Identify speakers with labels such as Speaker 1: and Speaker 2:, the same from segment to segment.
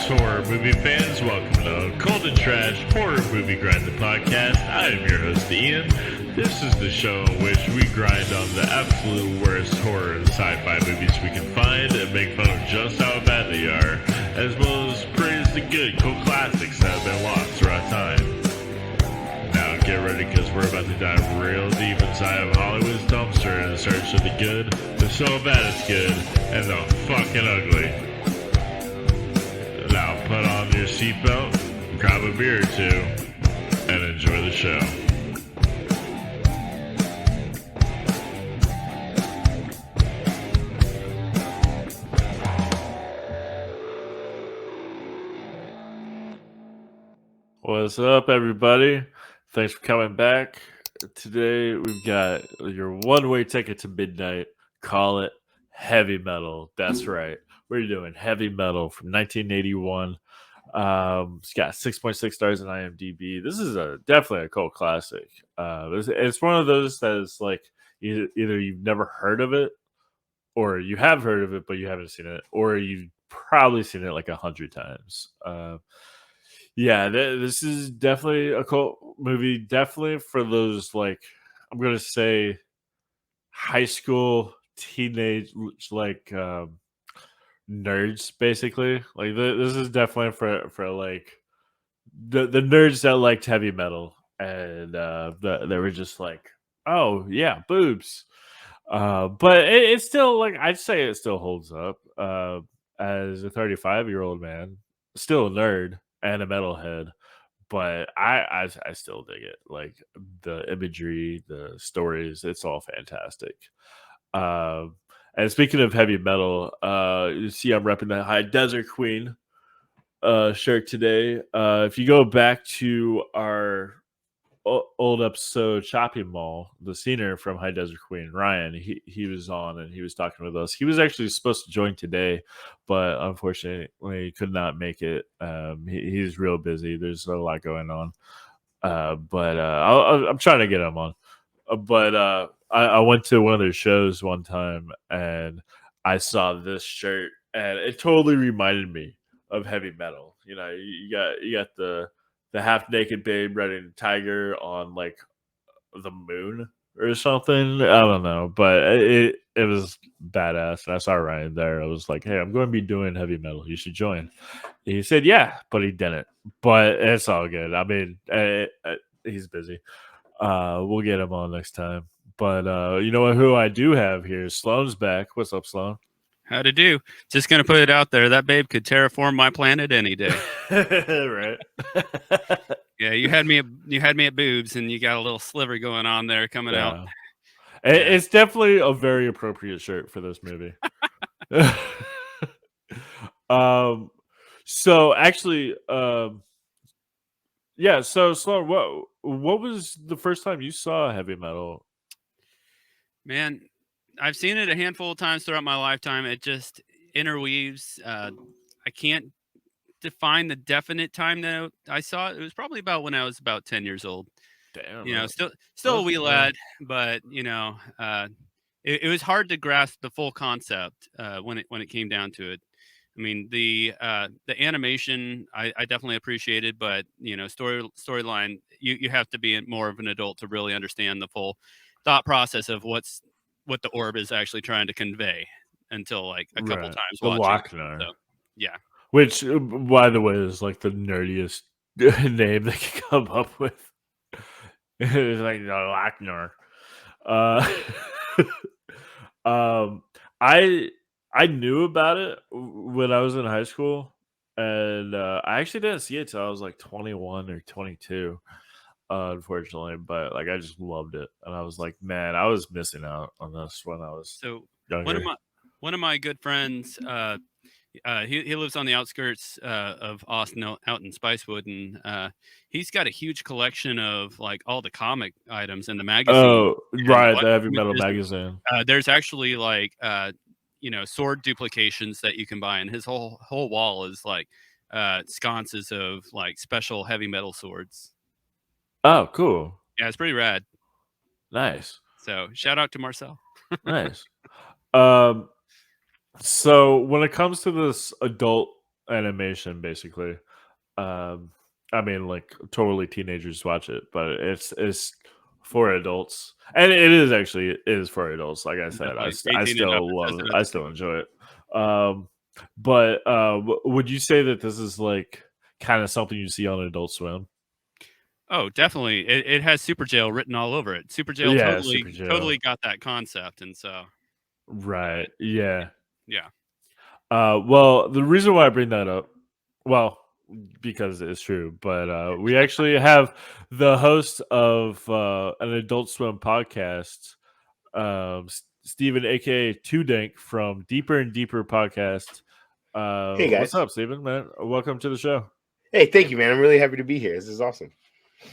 Speaker 1: horror movie fans, welcome to Cold and Trash Horror Movie Grind the Podcast. I am your host, Ian. This is the show in which we grind on the absolute worst horror and sci-fi movies we can find and make fun of just how bad they are, as well as praise the good, cool classics that have been lost throughout time. Now get ready, because we're about to dive real deep inside of Hollywood's dumpster in search of the good, the so bad it's good, and the fucking ugly. Now put on your seatbelt, grab a beer or two, and enjoy the show. What's up, everybody? Thanks for coming back. Today we've got your one-way ticket to midnight. Call it heavy metal. That's right. We're doing heavy metal from 1981. It's got 6.6 stars on IMDb. This is definitely a cult classic. It's one of those that is like either you've never heard of it, or you have heard of it but you haven't seen it, or you've probably seen it like 100 times. This is definitely a cult movie. Definitely for those, like, I'm gonna say high school, teenage, like nerds, basically. Like this is definitely for like the nerds that liked heavy metal, and they were just like, oh yeah, boobs. But it's still, like, I'd say it still holds up. As a 35-year-old man, still a nerd and a metalhead, but I still dig it. Like, the imagery, the stories, it's all fantastic. And speaking of heavy metal, you see I'm repping the High Desert Queen shirt today. If you go back to our old episode, Shopping Mall, the singer from High Desert Queen, Ryan, he was on and he was talking with us. He was actually supposed to join today, but unfortunately he could not make it. He's real busy. There's a lot going on. But I'm trying to get him on. I went to one of their shows one time and I saw this shirt and it totally reminded me of heavy metal. You know, you got the half naked babe riding a tiger on like the moon or something. I don't know, but it was badass. And I saw Ryan there. I was like, hey, I'm going to be doing heavy metal. You should join. He said, yeah, but he didn't. But it's all good. I mean, he's busy. We'll get him on next time. But you know what? Who I do have here? Sloan's back. What's up, Sloan?
Speaker 2: How to do? Just gonna put it out there. That babe could terraform my planet any day.
Speaker 1: Right.
Speaker 2: Yeah, you had me at boobs, and you got a little sliver going on there coming out.
Speaker 1: It's definitely a very appropriate shirt for this movie. So actually, yeah. So Sloan, what was the first time you saw heavy metal?
Speaker 2: Man, I've seen it a handful of times throughout my lifetime. It just interweaves. I can't define the definite time that I saw it. It was probably about when I was about 10 years old.
Speaker 1: Damn,
Speaker 2: You know, still a wee lad, but you know, it was hard to grasp the full concept when it came down to it. I mean, the animation I definitely appreciated, but you know, storyline, you have to be more of an adult to really understand the full thought process of what the orb is actually trying to convey until like a couple times
Speaker 1: the
Speaker 2: watching.
Speaker 1: Lochner.
Speaker 2: So, yeah.
Speaker 1: Which, by the way, is like the nerdiest name they could come up with. It's like the Lochner. I knew about it when I was in high school, and I actually didn't see it till I was like 21 or 22. Unfortunately, but like I just loved it, and I was like, man, I was missing out on this when I was younger.
Speaker 2: One of my good friends, he lives on the outskirts of Austin, out in Spicewood, and he's got a huge collection of like all the comic items in the magazine.
Speaker 1: Oh, right, the heavy metal magazine.
Speaker 2: There's actually like you know, sword duplications that you can buy, and his whole wall is like sconces of like special heavy metal swords.
Speaker 1: Oh, cool.
Speaker 2: Yeah, it's pretty rad.
Speaker 1: Nice.
Speaker 2: So shout out to Marcel.
Speaker 1: Nice. So when it comes to this adult animation, basically. Um, I mean, like totally teenagers watch it, but it's for adults, and it is actually it is for adults. Like I said,
Speaker 2: Definitely
Speaker 1: I
Speaker 2: 18 and up.
Speaker 1: still
Speaker 2: It says
Speaker 1: love
Speaker 2: it
Speaker 1: it.
Speaker 2: at
Speaker 1: I
Speaker 2: the
Speaker 1: still
Speaker 2: top.
Speaker 1: enjoy it. But would you say that this is like kind of something you see on Adult Swim?
Speaker 2: Oh, definitely. It has Super Jail written all over it. Super Jail
Speaker 1: Yeah, Super Jail.
Speaker 2: totally got that concept, and so, uh,
Speaker 1: Right. Yeah.
Speaker 2: yeah.
Speaker 1: Well, the reason why I bring that up, well, because it's true, but we actually have the host of an Adult Swim podcast, Steven AKA TuEDanK from Deeper and Deeper podcast.
Speaker 3: Hey
Speaker 1: What's
Speaker 3: guys.
Speaker 1: up, Steven? Man, welcome to the show.
Speaker 3: Hey, thank you, man. I'm really happy to be here. This is awesome.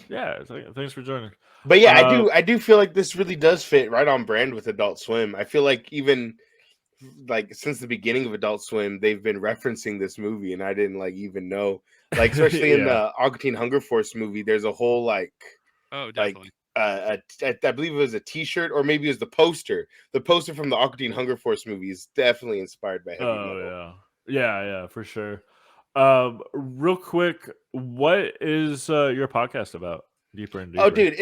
Speaker 1: Yeah, thanks for joining.
Speaker 3: But yeah,
Speaker 1: Uh,
Speaker 3: I do feel like this really does fit right on brand with Adult Swim. I feel like even like since the beginning of Adult Swim, they've been referencing this movie, and I didn't like even know. Like especially in
Speaker 1: yeah.
Speaker 3: the Augustine Hunger Force movie, there's a whole
Speaker 2: Oh,
Speaker 3: like
Speaker 2: definitely.
Speaker 3: I believe it was a T-shirt or maybe it was the poster. The poster from the Augustine Hunger Force movie is definitely inspired by heavy
Speaker 1: Oh
Speaker 3: metal.
Speaker 1: yeah, for sure. Real quick, what is your podcast about? Deeper and
Speaker 3: Oh,
Speaker 1: Deeper.
Speaker 3: dude,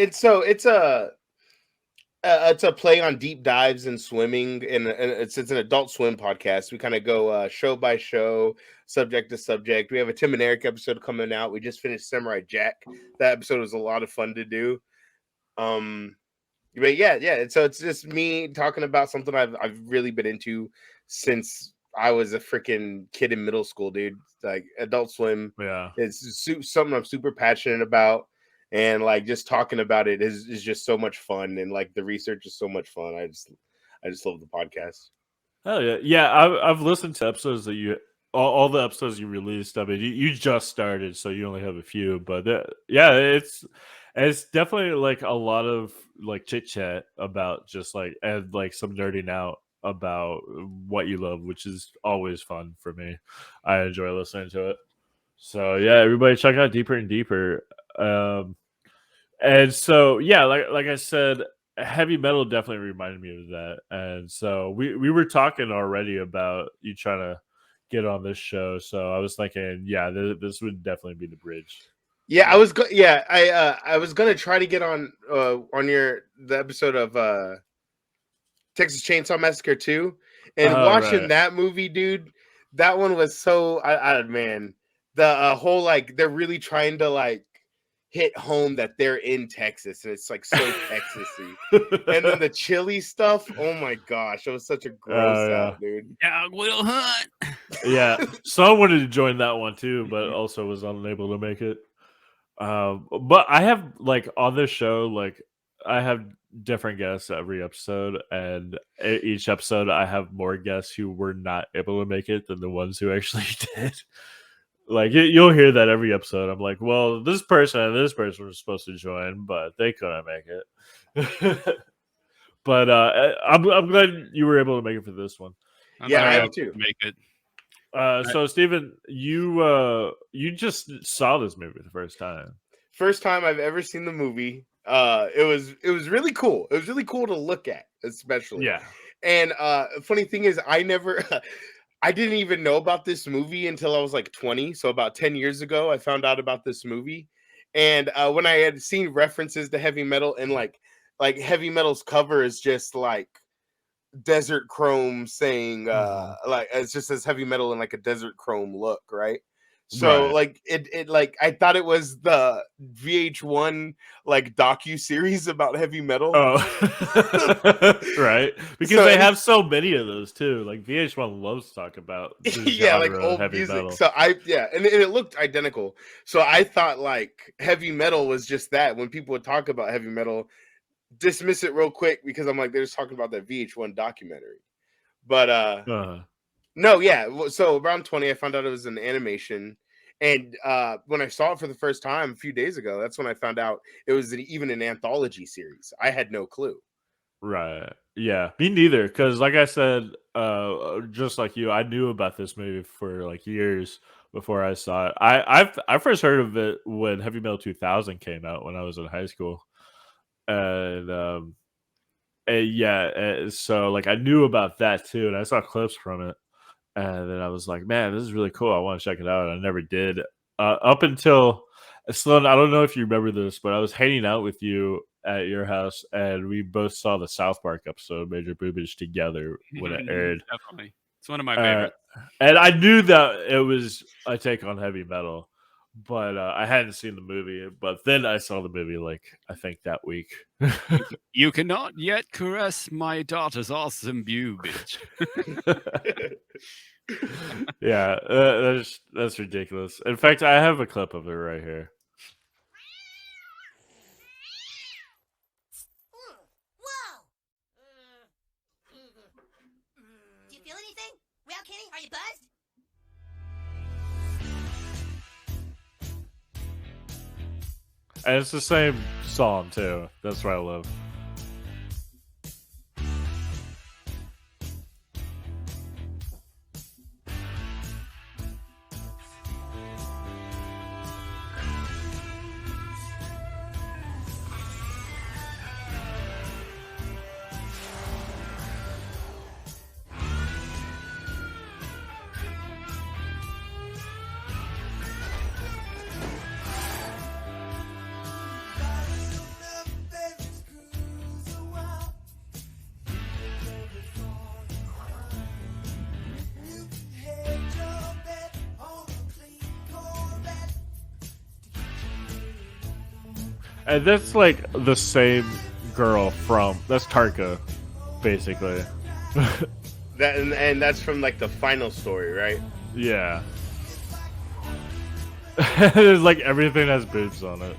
Speaker 3: it's a play on deep dives and swimming, and it's an Adult Swim podcast. We kind of go show by show, subject to subject. We have a Tim and Eric episode coming out. We just finished Samurai Jack. That episode was a lot of fun to do. But yeah. And so it's just me talking about something I've really been into since I was a freaking kid in middle school, dude. Like Adult Swim
Speaker 1: Yeah.
Speaker 3: is something I'm super passionate about, and like just talking about it is just so much fun, and like the research is so much fun. I just love the podcast.
Speaker 1: Oh yeah. I've listened to episodes that all the episodes you released. I mean, you just started, so you only have a few, but yeah, it's definitely like a lot of like chit chat about just like and like some nerding out about what you love, which is always fun for me. I enjoy listening to it. So yeah, everybody check out Deeper and Deeper. Um, and so yeah, like I said, heavy metal definitely reminded me of that. And so we were talking already about you trying to get on this show. So I was thinking, yeah, this would definitely be the bridge.
Speaker 3: Yeah, I was gonna try to get on the episode of Texas Chainsaw Massacre 2, and
Speaker 1: Oh
Speaker 3: watching
Speaker 1: right.
Speaker 3: that movie, dude, that one was so I man, the whole like they're really trying to like hit home that they're in Texas, and it's like so Texasy. And then the chili stuff, oh my gosh, it was such a gross
Speaker 1: Yeah.
Speaker 3: out, dude.
Speaker 2: Dog will hunt.
Speaker 1: Yeah. Someone wanted to join that one too, but also was unable to make it. But I have like on this show, like I have different guests every episode, and each episode I have more guests who were not able to make it than the ones who actually did. Like you'll hear that every episode. I'm like, well, this person and this person were supposed to join, but they couldn't make it. But I'm glad you were able to make it for this one.
Speaker 2: I'm
Speaker 3: Yeah, I
Speaker 2: sorry I
Speaker 3: am
Speaker 1: Uh,
Speaker 3: too.
Speaker 2: couldn't make it.
Speaker 1: so Steven, you just saw this movie the first time.
Speaker 3: First time I've ever seen the movie. It was really cool. It was really cool to look at, especially.
Speaker 1: Yeah.
Speaker 3: And funny thing is, I never, I didn't even know about this movie until I was like 20. So about 10 years ago, I found out about this movie. And when I had seen references to heavy metal, and like heavy metal's cover is just like desert chrome saying
Speaker 1: Mhm.
Speaker 3: like it's just as heavy metal in like a desert chrome look, right? So
Speaker 1: Right.
Speaker 3: like it like I thought it was the VH1 like docu series about heavy metal.
Speaker 1: Oh, right. Because
Speaker 3: So
Speaker 1: they
Speaker 3: and
Speaker 1: have so many of those too. Like VH1 loves to talk about the
Speaker 3: yeah, like
Speaker 1: genre of
Speaker 3: old
Speaker 1: heavy
Speaker 3: music.
Speaker 1: metal.
Speaker 3: So and it looked identical. So I thought like heavy metal was just that. When people would talk about heavy metal, dismiss it real quick because I'm like they're just talking about that VH1 documentary. But
Speaker 1: Uh,
Speaker 3: no, yeah. So around 20, I found out it was an animation. And when I saw it for the first time a few days ago, that's when I found out it was even an anthology series. I had no clue.
Speaker 1: right. Yeah. Me neither. Because like I said, just like you, I knew about this movie for like years before I saw it. I first heard of it when Heavy Metal 2000 came out when I was in high school, and yeah. So like I knew about that too, and I saw clips from it. And then I was like, man, this is really cool. I want to check it out. I never did. Up until Sloan, I don't know if you remember this, but I was hanging out with you at your house, and we both saw the South Park episode Major Boobage together when it aired.
Speaker 2: Definitely, it's one of my
Speaker 1: Uh,
Speaker 2: favorites.
Speaker 1: and I knew that it was a take on heavy metal, but I hadn't seen the movie. But then I saw the movie, like, I think that week.
Speaker 2: You cannot yet caress my daughter's awesome boobage.
Speaker 1: Yeah, that's ridiculous. In fact, I have a clip of it right here.
Speaker 4: Whoa! Do you feel anything? Well, Kenny, are you buzzed?
Speaker 1: And it's the same song too. That's what I love. And that's like the same girl from that's Tarka, basically.
Speaker 3: That and that's from like the final story, right?
Speaker 1: Yeah. There's like everything has boobs on it.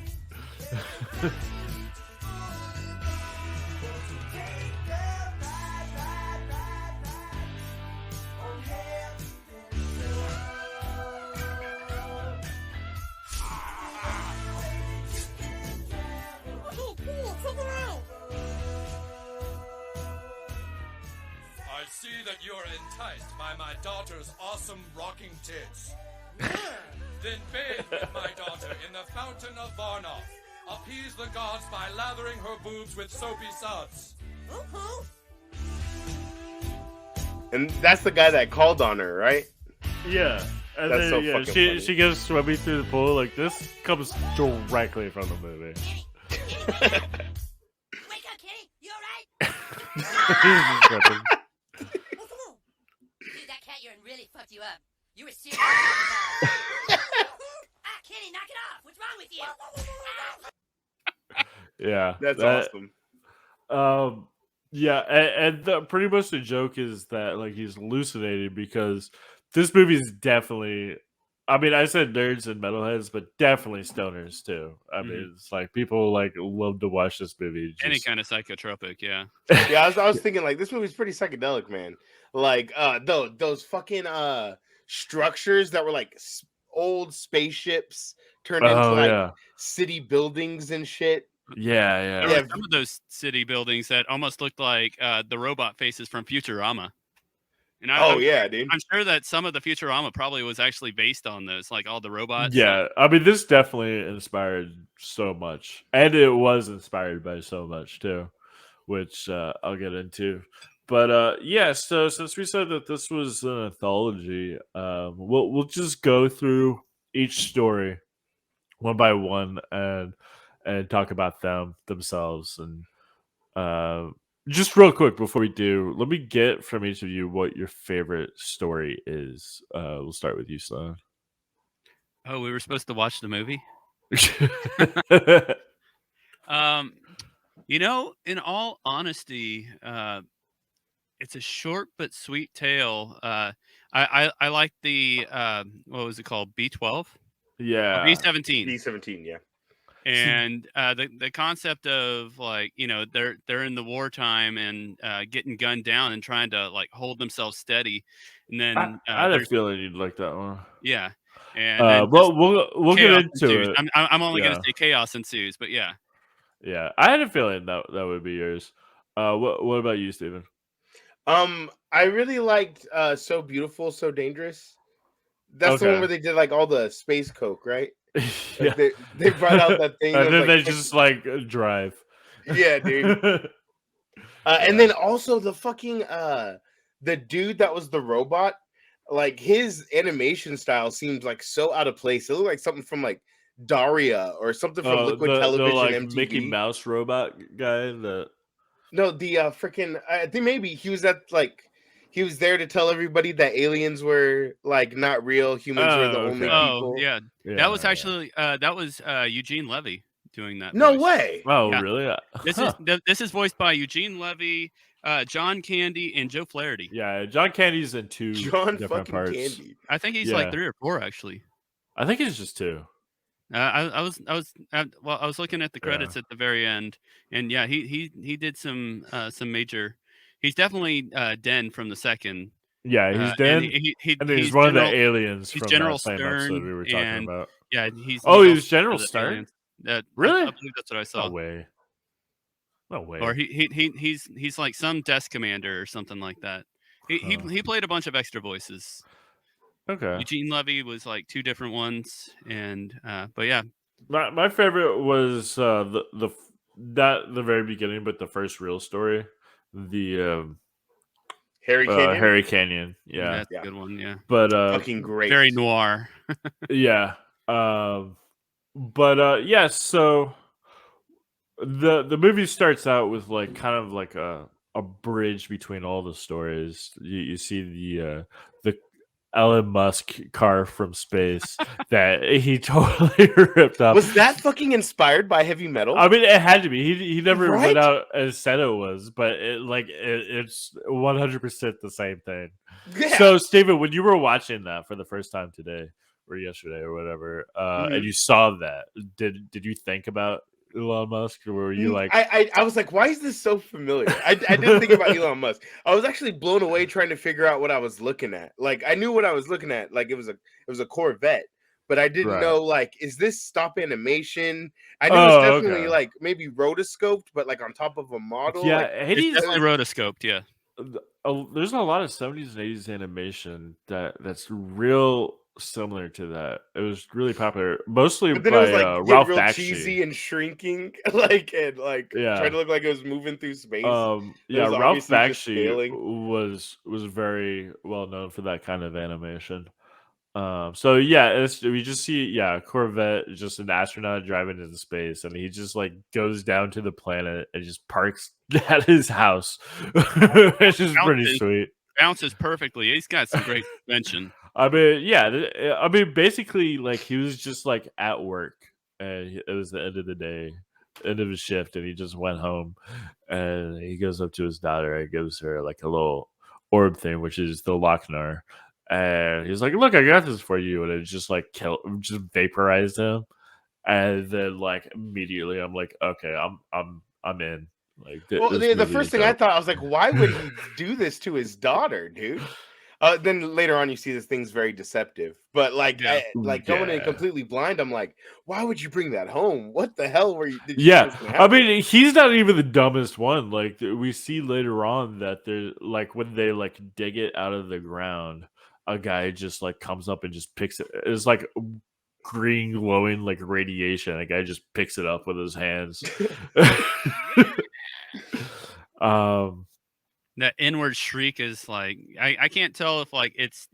Speaker 5: I see that you're enticed by my daughter's awesome rocking tits. Then bathe with my daughter in the fountain of Varnoth. Appease the gods by lathering her boobs with soapy suds.
Speaker 3: And that's the guy that called on her, right?
Speaker 1: Yeah. And
Speaker 3: That's
Speaker 1: then,
Speaker 3: so
Speaker 1: yeah,
Speaker 3: fucking
Speaker 1: she
Speaker 3: funny.
Speaker 1: she goes swimming through the pool. Like, this comes directly from the movie.
Speaker 4: Wake up, Kenny! You alright?
Speaker 1: Jesus Christ.
Speaker 4: Dude, that cat urine really fucked you up. You were serious. Kenny, knock it off! What's wrong with you?
Speaker 1: Yeah.
Speaker 3: That's awesome.
Speaker 1: Yeah, and pretty much the joke is that like he's hallucinating because this movie is definitely. I mean, I said nerds and metalheads, but definitely stoners too. I mean, it's like people like love to watch this movie.
Speaker 2: Any kind of psychotropic, yeah.
Speaker 3: Yeah, I was thinking like this movie's pretty psychedelic, man. Like those fucking structures that were like old spaceships turned into like city buildings and shit.
Speaker 1: Yeah.
Speaker 2: There were some of those city buildings that almost looked like the robot faces from Futurama. And
Speaker 3: dude.
Speaker 2: I'm sure that some of the Futurama probably was actually based on those, like all the robots.
Speaker 1: Yeah, I mean, this definitely inspired so much, and it was inspired by so much too, which I'll get into. But yeah, so since we said that this was an anthology, we'll just go through each story one by one and talk about themselves and just real quick before we do, let me get from each of you what your favorite story is. We'll start with you, Sloan.
Speaker 2: Oh, we were supposed to watch the movie? You know, in all honesty, it's a short but sweet tale. I like the what was it called? B12?
Speaker 1: Yeah.
Speaker 2: B17.
Speaker 3: B17, yeah.
Speaker 2: And the concept of like, you know, they're in the wartime and getting gunned down and trying to like hold themselves steady, and then
Speaker 1: I had a feeling you'd like that one.
Speaker 2: Yeah, and
Speaker 1: well, we'll get into
Speaker 2: ensues.
Speaker 1: it.
Speaker 2: I'm only gonna say chaos ensues, but yeah.
Speaker 1: I had a feeling that would be yours. What about you, Steven?
Speaker 3: I really liked So Beautiful, So Dangerous. That's the one where they did like all the space coke, right? Like they brought out that thing,
Speaker 1: and then
Speaker 3: like,
Speaker 1: they just like drive.
Speaker 3: Yeah, dude. And then also the fucking the dude that was the robot like his animation style seems like so out of place. It looked like something from like Daria or something from Liquid
Speaker 1: The
Speaker 3: Television
Speaker 1: like Mickey
Speaker 3: MTV.
Speaker 1: Mouse robot guy.
Speaker 3: No, the freaking I think maybe he was he was there to tell everybody that aliens were like not real, humans were the
Speaker 1: Oh,
Speaker 3: only
Speaker 1: okay.
Speaker 2: Oh,
Speaker 3: people.
Speaker 2: yeah.
Speaker 1: Yeah,
Speaker 2: That was
Speaker 1: yeah.
Speaker 2: actually Eugene Levy doing that
Speaker 3: No
Speaker 2: voice.
Speaker 3: way.
Speaker 1: Oh,
Speaker 2: Yeah.
Speaker 1: really?
Speaker 2: This is voiced by Eugene Levy, John Candy, and Joe Flaherty.
Speaker 1: Yeah, John Candy's in 2
Speaker 3: John
Speaker 1: different
Speaker 3: fucking
Speaker 1: parts.
Speaker 3: Candy.
Speaker 2: I think he's
Speaker 1: Yeah.
Speaker 2: like 3 or 4 actually.
Speaker 1: I think it's just 2.
Speaker 2: I was looking at the credits at the very end, and yeah, he did some major. He's definitely Den from the second.
Speaker 1: Yeah, he's
Speaker 2: And
Speaker 1: Dan, and he's
Speaker 2: he's
Speaker 1: one of the
Speaker 2: General,
Speaker 1: aliens
Speaker 2: he's
Speaker 1: from
Speaker 2: General
Speaker 1: that same episode
Speaker 2: Stern,
Speaker 1: we were talking
Speaker 2: and
Speaker 1: about.
Speaker 2: yeah, he's
Speaker 1: Oh,
Speaker 2: also
Speaker 1: he was General
Speaker 2: the
Speaker 1: Stern?
Speaker 2: aliens. I
Speaker 1: Really?
Speaker 2: believe that's what I saw.
Speaker 1: No way. No way.
Speaker 2: Or he's like some desk commander or something like that. He played a bunch of extra voices.
Speaker 1: Okay.
Speaker 2: Eugene Levy was like 2 different ones, and but yeah,
Speaker 1: My favorite was the not the very beginning, but the first real story, the
Speaker 3: Harry Canyon.
Speaker 1: Harry Canyon. Yeah,
Speaker 2: that's a good one. Yeah,
Speaker 1: but
Speaker 3: Fucking great.
Speaker 2: very noir.
Speaker 1: yeah, but yeah. So the movie starts out with like kind of like a bridge between all the stories. You see the Elon Musk car from space that he totally ripped up.
Speaker 3: Was that fucking inspired by heavy metal?
Speaker 1: I mean, it had to be. He never
Speaker 3: Right?
Speaker 1: went out and said it was, but it's 100% the same thing.
Speaker 3: Yeah.
Speaker 1: So, Steven, when you were watching that for the first time today or yesterday or whatever, and you saw that, did you think about Elon Musk, or were you like,
Speaker 3: I was like, why is this so familiar? I didn't think about Elon Musk. I was actually blown away trying to figure out what I was looking at. Like, I knew what I was looking at. Like, it was a Corvette, but I didn't know, like, is this stop animation? I knew it was definitely like maybe rotoscoped, but like on top of a model.
Speaker 1: yeah,
Speaker 3: like,
Speaker 2: It's definitely rotoscoped. Yeah,
Speaker 1: there's a lot of 70s and 80s animation that's real similar to that. It was really popular, mostly
Speaker 3: but then
Speaker 1: by
Speaker 3: it was like
Speaker 1: Ralph
Speaker 3: real
Speaker 1: Bakshi.
Speaker 3: cheesy and shrinking, like and like trying to look like it was moving through space.
Speaker 1: Yeah,
Speaker 3: was
Speaker 1: Ralph
Speaker 3: obviously just
Speaker 1: Bakshi
Speaker 3: failing.
Speaker 1: was very well known for that kind of animation. So yeah, we just see Corvette, just an astronaut driving into space, and he just like goes down to the planet and just parks at his house, which is pretty sweet.
Speaker 2: Bounces perfectly. He's got some great suspension.
Speaker 1: I mean, yeah, I mean, basically, like he was just like at work, and it was the end of the day, end of his shift, and he just went home, and he goes up to his daughter and gives her like a little orb thing, which is the Lochnar, and he's like, "Look, I got this for you," and it just like just vaporized him, and then like immediately, I'm like, okay, I'm in. Like,
Speaker 3: well, the first thing I thought, I was like, why would he do this to his daughter, dude? Then later on, you see this thing's very deceptive. But like, going in completely blind, I'm like, why would you bring that home? What the hell were you?
Speaker 1: I mean, he's not even the dumbest one. Like, we see later on that they're like when they like dig it out of the ground, a guy just like comes up and just picks it. It's like green glowing like radiation. A guy just picks it up with his hands.
Speaker 2: That inward shriek is like I can't tell if like it's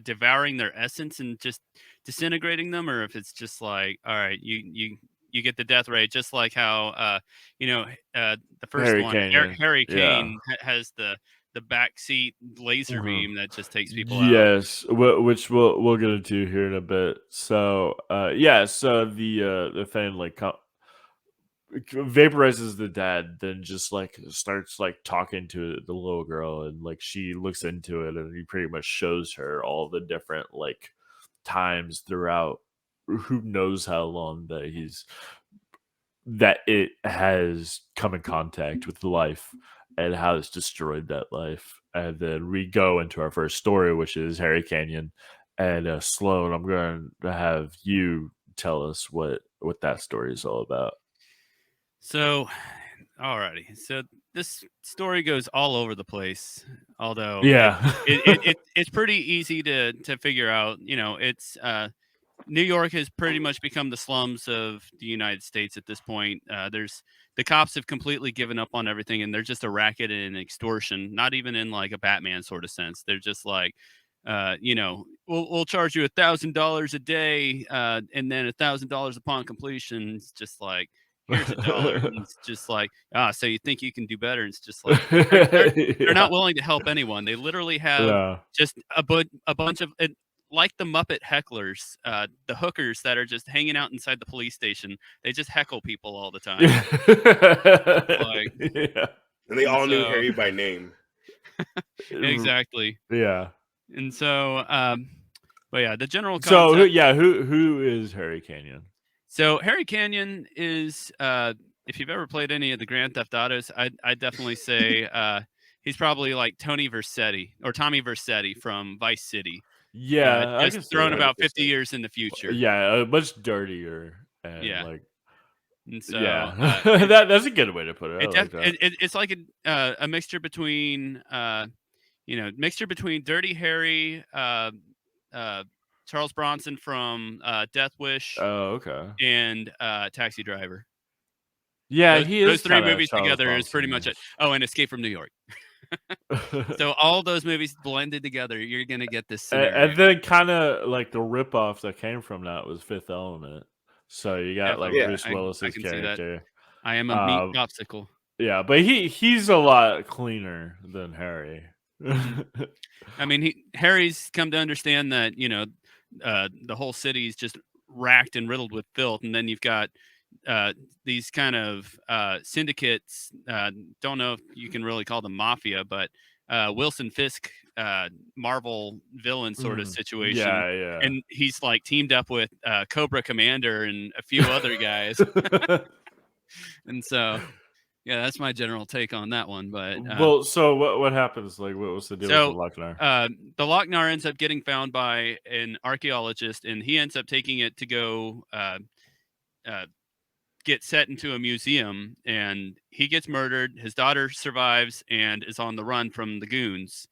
Speaker 2: devouring their essence and just disintegrating them, or if it's just like, all right, you get the death ray, just like how the first
Speaker 1: Harry
Speaker 2: one,
Speaker 1: Canyon.
Speaker 2: Harry Kane has the backseat laser beam that just takes people out.
Speaker 1: Yes, which we'll get into here in a bit. So so the thing like vaporizes the dad, then just like starts like talking to the little girl, and like she looks into it, and he pretty much shows her all the different like times throughout who knows how long that it has come in contact with life and how it's destroyed that life. And then we go into our first story, which is Harry Canyon. And Sloan, I'm going to have you tell us what that story is all about.
Speaker 2: So, alrighty. So this story goes all over the place. Although, it's pretty easy to figure out. You know, it's New York has pretty much become the slums of the United States at this point. The cops have completely given up on everything, and they're just a racket and extortion. Not even in like a Batman sort of sense. They're just like we'll charge you $1,000 a day, and then $1,000 upon completion. It's just like, here's $1. And it's just like, so you think you can do better? And it's just like, they're not willing to help anyone. They literally have just a bunch of it, like the Muppet hecklers, the hookers that are just hanging out inside the police station. They just heckle people all the time.
Speaker 3: And they all knew Harry by name.
Speaker 2: Exactly.
Speaker 1: Yeah.
Speaker 2: And so, but yeah, the general concept.
Speaker 1: So who is Harry Canyon?
Speaker 2: So Harry Canyon is, if you've ever played any of the Grand Theft Autos, I'd definitely say he's probably like Tommy Vercetti from Vice City.
Speaker 1: Yeah,
Speaker 2: just thrown about 50 years in the future.
Speaker 1: Yeah, much dirtier. And
Speaker 2: and so
Speaker 1: that's a good way to put it.
Speaker 2: It's like a mixture between Dirty Harry, Charles Bronson from Death Wish.
Speaker 1: Oh, okay.
Speaker 2: And Taxi Driver.
Speaker 1: Yeah,
Speaker 2: those three movies together is pretty much it. Oh, and Escape from New York. So all those movies blended together, you're gonna get this scenario.
Speaker 1: And then kind of like the ripoff that came from that was Fifth Element. So you got Bruce Willis's character.
Speaker 2: I am a meat popsicle.
Speaker 1: Yeah, but he's a lot cleaner than Harry.
Speaker 2: I mean, Harry's come to understand that the whole city is just racked and riddled with filth, and then you've got these kind of syndicates. Don't know if you can really call them mafia, but Wilson Fisk, Marvel villain sort of situation.
Speaker 1: Yeah.
Speaker 2: And he's like teamed up with Cobra Commander and a few other guys. And so, yeah, that's my general take on that one. But
Speaker 1: so what happens? Like, what was the deal with the Lochnar?
Speaker 2: The Lochnar ends up getting found by an archaeologist, and he ends up taking it to go get set into a museum, and he gets murdered. His daughter survives and is on the run from the goons.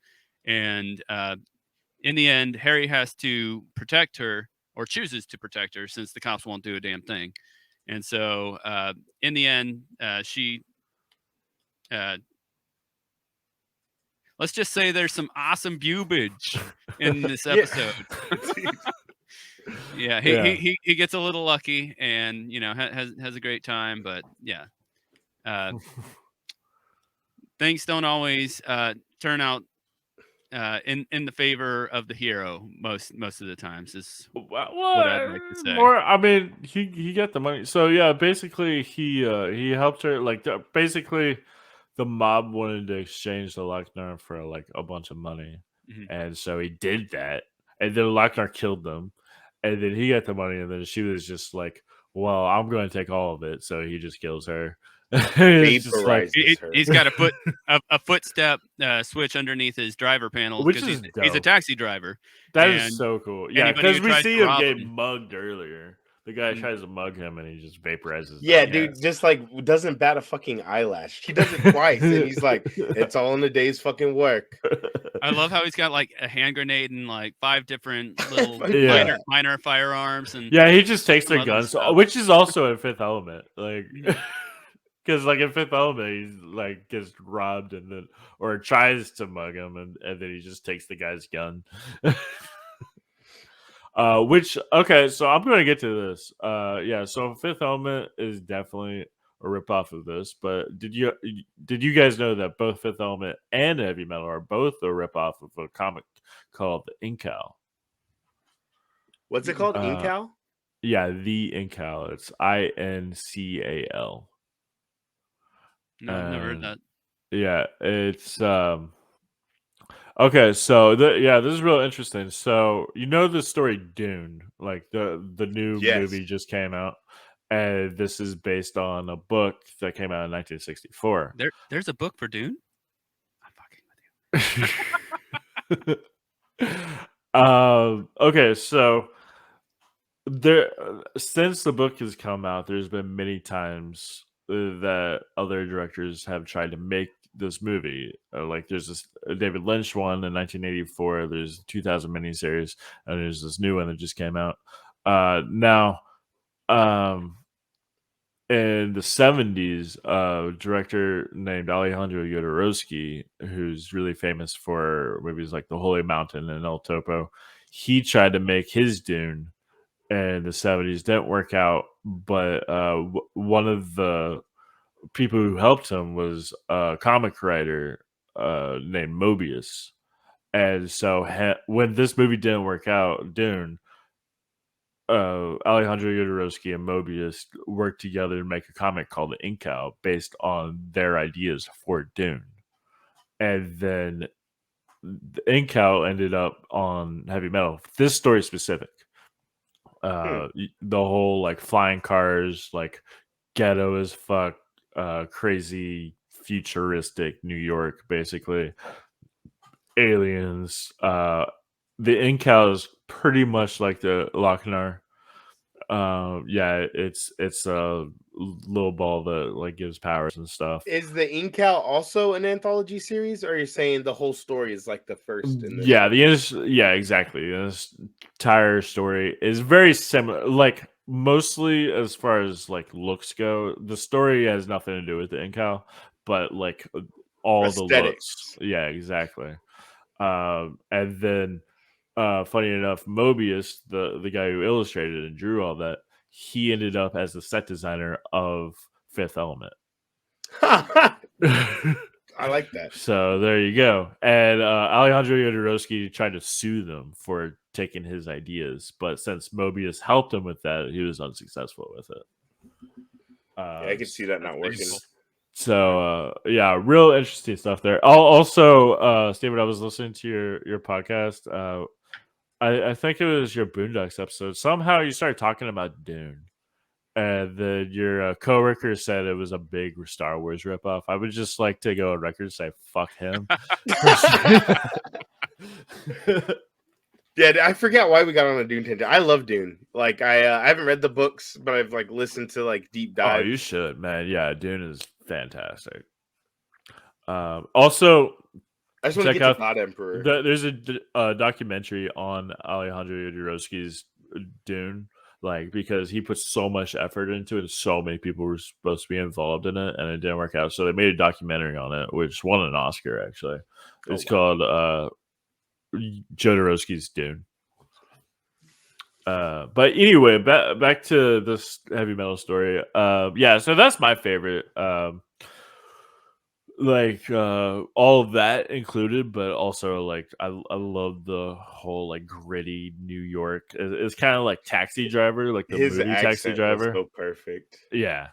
Speaker 2: And in the end, Harry has to protect her, or chooses to protect her, since the cops won't do a damn thing. And so in the end, she let's just say there's some awesome bubage in this episode. Yeah, he gets a little lucky, and has a great time, but things don't always turn out in the favor of the hero most of the times. Is what I'd like to say.
Speaker 1: I mean, he got the money, so yeah. Basically, he helped her. Like basically, the mob wanted to exchange the Lochnar for like a bunch of money, and so he did that, and then Lochnar killed them. And then he got the money, and then she was just like, well, I'm going to take all of it. So he just kills her.
Speaker 2: He's got a footstep switch underneath his driver panel,
Speaker 1: which is
Speaker 2: he's a taxi driver.
Speaker 1: That is so cool. Yeah, because we see him get mugged earlier. The guy tries to mug him, and he just vaporizes.
Speaker 3: Yeah, dude, just like doesn't bat a fucking eyelash. He does it twice, and he's like, "It's all in the day's fucking work."
Speaker 2: I love how he's got like a hand grenade and like 5 different little minor firearms, and
Speaker 1: he just takes their guns, which is also in Fifth Element, like. Because like in Fifth Element, he's like gets robbed and then or tries to mug him, and then he just takes the guy's gun. So I'm going to get to this. So Fifth Element is definitely a ripoff of this. But did you guys know that both Fifth Element and Heavy Metal are both a ripoff of a comic called Incal?
Speaker 3: What's it called? Incal?
Speaker 1: Yeah, the Incal. It's INCAL.
Speaker 2: No, I've never heard that.
Speaker 1: Yeah, it's okay, so this is real interesting. So the story Dune, like the new movie just came out, and this is based on a book that came out in 1964.
Speaker 2: There's a book for Dune? I'm fucking
Speaker 1: with you. Okay, so since the book has come out, there's been many times that other directors have tried to make this movie. Like there's this David Lynch one in 1984, there's 2000 miniseries, and there's this new one that just came out now. in the 70s, a director named Alejandro Jodorowsky, who's really famous for movies like The Holy Mountain and El Topo, he tried to make his Dune in the 70s. Didn't work out, but one of the people who helped him was a comic writer named Mobius. And so when this movie didn't work out, Dune, Alejandro Jodorowsky and Mobius worked together to make a comic called The Incal based on their ideas for Dune. And then the Incal ended up on Heavy Metal. This story specific. The whole like flying cars, like ghetto as fuck, crazy futuristic New York, basically. Aliens. The Incal is pretty much like the Lochnar. Yeah, it's a little ball that like gives powers and stuff.
Speaker 3: Is the Incal also an anthology series, or are you saying the whole story is like the first in this?
Speaker 1: Yeah, yeah, exactly. This entire story is very similar. Like mostly as far as like looks go, the story has nothing to do with the Incal, but like all the looks. Yeah, exactly. And then funny enough, Mobius, the guy who illustrated and drew all that, he ended up as the set designer of Fifth Element.
Speaker 3: I like that.
Speaker 1: So there you go. And Alejandro Jodorowsky tried to sue them for taking his ideas, but since Mobius helped him with that, he was unsuccessful with it.
Speaker 3: Yeah, I can see that not working.
Speaker 1: So yeah, real interesting stuff there. Also, Steven, I was listening to your podcast. I think it was your Boondocks episode. Somehow you started talking about Dune, and then your coworker said it was a big Star Wars ripoff. I would just like to go on record and say fuck him.
Speaker 3: Yeah, I forget why we got on a Dune tangent. I love Dune. Like I haven't read the books, but I've like listened to like deep dive.
Speaker 1: Oh, you should, man. Yeah, Dune is fantastic. Also,
Speaker 3: I just want to get to God Emperor.
Speaker 1: There's a documentary on Alejandro Jodorowsky's Dune, like because he put so much effort into it, and so many people were supposed to be involved in it, and it didn't work out. So they made a documentary on it, which won an Oscar. Actually, it's called Jodorowsky's Dune. But anyway, back to this heavy metal story. Yeah, so that's my favorite. Like all of that included, but also like I love the whole like gritty New York. It's kind of like Taxi Driver, like the movie Taxi Driver.
Speaker 3: Was so perfect.
Speaker 1: Yeah.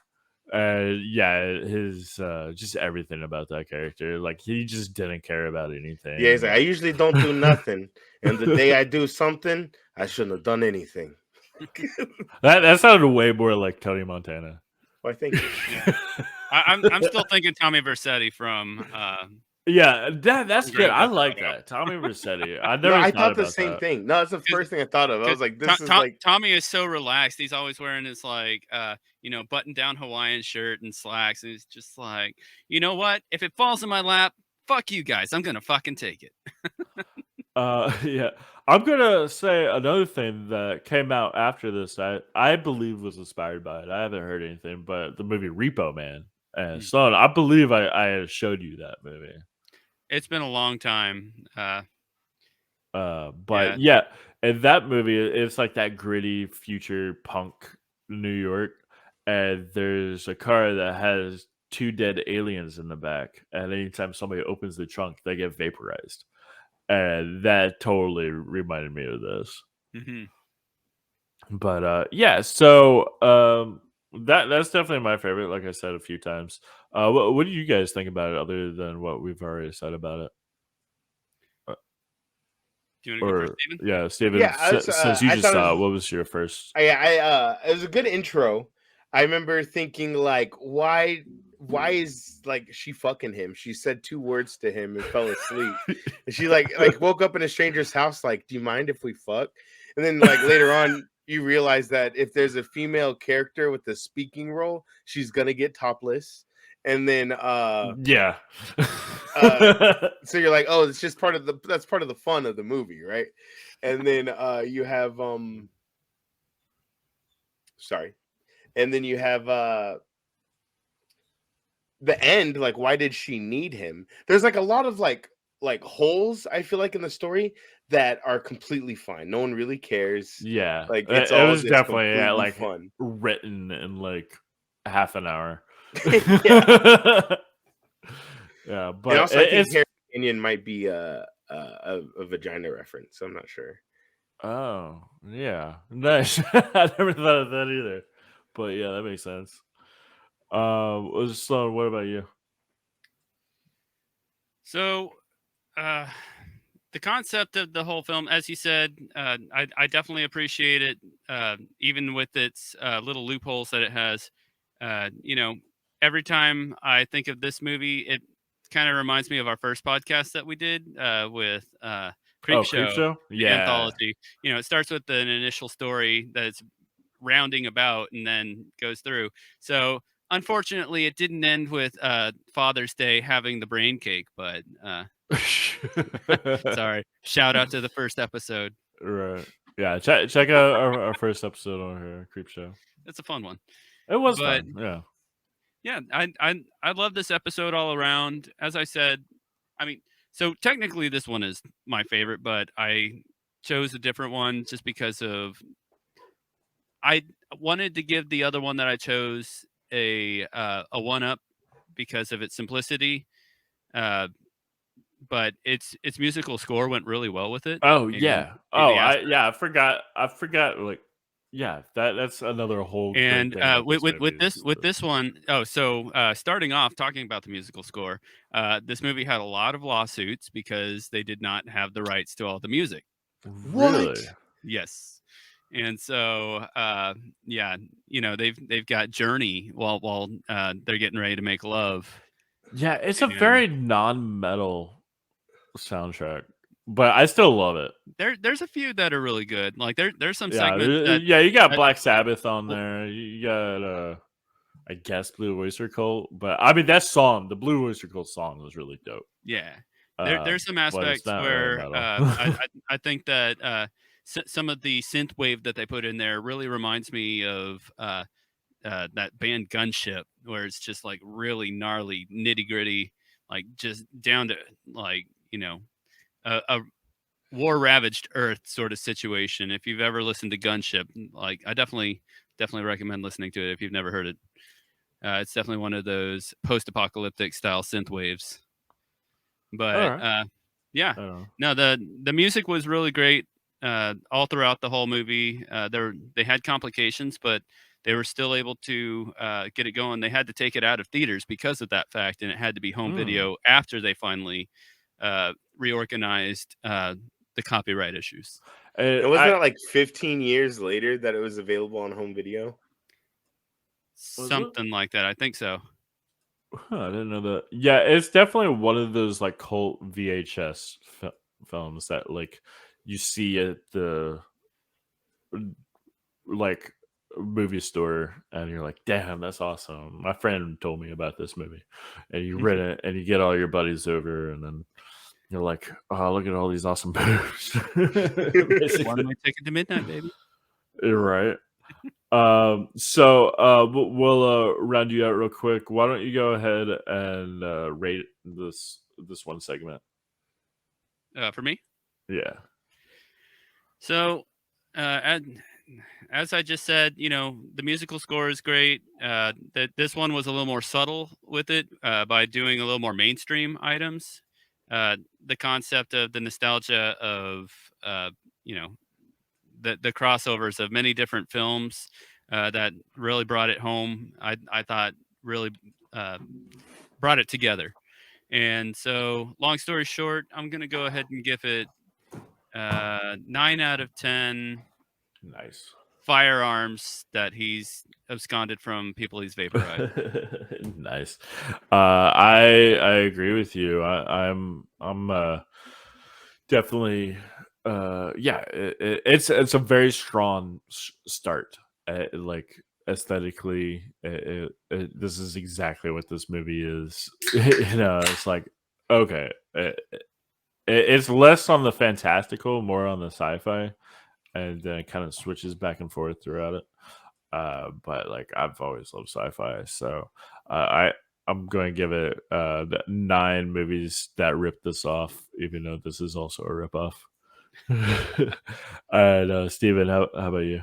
Speaker 1: Yeah, his just everything about that character. Like he just didn't care about anything.
Speaker 3: Yeah, he's like, I usually don't do nothing, and the day I do something, I shouldn't have done anything.
Speaker 1: That sounded way more like Tony Montana.
Speaker 3: Well, I think.
Speaker 2: I'm still thinking Tommy Vercetti from.
Speaker 1: Yeah, that's good. I like that. Tommy Vercetti. I
Speaker 3: thought the same thing. No, it's the first thing I thought of. I was like, this is like
Speaker 2: Tommy is so relaxed. He's always wearing his like button down Hawaiian shirt and slacks, and he's just like, you know what? If it falls in my lap, fuck you guys. I'm gonna fucking take it.
Speaker 1: Yeah. I'm gonna say another thing that came out after this I believe was inspired by it. I haven't heard anything, but the movie Repo Man and Sloan. I believe I showed you that movie.
Speaker 2: It's been a long time.
Speaker 1: But yeah, in that movie, it's like that gritty future punk New York, and there's a car that has 2 dead aliens in the back, and anytime somebody opens the trunk, they get vaporized. And that totally reminded me of this.
Speaker 2: Mm-hmm.
Speaker 1: But yeah, so that's definitely my favorite. Like I said a few times. What do you guys think about it, other than what we've already said about it?
Speaker 2: Do you want to go first, Steven?
Speaker 1: Yeah, Steven.
Speaker 3: Yeah,
Speaker 1: since you just saw, what was your first?
Speaker 3: It was a good intro. I remember thinking like, why is like she fucking him? She said 2 words to him and fell asleep. And she like woke up in a stranger's house. Like, do you mind if we fuck? And then like later on, you realize that if there's a female character with a speaking role, she's gonna get topless. And then
Speaker 1: yeah.
Speaker 3: So you're like, oh, it's just part of the fun of the movie, right? And then you have sorry. And then you have the end, like, why did she need him? There's like a lot of like holes, I feel like, in the story that are completely fine. No one really cares.
Speaker 1: Yeah,
Speaker 3: Like, it's
Speaker 1: it
Speaker 3: all
Speaker 1: was
Speaker 3: just
Speaker 1: definitely
Speaker 3: completely
Speaker 1: like
Speaker 3: fun.
Speaker 1: written in like half an hour.
Speaker 3: Yeah.
Speaker 1: Yeah,
Speaker 3: And
Speaker 1: but
Speaker 3: also, I think
Speaker 1: it's
Speaker 3: Harry Canyon might be a vagina reference. So I'm not sure.
Speaker 1: oh yeah, nice. I never thought of that either, but yeah, that makes sense. Sloan, what about you?
Speaker 2: So, uh, the concept of the whole film, as you said, I definitely appreciate it, even with its little loopholes that it has. You know, every time I think of this movie, it kind of reminds me of our first podcast that we did with Creep
Speaker 1: Oh,
Speaker 2: Show,
Speaker 1: Creepshow?
Speaker 2: the
Speaker 1: Yeah.
Speaker 2: anthology. You know, it starts with an initial story that it's rounding about and then goes through. So, unfortunately, it didn't end with Father's Day having the brain cake, but sorry. Shout out to the first episode.
Speaker 1: Right. Yeah, check out our first episode on here, Creep Show.
Speaker 2: It's a fun one.
Speaker 1: It was
Speaker 2: But
Speaker 1: fun. Yeah.
Speaker 2: yeah, I love this episode all around. As I said, I mean, so technically this one is my favorite, but I chose a different one just because of I wanted to give the other one that I chose a one up because of its simplicity. Uh, but its musical score went really well with it,
Speaker 1: Oh
Speaker 2: and
Speaker 1: yeah.
Speaker 2: the
Speaker 1: Oh,
Speaker 2: aspect.
Speaker 1: I forgot. Like, yeah, that's another whole great
Speaker 2: And
Speaker 1: thing about this
Speaker 2: with
Speaker 1: movie.
Speaker 2: with this one, oh, so starting off talking about the musical score, this movie had a lot of lawsuits because they did not have the rights to all the music.
Speaker 1: Really?
Speaker 2: Yes, and so yeah, you know they've got Journey while they're getting ready to make love.
Speaker 1: Yeah, it's a
Speaker 2: And
Speaker 1: very non-metal soundtrack, but I still love it.
Speaker 2: there's a few that are really good. Like there's some
Speaker 1: Yeah,
Speaker 2: segments that
Speaker 1: yeah, you got
Speaker 2: that
Speaker 1: Black Sabbath on there. You got I guess Blue Oyster Cult, but I mean that song, the Blue Oyster Cult song was really dope.
Speaker 2: yeah,
Speaker 1: Uh,
Speaker 2: there's some
Speaker 1: but it's
Speaker 2: aspects
Speaker 1: not really
Speaker 2: where
Speaker 1: metal.
Speaker 2: I think that some of the synth wave that they put in there really reminds me of that band Gunship, where it's just like really gnarly, nitty gritty, like just down to like a war ravaged Earth sort of situation. If you've ever listened to Gunship, like I definitely recommend listening to it if you've never heard it. It's definitely one of those post-apocalyptic style synth waves.
Speaker 1: All
Speaker 2: But
Speaker 1: right.
Speaker 2: yeah,
Speaker 1: I don't know.
Speaker 2: no, the music was really great all throughout the whole movie. They had complications, but they were still able to get it going. They had to take it out of theaters because of that fact, and it had to be home video after they finally reorganized the copyright issues.
Speaker 3: And wasn't it like 15 years later that it was available on home video?
Speaker 1: Was it?
Speaker 2: Something like that. I think so.
Speaker 1: Huh, I didn't know that. Yeah, it's definitely one of those like cult VHS films that like you see at the like movie store and you're like, damn, that's awesome. My friend told me about this movie. And you rent it and you get all your buddies over and then you're like, oh, look at all these awesome movies.
Speaker 2: One way ticket to midnight, baby.
Speaker 1: Right. So we'll round you out real quick. Why don't you go ahead and rate this one segment?
Speaker 2: For me.
Speaker 1: Yeah.
Speaker 2: So, as I just said, the musical score is great. That this one was a little more subtle with it by doing a little more mainstream items. The concept of the nostalgia of the crossovers of many different films that really brought it home. I thought really brought it together. And so, long story short, I'm gonna go ahead and give it 9 out of 10
Speaker 1: Nice.
Speaker 2: firearms that he's absconded from people he's vaporized.
Speaker 1: Nice. I agree with you. I'm definitely yeah. It's a very strong start. Like aesthetically, this is exactly what this movie is. It's like okay. It's less on the fantastical, more on the sci-fi, and then it kind of switches back and forth throughout it. But like I've always loved sci-fi, so I I'm going to give it 9 movies that rip this off, even though this is also a ripoff. All right, Steven, how about you?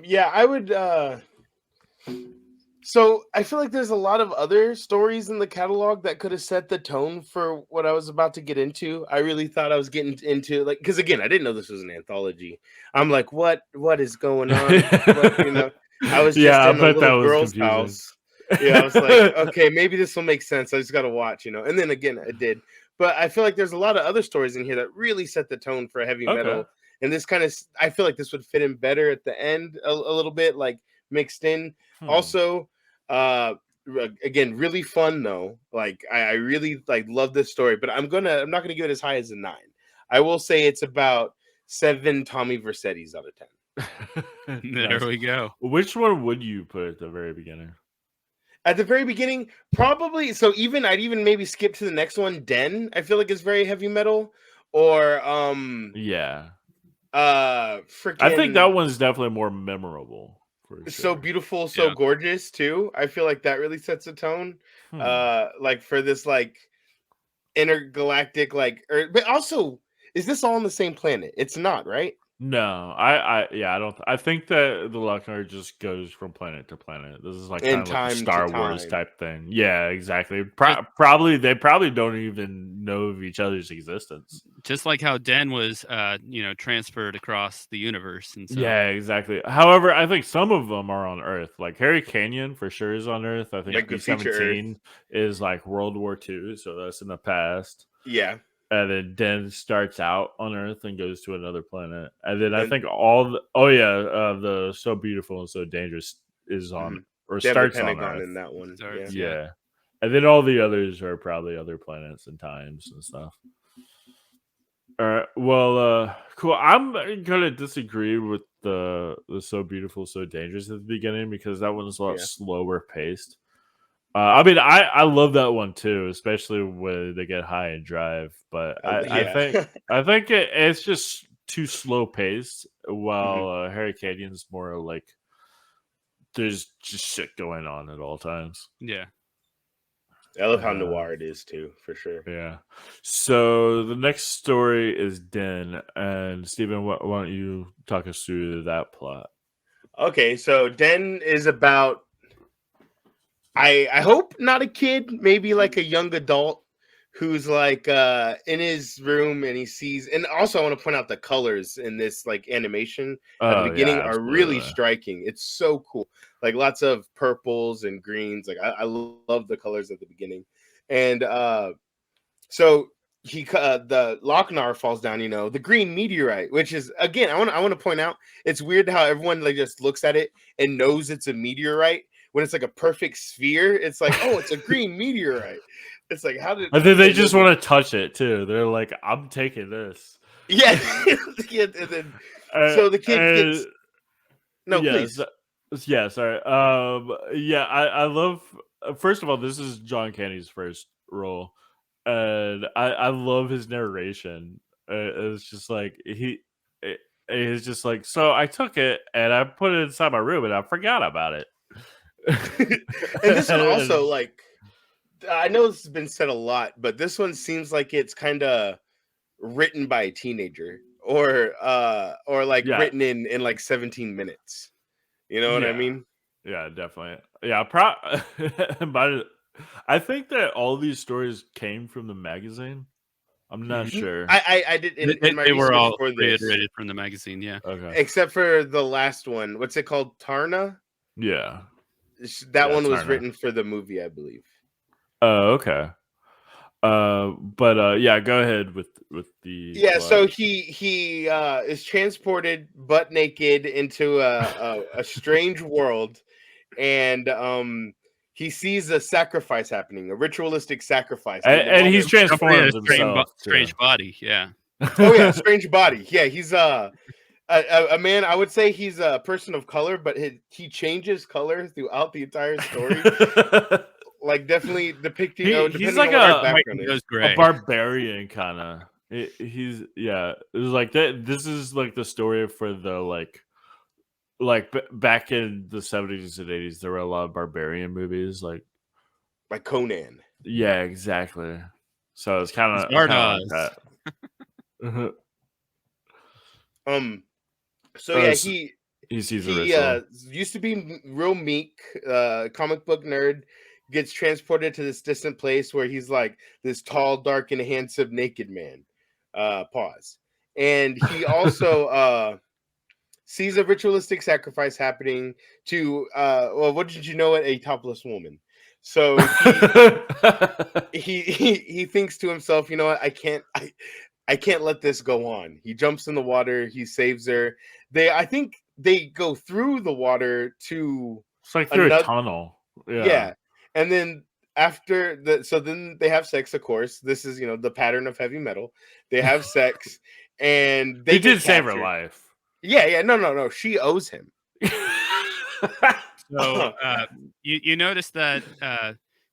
Speaker 3: Yeah, I would. So I feel like there's a lot of other stories in the catalog that could have set the tone for what I was about to get into. I really thought I was getting into like because again, I didn't know this was an anthology. I'm like, what is going on? What, I was just
Speaker 1: Yeah, I
Speaker 3: in a
Speaker 1: bet that
Speaker 3: little
Speaker 1: was
Speaker 3: girl's
Speaker 1: confusing.
Speaker 3: house. Yeah, I was like, okay, maybe this will make sense. I just got to watch, And then again, it did. But I feel like there's a lot of other stories in here that really set the tone for heavy
Speaker 1: Okay.
Speaker 3: metal. And this kind of, I feel like this would fit in better at the end a little bit, like mixed in. Also, again, really fun though. Like I really like love this story, but I'm not gonna give it as high as a 9. I will say it's about 7 Tommy Vercetti's out of 10.
Speaker 2: There
Speaker 1: Nice.
Speaker 2: we go.
Speaker 1: Which one would you put at the very beginning?
Speaker 3: At the very beginning, probably. So I'd even maybe skip to the next one. Den, I feel like it's very heavy metal. Or
Speaker 1: Yeah,
Speaker 3: freaking.
Speaker 1: I think that one's definitely more memorable. For
Speaker 3: So
Speaker 1: sure.
Speaker 3: beautiful, so
Speaker 2: Yeah.
Speaker 3: gorgeous too. I feel like that really sets a tone. Like for this like intergalactic but also is this all on the same planet? It's not, right?
Speaker 1: No, I don't. I think that the Luckner just goes from planet to planet. This is like
Speaker 3: In
Speaker 1: kind of like a
Speaker 3: time to
Speaker 1: Star Wars
Speaker 3: time.
Speaker 1: type thing. Yeah, exactly. Probably they probably don't even know of each other's existence.
Speaker 2: Just like how Den was, transferred across the universe, and so
Speaker 1: Yeah, exactly. However, I think some of them are on Earth. Like Harry Canyon for sure is on Earth. I think
Speaker 3: Like the future
Speaker 1: B-17 is like World War II, so that's in the past.
Speaker 3: Yeah.
Speaker 1: And then Den starts out on Earth and goes to another planet. And then I
Speaker 3: And-
Speaker 1: think the So Beautiful and So Dangerous is on or
Speaker 3: They have the
Speaker 1: starts on
Speaker 3: Pentagon
Speaker 1: Earth.
Speaker 3: in that one.
Speaker 2: Starts,
Speaker 3: Yeah.
Speaker 1: Yeah. And then all the others are probably other planets and times and stuff. All right. Well, cool. I'm gonna disagree with the So Beautiful, So Dangerous at the beginning because that one's a lot slower paced. I mean, I love that one too, especially when they get high and drive. But I think it's just too slow paced. While Harry Canyon's more like there's just shit going on at all times.
Speaker 2: yeah.
Speaker 3: I love how noir it is too, for sure.
Speaker 1: Yeah. So the next story is Den, and Steven, why don't you talk us through that plot?
Speaker 3: Okay, so Den is about I hope not a kid, maybe like a young adult who's like in his room and he sees, and also I want to point out the colors in this like animation at the beginning are really striking. It's so cool. Like lots of purples and greens. Like I love the colors at the beginning. And so the Lochnar falls down, the green meteorite, which is again, I want to point out it's weird how everyone like just looks at it and knows it's a meteorite. When it's like a perfect sphere, it's like, oh, it's a green meteorite. It's like, how did?
Speaker 1: And then they just want to touch it too. They're like, I'm taking this.
Speaker 3: Yeah. And then, so the kid gets. No, please.
Speaker 1: Yeah, sorry. Yeah, I love. First of all, this is John Candy's first role, and I love his narration. It's just like he's just like, so I took it and I put it inside my room and I forgot about it.
Speaker 3: And this one also like I know this has been said a lot, but this one seems like it's kind of written by a teenager or like written in like 17 minutes. You know what I mean?
Speaker 1: Yeah, definitely. Yeah, but I think that all these stories came from the magazine. I'm not sure.
Speaker 3: I did in my
Speaker 2: they were all
Speaker 3: for this,
Speaker 2: reiterated from the magazine, yeah.
Speaker 1: Okay.
Speaker 3: Except for the last one. What's it called? Tarna?
Speaker 1: Yeah.
Speaker 3: That one was written for the movie, I believe.
Speaker 1: Oh, okay. But yeah, go ahead with the plot.
Speaker 3: So he is transported butt naked into a strange world, and he sees a sacrifice happening, a ritualistic sacrifice,
Speaker 1: and he's transformed himself.
Speaker 2: Strange body, yeah.
Speaker 3: Oh yeah, strange body. Yeah, he's a man. I would say he's a person of color, but he changes color throughout the entire story. Like definitely depicting.
Speaker 1: He's like a barbarian kind of. He's it was like that. This is like the story for the like back in the 70s and 80s. There were a lot of barbarian movies, like
Speaker 3: by Conan.
Speaker 1: Yeah, exactly. So it's kind of like
Speaker 2: Zardoz.
Speaker 1: that.
Speaker 3: So yeah,
Speaker 1: s-
Speaker 3: he
Speaker 1: He sees a
Speaker 3: he
Speaker 1: ritual.
Speaker 3: used to be real meek, comic book nerd, gets transported to this distant place where he's like this tall, dark, and handsome naked man. Pause. And he also sees a ritualistic sacrifice happening to well, what did you know it? A topless woman. So he thinks to himself, you know what, I can't let this go on. He jumps in the water, he saves her. I think they go through the water to
Speaker 1: It's like through a tunnel.
Speaker 3: yeah. And then after then they have sex, of course. This is, the pattern of heavy metal. They have sex and they
Speaker 1: He
Speaker 3: get
Speaker 1: did save her
Speaker 3: captured.
Speaker 1: life.
Speaker 3: Yeah, no. She owes him.
Speaker 2: So you notice that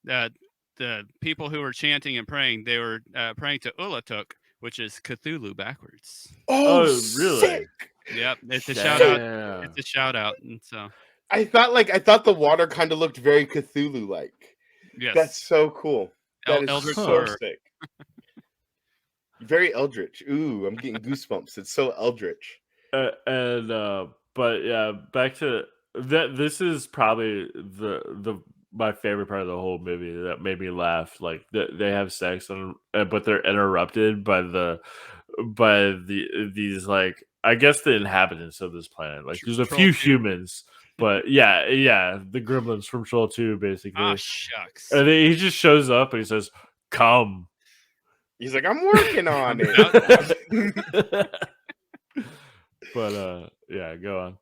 Speaker 2: the people who were chanting and praying, they were praying to Ulatuk, which is Cthulhu backwards.
Speaker 3: Oh,
Speaker 1: really?
Speaker 3: sick.
Speaker 2: Yep, it's a shout out.
Speaker 1: Yeah.
Speaker 2: It's a shout out, and so
Speaker 3: I thought the water kind of looked very Cthulhu like.
Speaker 2: yes,
Speaker 3: That's so cool. That is
Speaker 2: Eldritch
Speaker 3: so
Speaker 2: horror.
Speaker 3: sick. Very eldritch. Ooh, I'm getting goosebumps. It's so eldritch.
Speaker 1: But yeah, back to that. This is probably the my favorite part of the whole movie that made me laugh. Like they have sex but they're interrupted by these, like, I guess the inhabitants of this planet. Like there's a
Speaker 2: Troll
Speaker 1: few
Speaker 2: 2.
Speaker 1: humans, but yeah, the gremlins from Troll 2 basically.
Speaker 2: Ah, shucks.
Speaker 1: And he just shows up and he says, "Come."
Speaker 3: He's like, I'm working on it.
Speaker 1: But yeah, go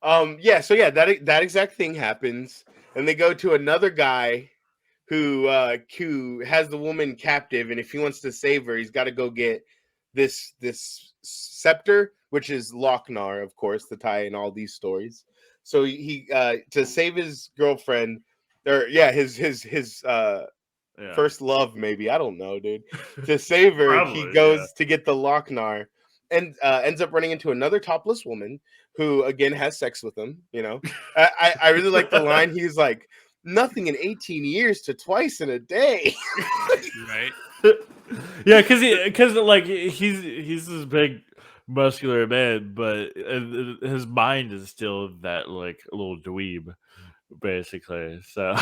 Speaker 1: on.
Speaker 3: So yeah, that exact thing happens, and they go to another guy who has the woman captive, and if he wants to save her, he's got to go get this scepter, which is Lochnar, of course, the tie in all these stories. So he to save his girlfriend, or his first love, maybe, I don't know, dude. To save her,
Speaker 1: Probably,
Speaker 3: he goes to get the Lochnar, and ends up running into another topless woman who again has sex with him. I really like the line. He's like, nothing in 18 years to twice in a day.
Speaker 2: Right?
Speaker 1: Yeah, because like he's this big muscular man, but his mind is still that like little dweeb, basically. So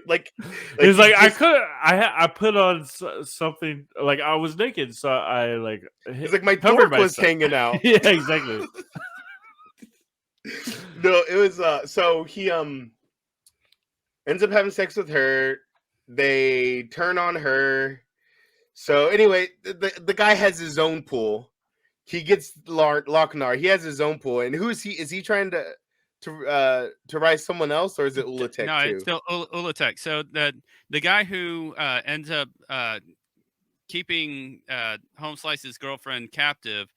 Speaker 3: like
Speaker 1: he's like, I put on something, like I was naked, so I like.
Speaker 3: He's like, my
Speaker 1: covered
Speaker 3: dork was
Speaker 1: myself.
Speaker 3: hanging out.
Speaker 1: Yeah, exactly.
Speaker 3: No, it was so he ends up having sex with her. They turn on her. So anyway, the guy has his own pool. He gets Lochnar. He has his own pool. And who is he? Is he trying to rise someone else, or is it Ulatek
Speaker 2: No,
Speaker 3: too?
Speaker 2: it's still Ulatek. So the guy who ends up keeping Home Slice's girlfriend captive,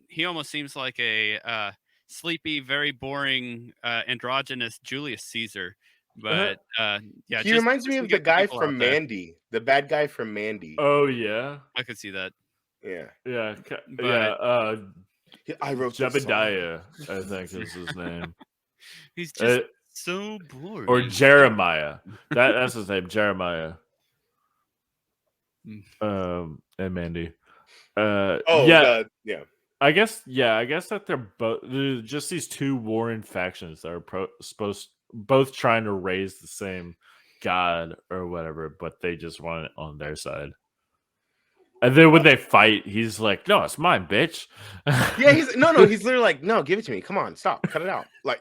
Speaker 2: he almost seems like a sleepy, very boring, androgynous Julius Caesar. But yeah,
Speaker 3: he reminds me of the guy from Mandy, the bad guy from Mandy.
Speaker 1: Oh yeah,
Speaker 2: I could see that.
Speaker 3: Yeah. I wrote
Speaker 1: Jebediah, I think is his name.
Speaker 2: He's just so boring.
Speaker 1: Or Jeremiah. That's his name, Jeremiah. And Mandy.
Speaker 3: Yeah.
Speaker 1: I guess that they're both just these two warring factions that are both trying to raise the same god or whatever, but they just want it on their side. And then when they fight, he's like, "No, it's mine, bitch."
Speaker 3: Yeah, he's literally like, "No, give it to me. Come on, stop, cut it out." Like,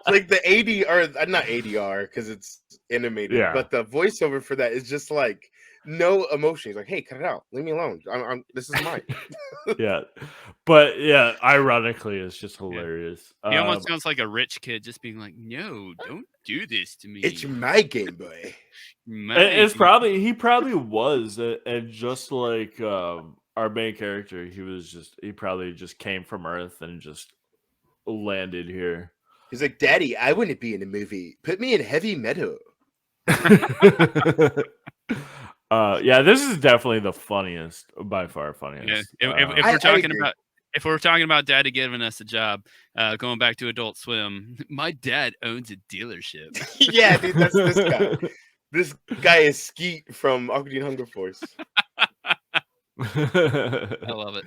Speaker 3: like the ADR, not ADR because it's animated, but the voiceover for that is just like no emotion. He's like, "Hey, cut it out. Leave me alone. This is mine."
Speaker 1: Yeah, but yeah, ironically, it's just hilarious.
Speaker 2: He almost sounds like a rich kid, just being like, "No, don't do this to me.
Speaker 3: It's my Game Boy."
Speaker 1: He probably was, and just like our main character, he probably just came from Earth and just landed here.
Speaker 3: He's like, "Daddy, I wouldn't be in a movie. Put me in heavy metal."
Speaker 1: Yeah, this is definitely the funniest, by far funniest.
Speaker 2: Yeah, if we're talking about if we're talking about daddy giving us a job, going back to Adult Swim, my dad owns a dealership.
Speaker 3: Yeah, dude, that's this guy. This guy is Skeet from Aqua Hunger Force.
Speaker 2: I love it.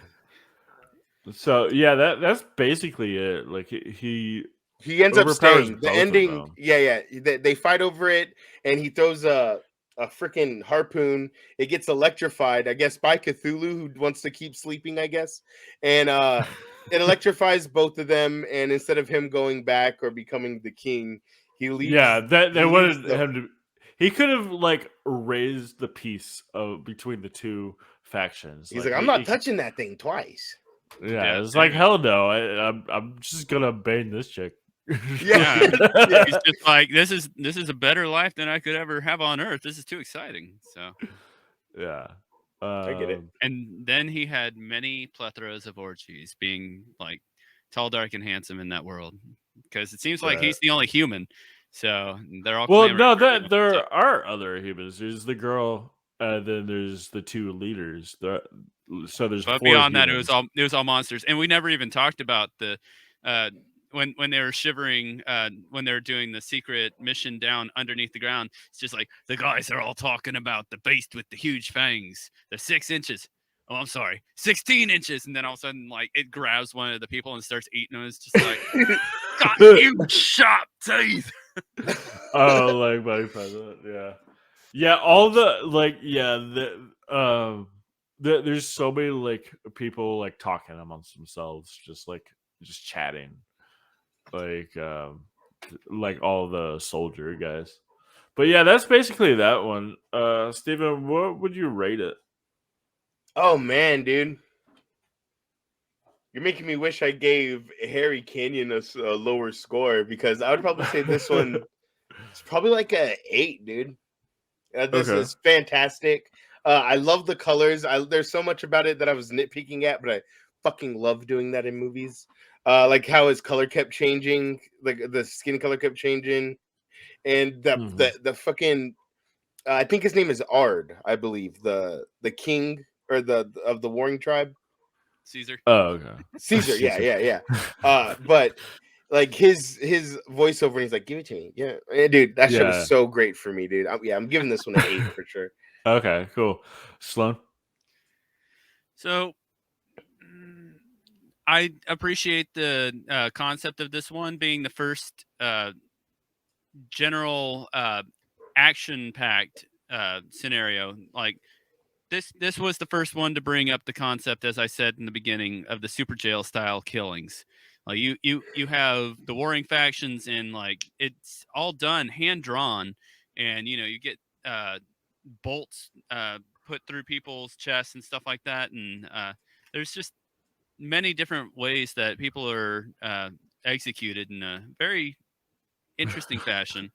Speaker 1: So yeah, that's basically it. Like he
Speaker 3: He ends up
Speaker 1: overpowers
Speaker 3: staying. The
Speaker 1: both of
Speaker 3: ending,
Speaker 1: them.
Speaker 3: yeah. They fight over it, and he throws a freaking harpoon. It gets electrified, I guess, by Cthulhu, who wants to keep sleeping, I guess. And it electrifies both of them. And instead of him going back or becoming the king, he leaves.
Speaker 1: Yeah, that they
Speaker 3: he leaves
Speaker 1: wanted
Speaker 3: the-
Speaker 1: him to. He could have like raised the peace of between the two factions.
Speaker 3: He's like, I'm not
Speaker 1: he-
Speaker 3: touching that thing twice.
Speaker 1: Yeah,
Speaker 2: Yeah,
Speaker 1: it's like
Speaker 2: dude.
Speaker 1: hell no. I'm just gonna bang this chick.
Speaker 3: Yeah.
Speaker 2: Yeah. He's just like, this is a better life than I could ever have on Earth. This is too exciting. So,
Speaker 1: Yeah.
Speaker 3: I get it.
Speaker 2: and then he had many plethoras of orgies, being like tall, dark, and handsome in that world, because it seems like he's the only human. So they're all
Speaker 1: Well,
Speaker 2: clamoring
Speaker 1: no,
Speaker 2: for him.
Speaker 1: that there are other humans. There's the girl, then there's the two leaders. So there's
Speaker 2: But
Speaker 1: four
Speaker 2: beyond that,
Speaker 1: humans.
Speaker 2: it was all monsters, and we never even talked about the when they were shivering when they were doing the secret mission down underneath the ground. It's just like the guys are all talking about the beast with the huge fangs. They're 6 inches. Oh, I'm sorry, 16 inches, and then all of a sudden, like it grabs one of the people and starts eating them. It's just like got huge sharp teeth.
Speaker 1: Oh, like my president, yeah, yeah. All the like, yeah. There's so many like people like talking amongst themselves, just chatting, like all the soldier guys. But yeah, that's basically that one. Steven, what would you rate it?
Speaker 3: Oh man, dude. You're making me wish I gave Harry Canyon a lower score, because I would probably say this one is probably like a 8, dude. This
Speaker 1: Okay.
Speaker 3: is fantastic. I love the colors. There's so much about it that I was nitpicking at, but I fucking love doing that in movies. Like how his color kept changing, like the skin color kept changing, and the fucking I think his name is Ard, I believe, the king or of the warring tribe.
Speaker 2: Caesar.
Speaker 1: Oh, okay.
Speaker 3: Caesar, yeah. But like his voiceover, and he's like, "Give it to me." Yeah, dude, that shit was so great for me, dude. I'm giving this one an 8 for sure.
Speaker 1: Okay, cool. Sloan.
Speaker 2: So I appreciate the concept of this one being the first general action-packed scenario. Like this was the first one to bring up the concept, as I said in the beginning, of the super jail style killings. Like you have the warring factions, and like it's all done hand drawn, and you get bolts put through people's chests and stuff like that, and there's just many different ways that people are executed in a very interesting fashion.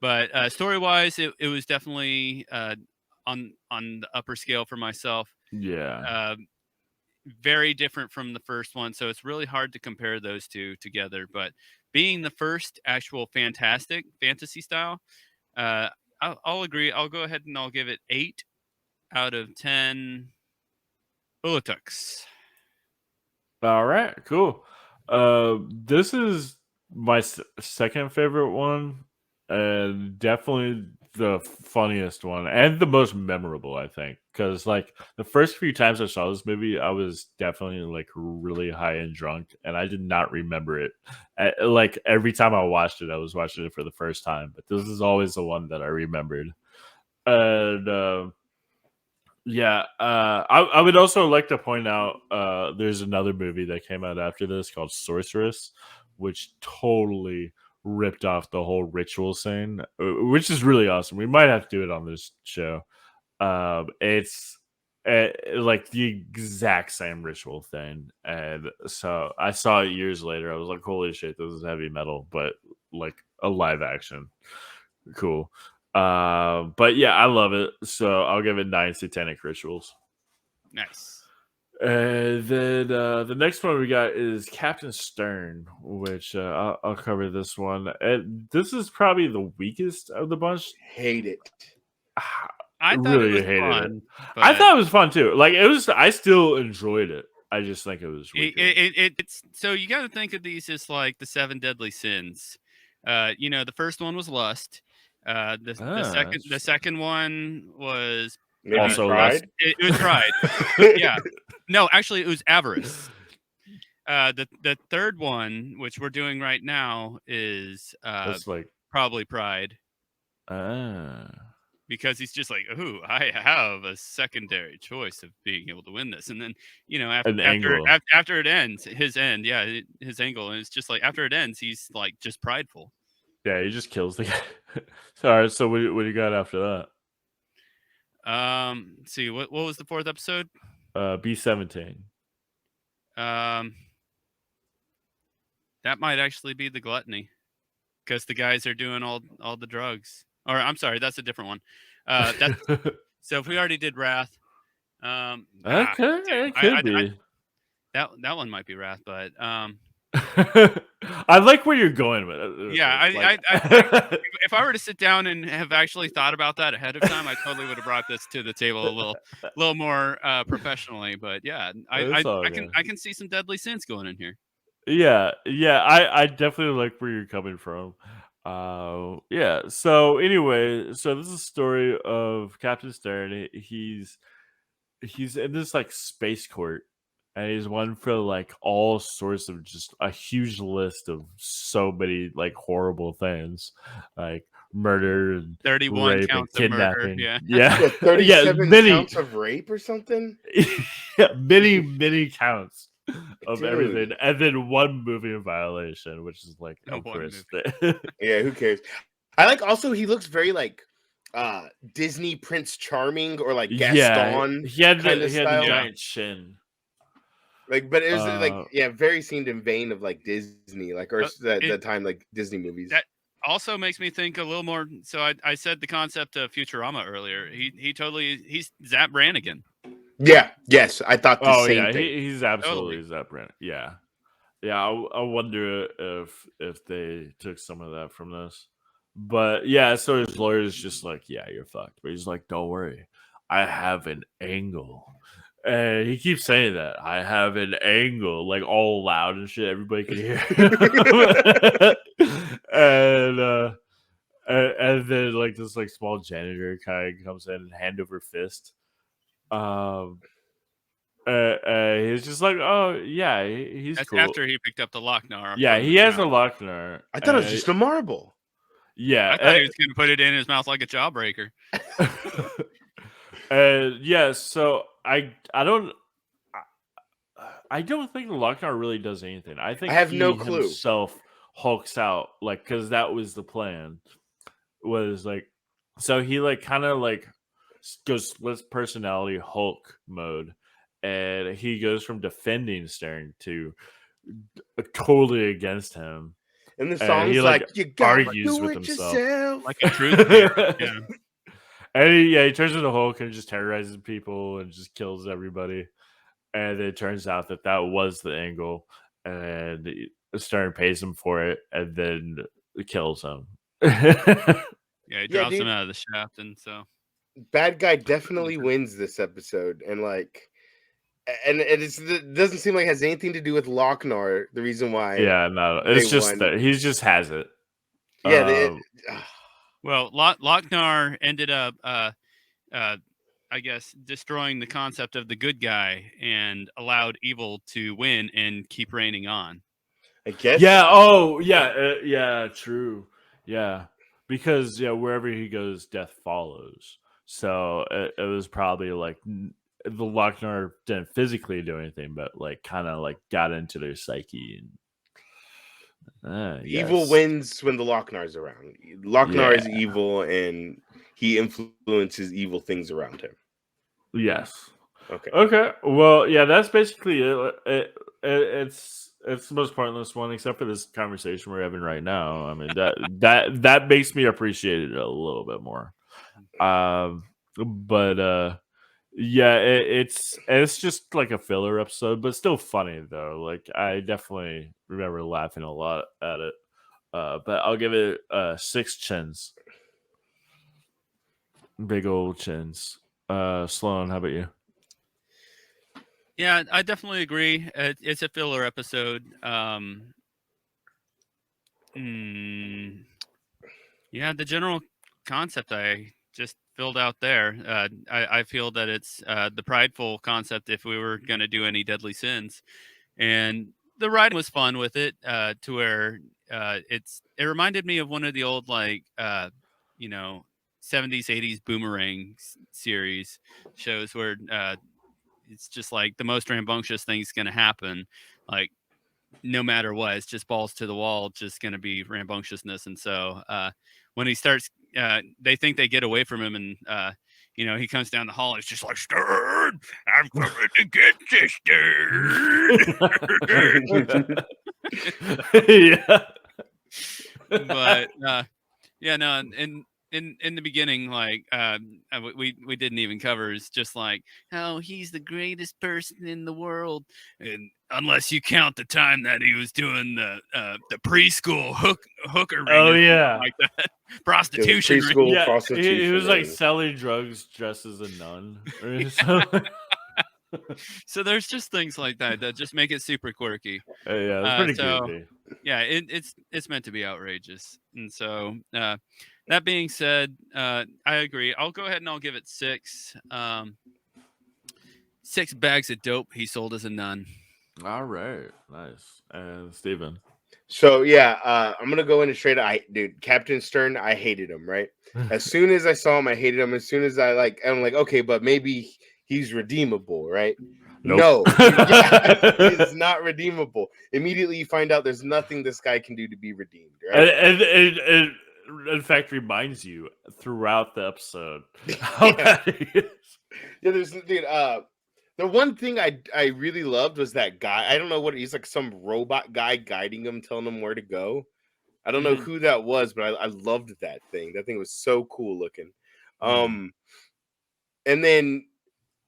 Speaker 2: But story wise, it was definitely on the upper scale for myself.
Speaker 1: Yeah.
Speaker 2: Very different from the first one, so it's really hard to compare those two together. But being the first actual fantastic fantasy style, I'll agree. I'll go ahead and I'll give it 8 out of 10 Ulatuks.
Speaker 1: All right, cool. This is my second favorite one, and definitely the funniest one and the most memorable, I think. Because like the first few times I saw this movie, I was definitely like really high and drunk, and I did not remember it. Like every time I watched it, I was watching it for the first time, but this is always the one that I remembered. And yeah, I would also like to point out there's another movie that came out after this called Sorceress, which totally ripped off the whole ritual scene, which is really awesome. We might have to do it on this show. It's like the exact same ritual thing, and so I saw it years later. I was like, "Holy shit, this is heavy metal!" But like a live action, cool. But yeah, I love it. So I'll give it 9 satanic rituals.
Speaker 2: Nice.
Speaker 1: And then the next one we got is Captain Stern, which I'll cover this one. And this is probably the weakest of the bunch.
Speaker 3: Hate it.
Speaker 2: I thought
Speaker 1: really
Speaker 2: it was
Speaker 1: hated
Speaker 2: fun.
Speaker 1: I thought it was fun too. Like it was, I still enjoyed it. I just think it was weaker.
Speaker 2: It's so you got to think of these as like the 7 deadly sins. The first one was lust. The
Speaker 1: Interesting.
Speaker 2: second one was
Speaker 3: Maybe
Speaker 1: Also
Speaker 3: pride.
Speaker 2: it was pride. Yeah. No, actually, it was avarice. The third one, which we're doing right now, is
Speaker 1: That's like
Speaker 2: probably pride, because he's just like, "Ooh, I have a secondary choice of being able to win this." And then,
Speaker 1: an angle.
Speaker 2: after it ends, his end, yeah, his angle, and it's just like after it ends, he's like just prideful.
Speaker 1: Yeah, he just kills the guy. All right, so what do you got after that?
Speaker 2: See, what was the 4th episode?
Speaker 1: B-17.
Speaker 2: That might actually be the gluttony, because the guys are doing all the drugs. Or I'm sorry, that's a different one. That's so if we already did Wrath,
Speaker 1: Okay, it could be.
Speaker 2: that one might be Wrath, but
Speaker 1: I like where you're going with it.
Speaker 2: yeah,
Speaker 1: Like-
Speaker 2: if I were to sit down and have actually thought about that ahead of time, I totally would have brought this to the table a little more professionally. But yeah, I can see some deadly sins going in here.
Speaker 1: Yeah, I definitely like where you're coming from. Yeah. So anyway, so this is a story of Captain Stern. He's in this like space court, and he's one for like all sorts of just a huge list of so many like horrible things, like murder and
Speaker 2: 31
Speaker 1: rape
Speaker 2: counts
Speaker 1: and
Speaker 2: of murder.
Speaker 1: kidnapping.
Speaker 2: Yeah.
Speaker 1: Yeah,
Speaker 3: What, 37
Speaker 1: many,
Speaker 3: counts of rape or something?
Speaker 1: yeah, many counts of
Speaker 3: Dude.
Speaker 1: everything, and then one movie violation, which is like
Speaker 2: One
Speaker 1: Chris.
Speaker 3: Yeah, who cares? I like also he looks very like Disney Prince Charming or like Gaston.
Speaker 1: he had
Speaker 3: kinda
Speaker 1: the
Speaker 3: style.
Speaker 1: giant chin.
Speaker 3: Like, but it was like
Speaker 1: Uh,
Speaker 3: very seemed in vein of like Disney, like or
Speaker 2: it-
Speaker 3: that time like Disney movies.
Speaker 2: That also makes me think a little more. So I said the concept of Futurama earlier. He's Zap Brannigan.
Speaker 3: Yeah, yes, I thought the
Speaker 1: Oh
Speaker 3: same
Speaker 1: yeah,
Speaker 3: thing.
Speaker 1: he's absolutely Zap Brannigan. Yeah. I wonder if they took some of that from this, but yeah. So his lawyer's just like, yeah, you're fucked. But he's like, don't worry, I have an angle. And he keeps saying that I have an angle, like all loud and shit. Everybody can hear. And then like this like small janitor kind of comes in and hand over fist. He's just like, oh yeah, he's
Speaker 2: That's
Speaker 1: cool.
Speaker 2: after he picked up the Lochnar.
Speaker 1: Yeah,
Speaker 2: from
Speaker 1: he
Speaker 2: the
Speaker 1: has a
Speaker 2: mouth.
Speaker 1: Lochnar.
Speaker 3: I thought it was just a marble.
Speaker 1: Yeah,
Speaker 2: I thought he was going to put it in his mouth like a jawbreaker.
Speaker 1: yeah. So I don't think the Lochnar really does anything. I think
Speaker 3: I have
Speaker 1: he
Speaker 3: no clue.
Speaker 1: himself hulks out, like, because that was the plan. Was like, so he like kind of like goes splits personality Hulk mode, and he goes from defending Stern to totally against him.
Speaker 3: And the
Speaker 1: And
Speaker 3: song's
Speaker 1: he,
Speaker 3: like,
Speaker 1: like,
Speaker 3: you gotta
Speaker 1: argues
Speaker 3: do
Speaker 1: with
Speaker 3: it
Speaker 1: himself.
Speaker 3: yourself.
Speaker 2: Like a truth bearer. Yeah.
Speaker 1: And he turns into Hulk and just terrorizes people and just kills everybody. And it turns out that was the angle, and Stern pays him for it, and then kills him.
Speaker 2: Yeah, he drops
Speaker 3: dude.
Speaker 2: him out of the shaft, and so
Speaker 3: Bad guy definitely wins this episode, and like, and it doesn't seem like it has anything to do with Lochnar. The reason why,
Speaker 1: Yeah, no, it's
Speaker 3: they
Speaker 1: just
Speaker 3: won.
Speaker 1: that he just has it.
Speaker 3: Yeah,
Speaker 2: well, Lochnar ended up, I guess, destroying the concept of the good guy and allowed evil to win and keep reigning on.
Speaker 3: I guess.
Speaker 1: Yeah.
Speaker 3: so.
Speaker 1: Oh, yeah. Yeah. True. Yeah. Because wherever he goes, death follows. So it was probably like the Lochnar didn't physically do anything, but like kind of like got into their psyche. And
Speaker 3: Evil
Speaker 1: yes.
Speaker 3: wins when the Lochnar's around. Lochnar is
Speaker 1: Yeah.
Speaker 3: evil, and he influences evil things around him.
Speaker 1: Yes.
Speaker 3: Okay.
Speaker 1: Well, yeah, that's basically it. It's the most pointless one, except for this conversation we're having right now. I mean, that makes me appreciate it a little bit more. But yeah, it's just like a filler episode, but still funny though. Like I definitely remember laughing a lot at it. But I'll give it 6 chins. Big old chins. Sloan, how about you?
Speaker 2: Yeah, I definitely agree. It's a filler episode. Yeah, the general concept I just filled out there. I feel that it's the prideful concept if we were going to do any deadly sins. And the writing was fun with it to where it reminded me of one of the old, like, you know, 70s, 80s boomerang series shows where it's just like the most rambunctious thing's going to happen. Like, no matter what, it's just balls to the wall, just going to be rambunctiousness. And so when he starts, they think they get away from him, and he comes down the hall. It's just like, Stern, I'm coming to get you, Stern.
Speaker 1: Yeah.
Speaker 2: But yeah, no, and in the beginning, like we didn't even cover, is just like, oh, he's the greatest person in the world, and unless you count the time that he was doing the preschool hooker ring,
Speaker 1: Oh,
Speaker 2: or something
Speaker 1: yeah.
Speaker 2: like that, prostitution ring.
Speaker 3: preschool
Speaker 1: Yeah,
Speaker 3: prostitution.
Speaker 1: he was like
Speaker 3: ring.
Speaker 1: selling drugs dressed as a nun or something.
Speaker 2: So there's just things like that that just make it super quirky.
Speaker 1: Yeah, it's pretty
Speaker 2: So
Speaker 1: goofy.
Speaker 2: yeah, it's meant to be outrageous. And so that being said, I agree. I'll go ahead and I'll give it 6. 6 bags of dope he sold as a nun.
Speaker 1: All right, nice. And Steven.
Speaker 3: So yeah, I'm gonna go in and straight. Dude, Captain Stern, I hated him. Right, as soon as I saw him, I hated him. As soon as I'm like, okay, but maybe he's redeemable, right?
Speaker 1: Nope.
Speaker 3: No, he's not redeemable. Immediately, you find out there's nothing this guy can do to be redeemed, right?
Speaker 1: And it in fact reminds you throughout the episode how
Speaker 3: Yeah.
Speaker 1: bad he is.
Speaker 3: Yeah, the one thing I really loved was that guy. I don't know what he's like, some robot guy guiding him, telling him where to go. I don't know who that was, but I loved that thing. That thing was so cool looking. And then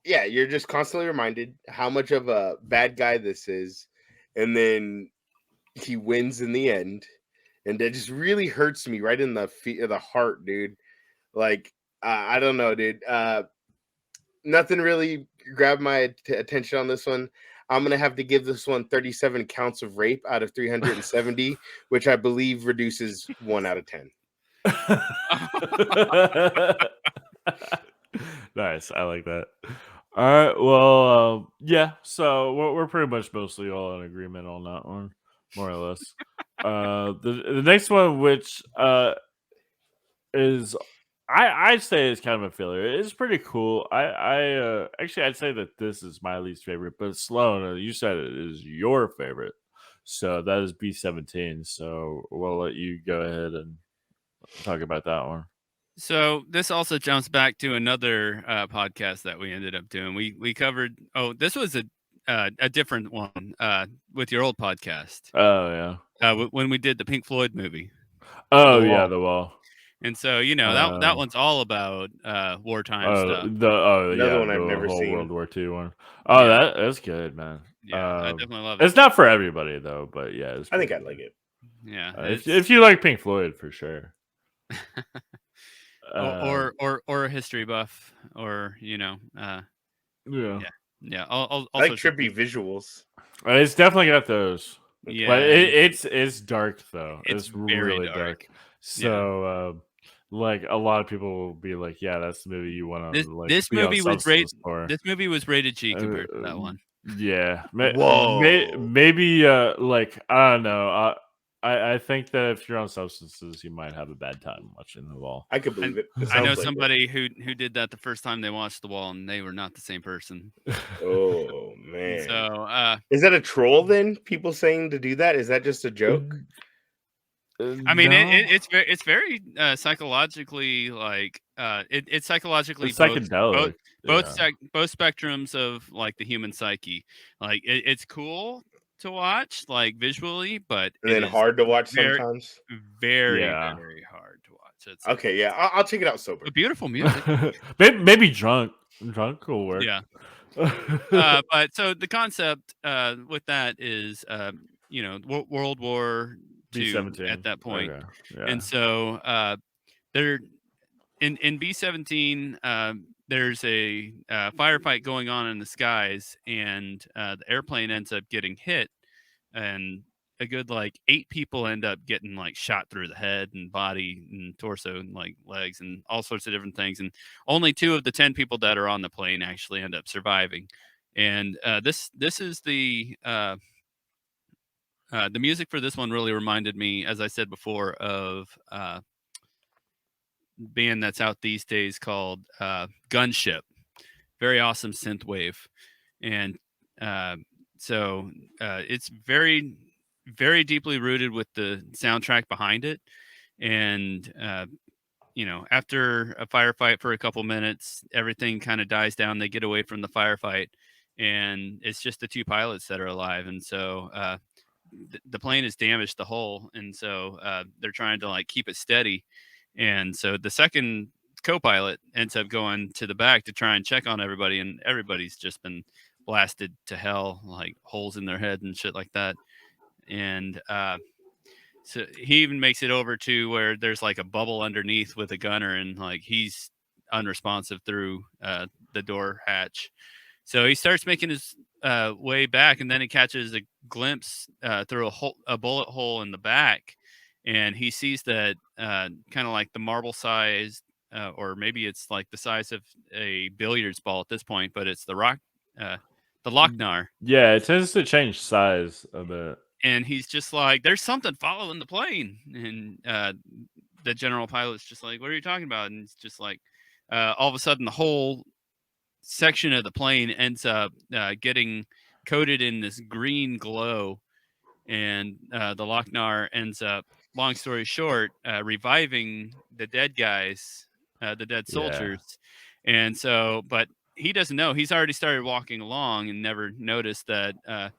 Speaker 3: yeah, you're just constantly reminded how much of a bad guy this is, and then he wins in the end, and that just really hurts me right in the heart, dude. Like I don't know, dude. Nothing really grabbed my attention on this one. I'm gonna have to give this one 37 counts of rape out of 370, which I believe reduces 1 out of 10.
Speaker 1: Nice, I like that. All right, well, yeah. So we're pretty much mostly all in agreement on that one, more or less. The next one, which is I'd say is kind of a failure. It's pretty cool. Actually I'd say that this is my least favorite, but Sloan, you said it is your favorite, so that is B-17. So we'll let you go ahead and talk about that one.
Speaker 2: So this also jumps back to another podcast that we ended up doing. We covered. Oh, this was a different one with your old podcast.
Speaker 1: Oh yeah.
Speaker 2: When we did the Pink Floyd movie.
Speaker 1: Oh yeah, the wall.
Speaker 2: And so that one's all about wartime stuff.
Speaker 3: Another one I've never
Speaker 1: whole
Speaker 3: seen.
Speaker 1: World War II one. Oh,
Speaker 2: Yeah.
Speaker 1: that's good, man.
Speaker 2: Yeah, I definitely love it.
Speaker 1: It's not for everybody though, but yeah,
Speaker 3: I think I'd like it.
Speaker 2: Yeah,
Speaker 1: if you like Pink Floyd, for sure.
Speaker 2: or a history buff, or
Speaker 1: yeah.
Speaker 2: Also
Speaker 3: I like trippy visuals.
Speaker 1: It's definitely got those.
Speaker 2: Yeah,
Speaker 1: but it's dark though.
Speaker 2: It's
Speaker 1: really
Speaker 2: very
Speaker 1: dark. So like a lot of people will be like, yeah, that's the movie you want to like.
Speaker 2: This
Speaker 1: be on
Speaker 2: movie was
Speaker 1: substance for.
Speaker 2: This movie was rated G compared to that one.
Speaker 1: Yeah.
Speaker 3: Whoa.
Speaker 1: Maybe like I don't know. I think that if you're on substances, you might have a bad time watching The Wall.
Speaker 3: I could believe it.
Speaker 2: I know somebody who did that the first time they watched The Wall, and they were not the same person.
Speaker 3: Oh man!
Speaker 2: So
Speaker 3: is that a troll then? People saying to do that? Is that just a joke?
Speaker 2: I mean, no. it's very psychologically like it's psychologically
Speaker 1: psychedelic.
Speaker 2: Both spectrums of like the human psyche. Like it's cool to watch, like visually, but
Speaker 3: and then hard to watch sometimes.
Speaker 2: Very hard to watch. It's
Speaker 3: okay, yeah, I'll check it out sober.
Speaker 2: But beautiful music.
Speaker 1: maybe drunk will work.
Speaker 2: Yeah. But so the concept with that is World War II at that point.
Speaker 1: Okay. Yeah.
Speaker 2: And so they're in B-17. there's a firefight going on in the skies, and the airplane ends up getting hit, and a good like 8 people end up getting like shot through the head and body and torso and like legs and all sorts of different things, and only 2 of the 10 people that are on the plane actually end up surviving. And this is the music for this one really reminded me, as I said before, of band that's out these days called Gunship. Very awesome synth wave, and uh, so it's very, very deeply rooted with the soundtrack behind it. And after a firefight for a couple minutes, everything kind of dies down. They get away from the firefight, and it's just the 2 pilots that are alive. And so the plane is damaged, the hull, and so they're trying to like keep it steady. And so the second co-pilot ends up going to the back to try and check on everybody, and everybody's just been blasted to hell, like holes in their head and shit like that. And so he even makes it over to where there's like a bubble underneath with a gunner, and like he's unresponsive through the door hatch. So he starts making his way back, and then he catches a glimpse through a bullet hole in the back, and he sees that kind of like the marble size, or maybe it's like the size of a billiards ball at this point, but it's the Lochnar.
Speaker 1: Yeah, it tends to change size a bit.
Speaker 2: And he's just like, "There's something following the plane," and the general pilot's just like, "What are you talking about?" And it's just like, all of a sudden, the whole section of the plane ends up getting coated in this green glow, and the Lochnar ends up, long story short, reviving the dead guys, the dead
Speaker 1: Yeah.
Speaker 2: soldiers. And so, but he doesn't know. He's already started walking along and never noticed that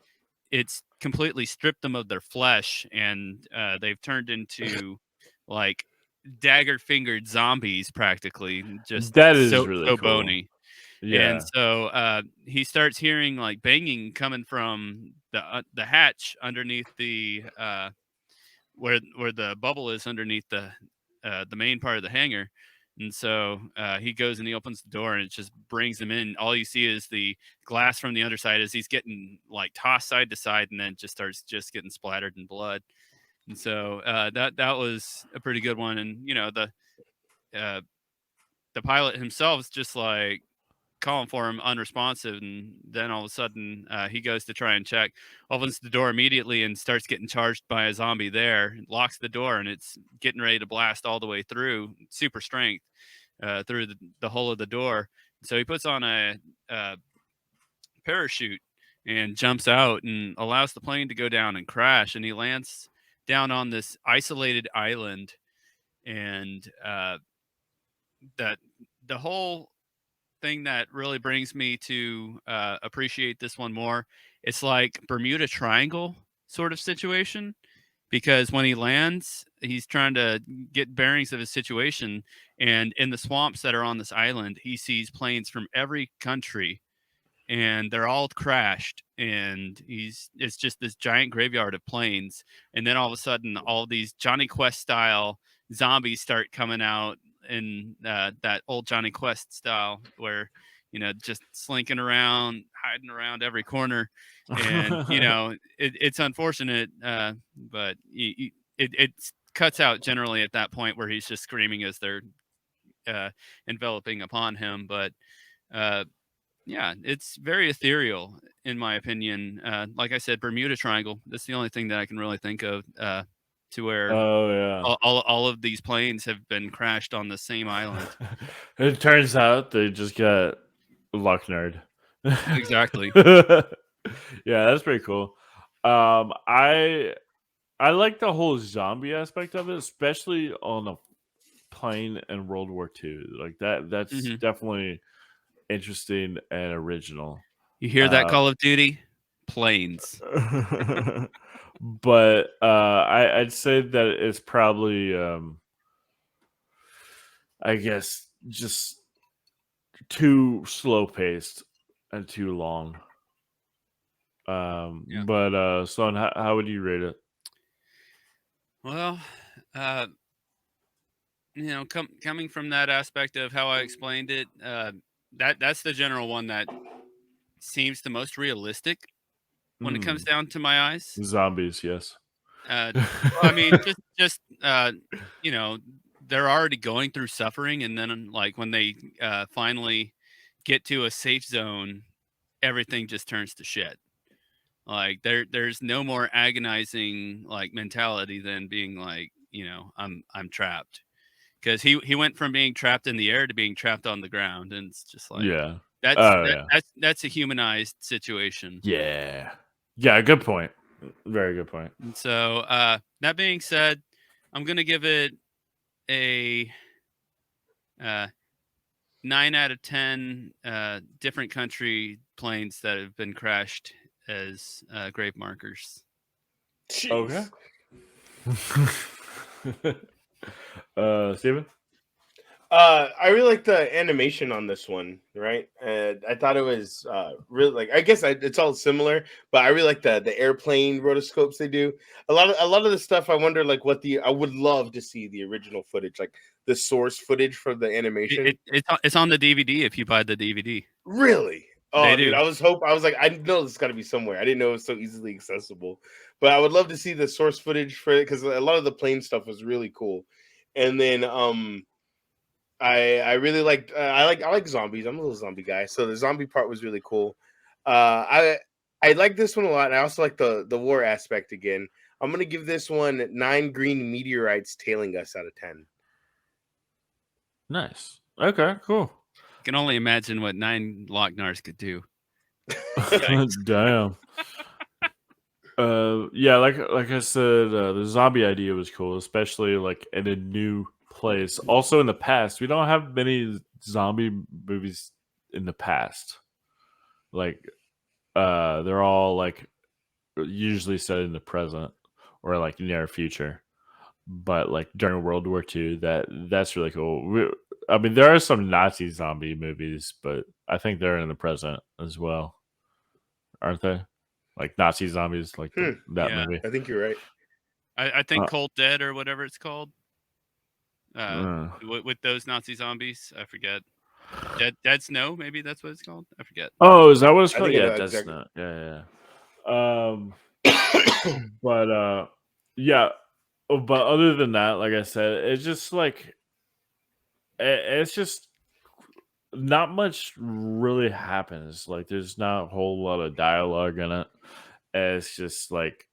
Speaker 2: it's completely stripped them of their flesh, and they've turned into like dagger fingered zombies, practically, just
Speaker 1: That is really
Speaker 2: so
Speaker 1: cool.
Speaker 2: bony.
Speaker 1: Yeah.
Speaker 2: And so he starts hearing like banging coming from the hatch underneath the where the bubble is underneath the main part of the hangar. And so he goes and he opens the door, and it just brings him in. All you see is the glass from the underside as he's getting like tossed side to side, and then just starts just getting splattered in blood. And so that was a pretty good one. And uh, the pilot himself is just like calling for him, unresponsive, and then all of a sudden he goes to try and check, opens the door immediately and starts getting charged by a zombie there, locks the door, and it's getting ready to blast all the way through, super strength, through the hole of the door. So he puts on a parachute and jumps out and allows the plane to go down and crash, and he lands down on this isolated island. And that the whole thing that really brings me to appreciate this one more, it's like Bermuda Triangle sort of situation, because when he lands, he's trying to get bearings of his situation, and in the swamps that are on this island, he sees planes from every country, and they're all crashed, and it's just this giant graveyard of planes. And then all of a sudden, all these Johnny Quest style zombies start coming out in that old Johnny Quest style, where just slinking around, hiding around every corner. And it's unfortunate, but it cuts out generally at that point where he's just screaming as they're enveloping upon him. But yeah, it's very ethereal, in my opinion. Like I said, Bermuda Triangle. That's the only thing that I can really think of to where
Speaker 1: Oh yeah.
Speaker 2: all of these planes have been crashed on the same island.
Speaker 1: It turns out they just got Lochnar.
Speaker 2: Exactly.
Speaker 1: Yeah, that's pretty cool. I like the whole zombie aspect of it, especially on a plane in World War II. Like that's
Speaker 2: Mhm.
Speaker 1: definitely interesting and original.
Speaker 2: You hear that, Call of Duty? Planes.
Speaker 1: But I'd say that it's probably I guess just too slow paced and too long.
Speaker 2: Yeah.
Speaker 1: But Sloan, how would you rate it?
Speaker 2: Well, coming from that aspect of how I explained it, that's the general one that seems the most realistic when it comes down to my eyes.
Speaker 1: Zombies, yes.
Speaker 2: Well, I mean, just you know, they're already going through suffering, and then like when they finally get to a safe zone, everything just turns to shit. Like there's no more agonizing like mentality than being like, I'm trapped. Because he went from being trapped in the air to being trapped on the ground, and it's just like
Speaker 1: Yeah.
Speaker 2: that's that's a humanized situation.
Speaker 1: Yeah. Yeah, good point. Very good point.
Speaker 2: And so that being said, I'm gonna give it a 9 out of 10 different country planes that have been crashed as grave markers.
Speaker 3: Jeez.
Speaker 1: Okay. Steven?
Speaker 3: I really like the animation on this one, right? I thought it was really like, I guess it's all similar, but I really like the airplane rotoscopes they do. A lot of the stuff I wonder like I would love to see the original footage, like the source footage for the animation.
Speaker 2: It's on the DVD if you buy the DVD.
Speaker 3: Really? Oh,
Speaker 2: They
Speaker 3: dude,
Speaker 2: do.
Speaker 3: I was like, I know this got to be somewhere. I didn't know it was so easily accessible, but I would love to see the source footage for it because a lot of the plane stuff was really cool. And then I really liked I like zombies. I'm a little zombie guy, so the zombie part was really cool. I like this one a lot, and I also like the war aspect again. I'm gonna give this one 9 green meteorites tailing us out of 10.
Speaker 1: Nice. Okay, cool.
Speaker 2: I can only imagine what 9 Locknars could do.
Speaker 1: Damn. Yeah, like I said, the zombie idea was cool, especially like in a new place. Also, in the past, we don't have many zombie movies in the past. Like, they're all like usually set in the present or like near future. But like during World War II, that's really cool. I mean, there are some Nazi zombie movies, but I think they're in the present as well, aren't they? Like Nazi zombies, like that
Speaker 2: Yeah.
Speaker 1: movie.
Speaker 3: I think you're right.
Speaker 2: I think Cold Dead or whatever it's called. With those Nazi zombies, I forget. Dead Snow, maybe that's what it's called. I forget.
Speaker 1: Oh, is that what it's
Speaker 3: I
Speaker 1: called?
Speaker 3: think I
Speaker 1: Yeah,
Speaker 3: know
Speaker 1: that's
Speaker 3: exactly.
Speaker 1: not. Yeah. But yeah. But other than that, like I said, it's just like it's just not much really happens. Like there's not a whole lot of dialogue in it. It's just like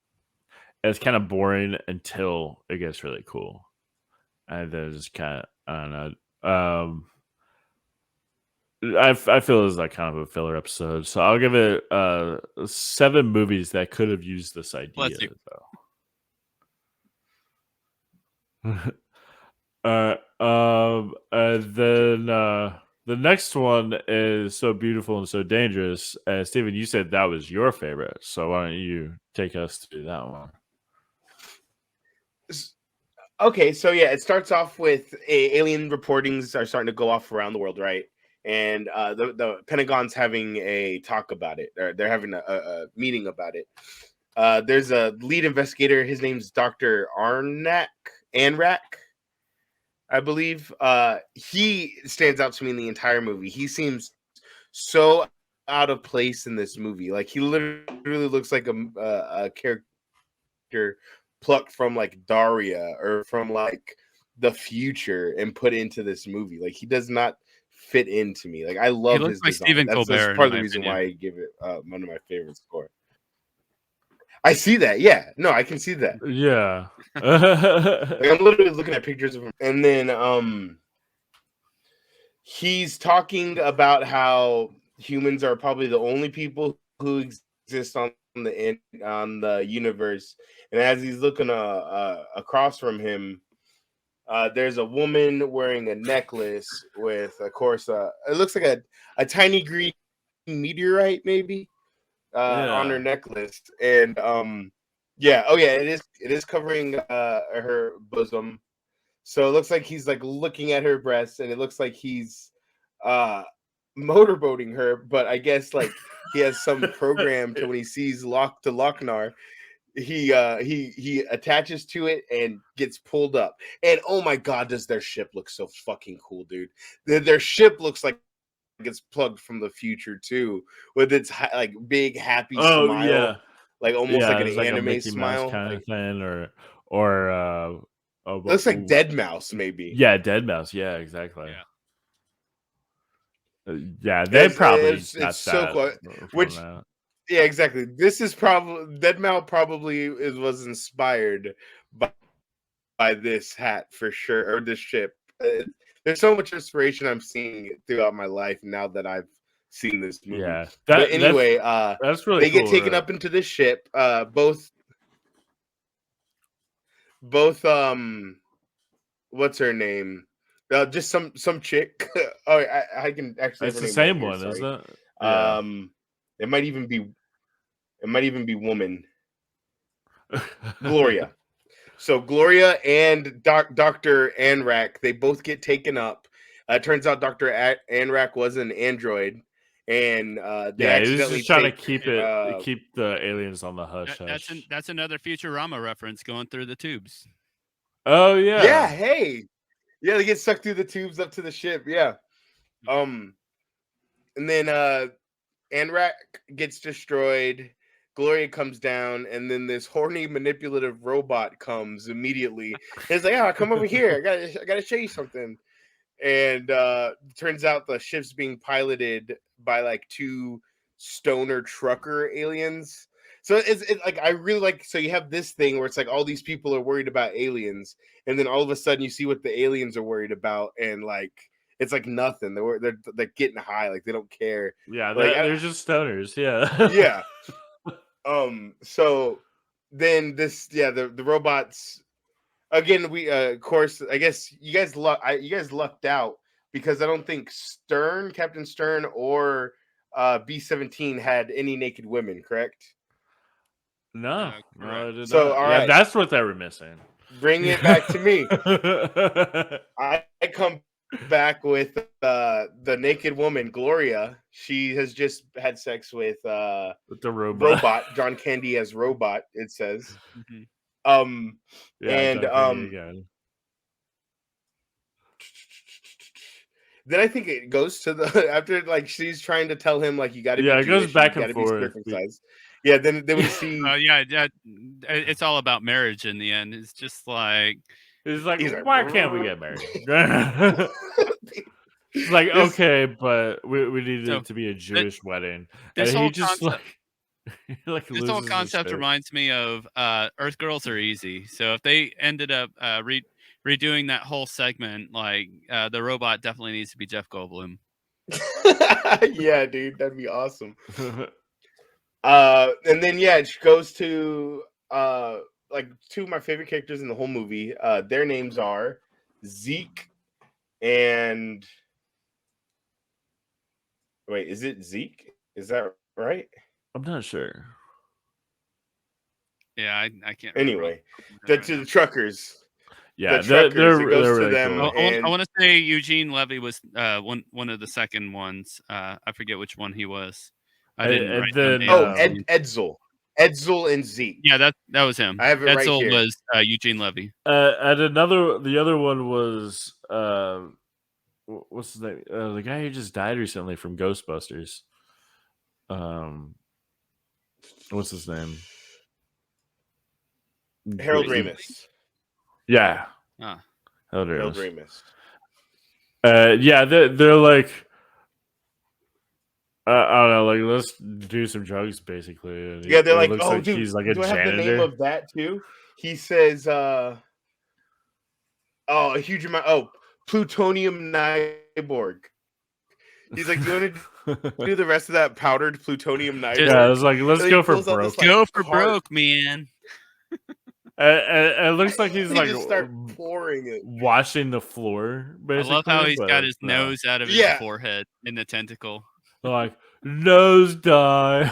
Speaker 1: it's kind of boring until it gets really cool, and then it's kind of I don't know. I feel it's like kind of a filler episode, so I'll give it 7 movies that could have used this idea
Speaker 2: Bless you.
Speaker 1: though. And then the next one is So Beautiful and So Dangerous. Steven, you said that was your favorite, so why don't you take us through that one?
Speaker 3: Okay, so yeah, it starts off with alien reportings are starting to go off around the world, right? And the Pentagon's having a talk about it. They're having a meeting about it. There's a lead investigator. His name's Dr. Anrak, I believe. He stands out to me in the entire movie. He seems so out of place in this movie. Like he literally looks like a character plucked from like Daria or from like the future and put into this movie. Like he does not fit into me. Like I love his
Speaker 2: like
Speaker 3: design.
Speaker 2: Stephen
Speaker 3: That's
Speaker 2: Colbert,
Speaker 3: part
Speaker 2: in
Speaker 3: of the
Speaker 2: my
Speaker 3: reason
Speaker 2: opinion.
Speaker 3: why I give it one of my favorite score. I see that. Yeah, no, I can see that.
Speaker 1: Yeah.
Speaker 3: Like, I'm literally looking at pictures of him, and then he's talking about how humans are probably the only people who exist on the universe. And as he's looking across from him, there's a woman wearing a necklace with, of course, it looks like a tiny green meteorite, maybe, on her necklace. And yeah, oh yeah, it is covering her bosom. So it looks like he's like looking at her breasts, and it looks like he's motorboating her. But I guess like he has some program to when he sees Lochnar, he attaches to it and gets pulled up. And oh my god, does their ship look so fucking cool, dude? Their ship looks like gets plugged from the future too, with its like big happy
Speaker 1: Oh
Speaker 3: smile,
Speaker 1: yeah,
Speaker 3: like almost like an
Speaker 1: it's like a
Speaker 3: anime
Speaker 1: Mickey Mouse
Speaker 3: smile.
Speaker 1: kind
Speaker 3: Like,
Speaker 1: of thing, or
Speaker 3: looks like Dead Mouse, maybe.
Speaker 1: yeah, Dead Mouse. Yeah, exactly.
Speaker 2: Yeah.
Speaker 1: Yeah, they probably
Speaker 3: It's
Speaker 1: got
Speaker 3: so
Speaker 1: that
Speaker 3: cool.
Speaker 1: from
Speaker 3: Which,
Speaker 1: that.
Speaker 3: yeah, exactly. This is probably Dead Mouse. Probably was inspired by this hat for sure, or this ship. There's so much inspiration I'm seeing throughout my life now that I've seen this movie.
Speaker 1: Yeah,
Speaker 3: But anyway,
Speaker 1: that's really
Speaker 3: they
Speaker 1: cool.
Speaker 3: get taken up into this ship. Both what's her name? Just some chick. Oh, I can actually.
Speaker 1: It's
Speaker 3: have her
Speaker 1: the
Speaker 3: name
Speaker 1: same
Speaker 3: right
Speaker 1: one,
Speaker 3: here,
Speaker 1: isn't
Speaker 3: sorry.
Speaker 1: it? Yeah.
Speaker 3: It might even be woman. Gloria. So Gloria and Dr. Anrak, they both get taken up. Turns out Dr. Anrak was an android, and they
Speaker 1: Yeah, he was
Speaker 3: accidentally
Speaker 1: just trying to
Speaker 3: take,
Speaker 1: keep the aliens on the hush hush.
Speaker 2: That's another Futurama reference going through the tubes.
Speaker 1: Oh yeah.
Speaker 3: Yeah, hey. Yeah, they get sucked through the tubes up to the ship. Yeah. And then Anrak gets destroyed. Gloria comes down, and then this horny, manipulative robot comes immediately. It's like, "Oh, come over here. I gotta show you something." And turns out the ship's being piloted by like two stoner trucker aliens. So it's like, I really like. So you have this thing where it's like all these people are worried about aliens, and then all of a sudden you see what the aliens are worried about, and like it's like nothing. They're getting high, like they don't care.
Speaker 1: Yeah,
Speaker 3: Like,
Speaker 1: they're just stoners. Yeah.
Speaker 3: yeah. So then the robots again. We of course, I guess you guys lucked out, because I don't think Captain Stern or B-17 had any naked women, correct?
Speaker 1: No,
Speaker 2: Correct.
Speaker 1: I did
Speaker 3: So,
Speaker 1: not.
Speaker 3: all
Speaker 1: Yeah,
Speaker 3: right.
Speaker 1: that's what they were missing.
Speaker 3: Bring it back to me. I come back with the naked woman, Gloria. She has just had sex with
Speaker 1: With the robot.
Speaker 3: John Candy as robot, it says.
Speaker 2: Mhm.
Speaker 1: Yeah,
Speaker 3: And
Speaker 1: John Candy again.
Speaker 3: then I think it goes to the after, like, she's trying to tell him, like, you got to be
Speaker 1: Yeah, it goes
Speaker 3: Jewish,
Speaker 1: back
Speaker 3: you
Speaker 1: and
Speaker 3: got to be
Speaker 1: forth.
Speaker 3: circumcised. Yeah, then we see
Speaker 2: Yeah, it's all about marriage in the end. It's just like
Speaker 1: He's like,
Speaker 3: he's like,
Speaker 1: why can't we get married? It's like, okay, but we need
Speaker 2: So,
Speaker 1: it to be a Jewish wedding, and
Speaker 2: this
Speaker 1: he
Speaker 2: whole
Speaker 1: just
Speaker 2: concept-
Speaker 1: he, like
Speaker 2: this whole
Speaker 1: loses his
Speaker 2: concept
Speaker 1: shit.
Speaker 2: reminds me of Earth Girls Are Easy. So if they ended up redoing that whole segment, like the robot definitely needs to be Jeff Goldblum.
Speaker 3: yeah, dude, that'd be awesome. And then it goes to like two of my favorite characters in the whole movie. Their names are Zeke and wait, is it Zeke? Is that right?
Speaker 1: I'm not sure.
Speaker 2: Yeah, I can't.
Speaker 3: Anyway,
Speaker 2: remember
Speaker 3: to the truckers.
Speaker 1: Yeah,
Speaker 3: The truckers, it goes
Speaker 1: they're
Speaker 3: to
Speaker 1: really
Speaker 3: them.
Speaker 1: cool.
Speaker 3: And
Speaker 2: I want to say Eugene Levy was one of the second ones. I forget which one he was. I didn't
Speaker 1: And
Speaker 2: write
Speaker 1: then,
Speaker 2: down names.
Speaker 3: Edsel and Zeke.
Speaker 2: Yeah, that was him.
Speaker 3: I have it right
Speaker 2: Edsel
Speaker 3: here.
Speaker 2: was Eugene Levy.
Speaker 1: and the other one was what's his name? The guy who just died recently from Ghostbusters. What's his name?
Speaker 3: Harold Ramis.
Speaker 1: Yeah.
Speaker 2: Ah.
Speaker 3: Harold Ramis.
Speaker 1: Yeah, they're like, I don't know, like, let's do some drugs, basically. And
Speaker 3: Yeah, they're
Speaker 1: it
Speaker 3: like,
Speaker 1: looks
Speaker 3: oh,
Speaker 1: like
Speaker 3: dude,
Speaker 1: he's like a
Speaker 3: do I have the name
Speaker 1: janitor.
Speaker 3: of that too? He says, a huge amount. Oh, plutonium Nyborg. He's like, do you want to do the rest of that powdered plutonium Nyborg?
Speaker 1: Yeah, I was like, let's
Speaker 3: And
Speaker 1: go
Speaker 3: he
Speaker 1: for
Speaker 3: pulls out
Speaker 1: broke.
Speaker 3: this, like,
Speaker 2: Go for
Speaker 3: cart.
Speaker 2: broke, man.
Speaker 1: And it looks like he's
Speaker 3: He
Speaker 1: like
Speaker 3: just start pouring it.
Speaker 1: washing the floor,
Speaker 2: I
Speaker 1: basically.
Speaker 2: love how he's got
Speaker 1: but,
Speaker 2: his nose out of his
Speaker 3: Yeah.
Speaker 2: forehead in the tentacle.
Speaker 1: like, nose dive.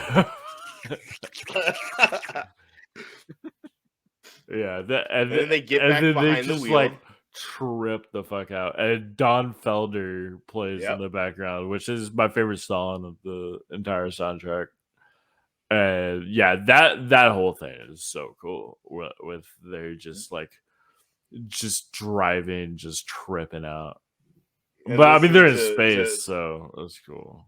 Speaker 1: Yeah, and
Speaker 3: then they get
Speaker 1: and
Speaker 3: back
Speaker 1: then
Speaker 3: behind
Speaker 1: they
Speaker 3: the
Speaker 1: just
Speaker 3: wheel.
Speaker 1: like trip the fuck out. And Don Felder plays
Speaker 3: Yep.
Speaker 1: in the background, which is my favorite song of the entire soundtrack. And yeah, that whole thing is so cool. With they're just like just driving, just tripping out.
Speaker 3: and
Speaker 1: But I mean, they're
Speaker 3: listen
Speaker 1: in
Speaker 3: to
Speaker 1: space, so that's cool.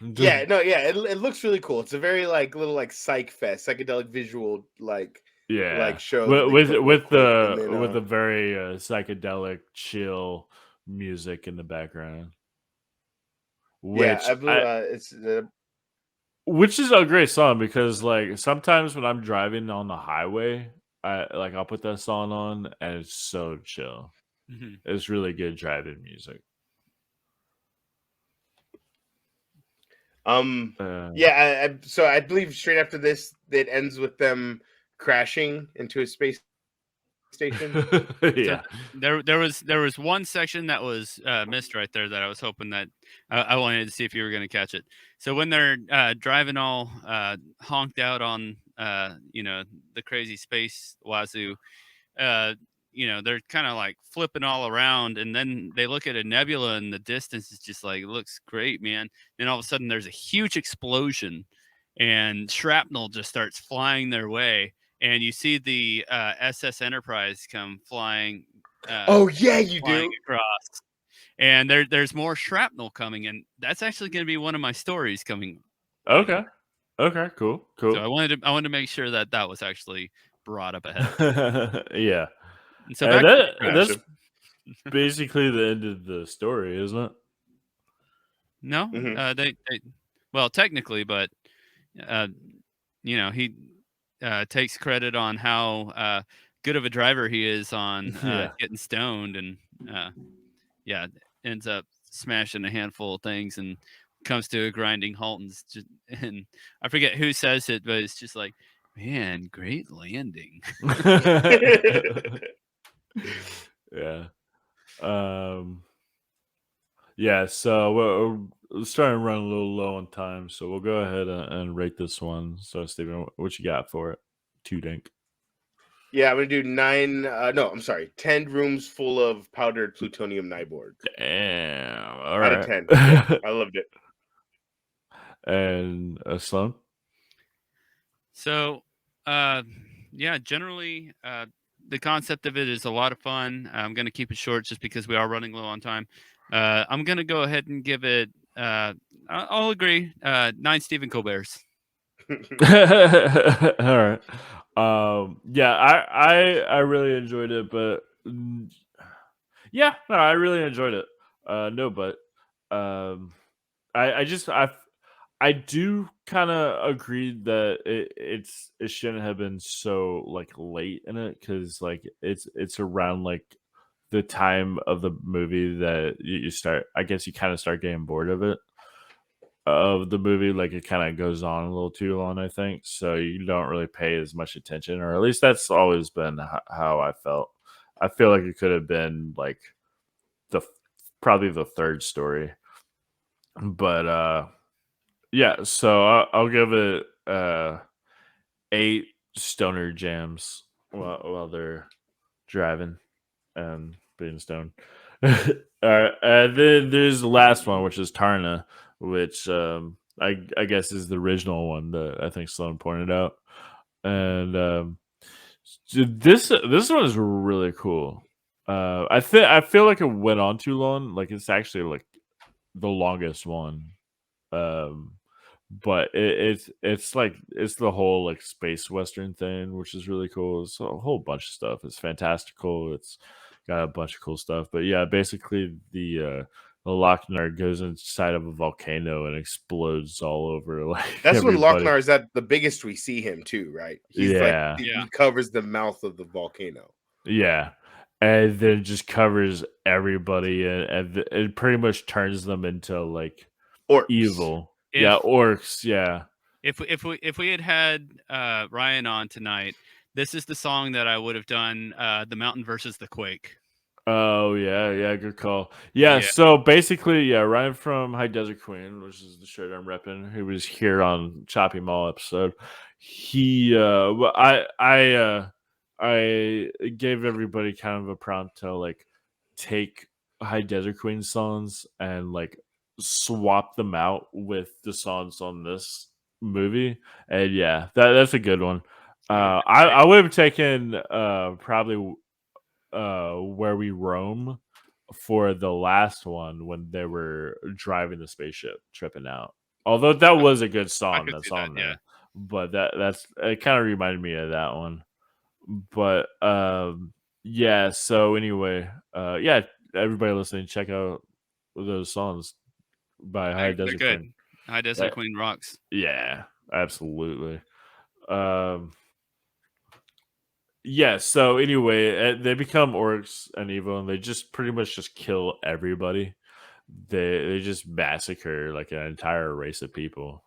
Speaker 3: yeah, no, yeah, it looks really cool. It's a very like little like psych fest, psychedelic visual like
Speaker 1: Yeah,
Speaker 3: show that they put real
Speaker 1: with
Speaker 3: quick, and
Speaker 1: the
Speaker 3: then
Speaker 1: with a very psychedelic, chill music in the background,
Speaker 3: yeah,
Speaker 1: which
Speaker 3: I believe it's
Speaker 1: which is a great song because like sometimes when I'm driving on the highway, I'll put that song on and it's so chill.
Speaker 2: Mhm.
Speaker 1: It's really good driving music.
Speaker 3: yeah, so I believe straight after this, it ends with them crashing into a space station.
Speaker 2: So
Speaker 1: Yeah.
Speaker 2: there was one section that was missed right there that I was hoping that I wanted to see if you were going to catch it. So when they're driving all honked out on the crazy space wazoo, uh, they're kind of like flipping all around, and then they look at a nebula in the distance. It's just like, it looks great, man. Then all of a sudden, there's a huge explosion, and shrapnel just starts flying their way, and you see the SS Enterprise come flying.
Speaker 3: Oh yeah, you
Speaker 2: Flying
Speaker 3: do.
Speaker 2: across, and there's more shrapnel coming, and that's actually going to be one of my stories coming.
Speaker 1: Okay. Okay. Cool.
Speaker 2: So
Speaker 1: Cool.
Speaker 2: I wanted to make sure that that was actually brought up ahead of time.
Speaker 1: Yeah.
Speaker 2: And so
Speaker 1: And
Speaker 2: back to the
Speaker 1: that's
Speaker 2: crash.
Speaker 1: basically the end of the story, isn't it?
Speaker 2: No,
Speaker 3: Mhm.
Speaker 2: they well, technically, but uh, he takes credit on how good of a driver he is on
Speaker 1: Yeah.
Speaker 2: getting stoned, and uh, yeah, ends up smashing a handful of things and comes to a grinding halt, and I forget who says it, but it's just like, man, great landing.
Speaker 1: Yeah. Um. Yeah. So we're starting to run a little low on time, so we'll go ahead and rate this one. So, Steven, what you got for it? TuEDanK.
Speaker 3: Yeah, I'm gonna do 9. No, I'm sorry, 10 rooms full of powdered plutonium Nyborg
Speaker 1: Damn. All
Speaker 3: out of
Speaker 1: right.
Speaker 3: 10. Yeah, I loved it.
Speaker 1: And Sloan.
Speaker 2: So, yeah, generally, the concept of it is a lot of fun. I'm going to keep it short just because we are running low on time. I'm going to go ahead and give it, I'll agree, 9 Stephen Colbert's.
Speaker 1: All right. Yeah, I really enjoyed it, but yeah, no, I really enjoyed it. No, but um, I just I do kind of agree that it shouldn't have been so like late in it because like it's around like the time of the movie that you start. I guess you kind of start getting bored of the movie. Like it kind of goes on a little too long, I think. So you don't really pay as much attention, or at least that's always been how I felt. I feel like it could have been like the probably the third story, but yeah. So I'll give it 8 stoner jams while they're driving and being stoned. All right, and then there's the last one, which is Tarna, which I guess is the original one that I think Sloan pointed out, and this one is really cool. I feel like it went on too long. Like it's actually like the longest one. Um, but it's like it's the whole like space western thing, which is really cool. It's a whole bunch of stuff. It's fantastical. It's got a bunch of cool stuff. But yeah, basically the Lochnar goes inside of a volcano and explodes all over like
Speaker 3: That's when
Speaker 1: everybody.
Speaker 3: Lochnar is at the biggest we see him too, right? He's like
Speaker 1: Yeah,
Speaker 2: Yeah.
Speaker 3: he covers the mouth of the volcano.
Speaker 1: yeah. And then just covers everybody and it pretty much turns them into like
Speaker 3: Orcs.
Speaker 1: evil.
Speaker 2: If
Speaker 1: Yeah, orcs. Yeah.
Speaker 2: if we had Ryan on tonight, this is the song that I would have done, The Mountain versus the Quake.
Speaker 1: Oh yeah, good call. Yeah,
Speaker 2: Yeah.
Speaker 1: so basically, yeah, Ryan from High Desert Queen, which is the shirt I'm repping, who was here on Choppy Mall episode. He well, I gave everybody kind of a prompt to like take High Desert Queen songs and like swap them out with the songs on this movie. And yeah, that's a good one. I would have taken probably Where We Roam for the last one when they were driving the spaceship, tripping out. Although that was a good
Speaker 2: I
Speaker 1: song
Speaker 2: could
Speaker 1: that's
Speaker 2: see that.
Speaker 1: on
Speaker 2: Yeah.
Speaker 1: there, but that's it. Kind of reminded me of that one. But yeah. So anyway, yeah, everybody listening, check out those songs by High
Speaker 2: They're
Speaker 1: Desert
Speaker 2: good.
Speaker 1: Queen.
Speaker 2: High Desert Queen rocks.
Speaker 1: Yeah, absolutely. Um, yeah. So anyway, they become orcs and evil, and they just pretty much just kill everybody. They just massacre like an entire race of people,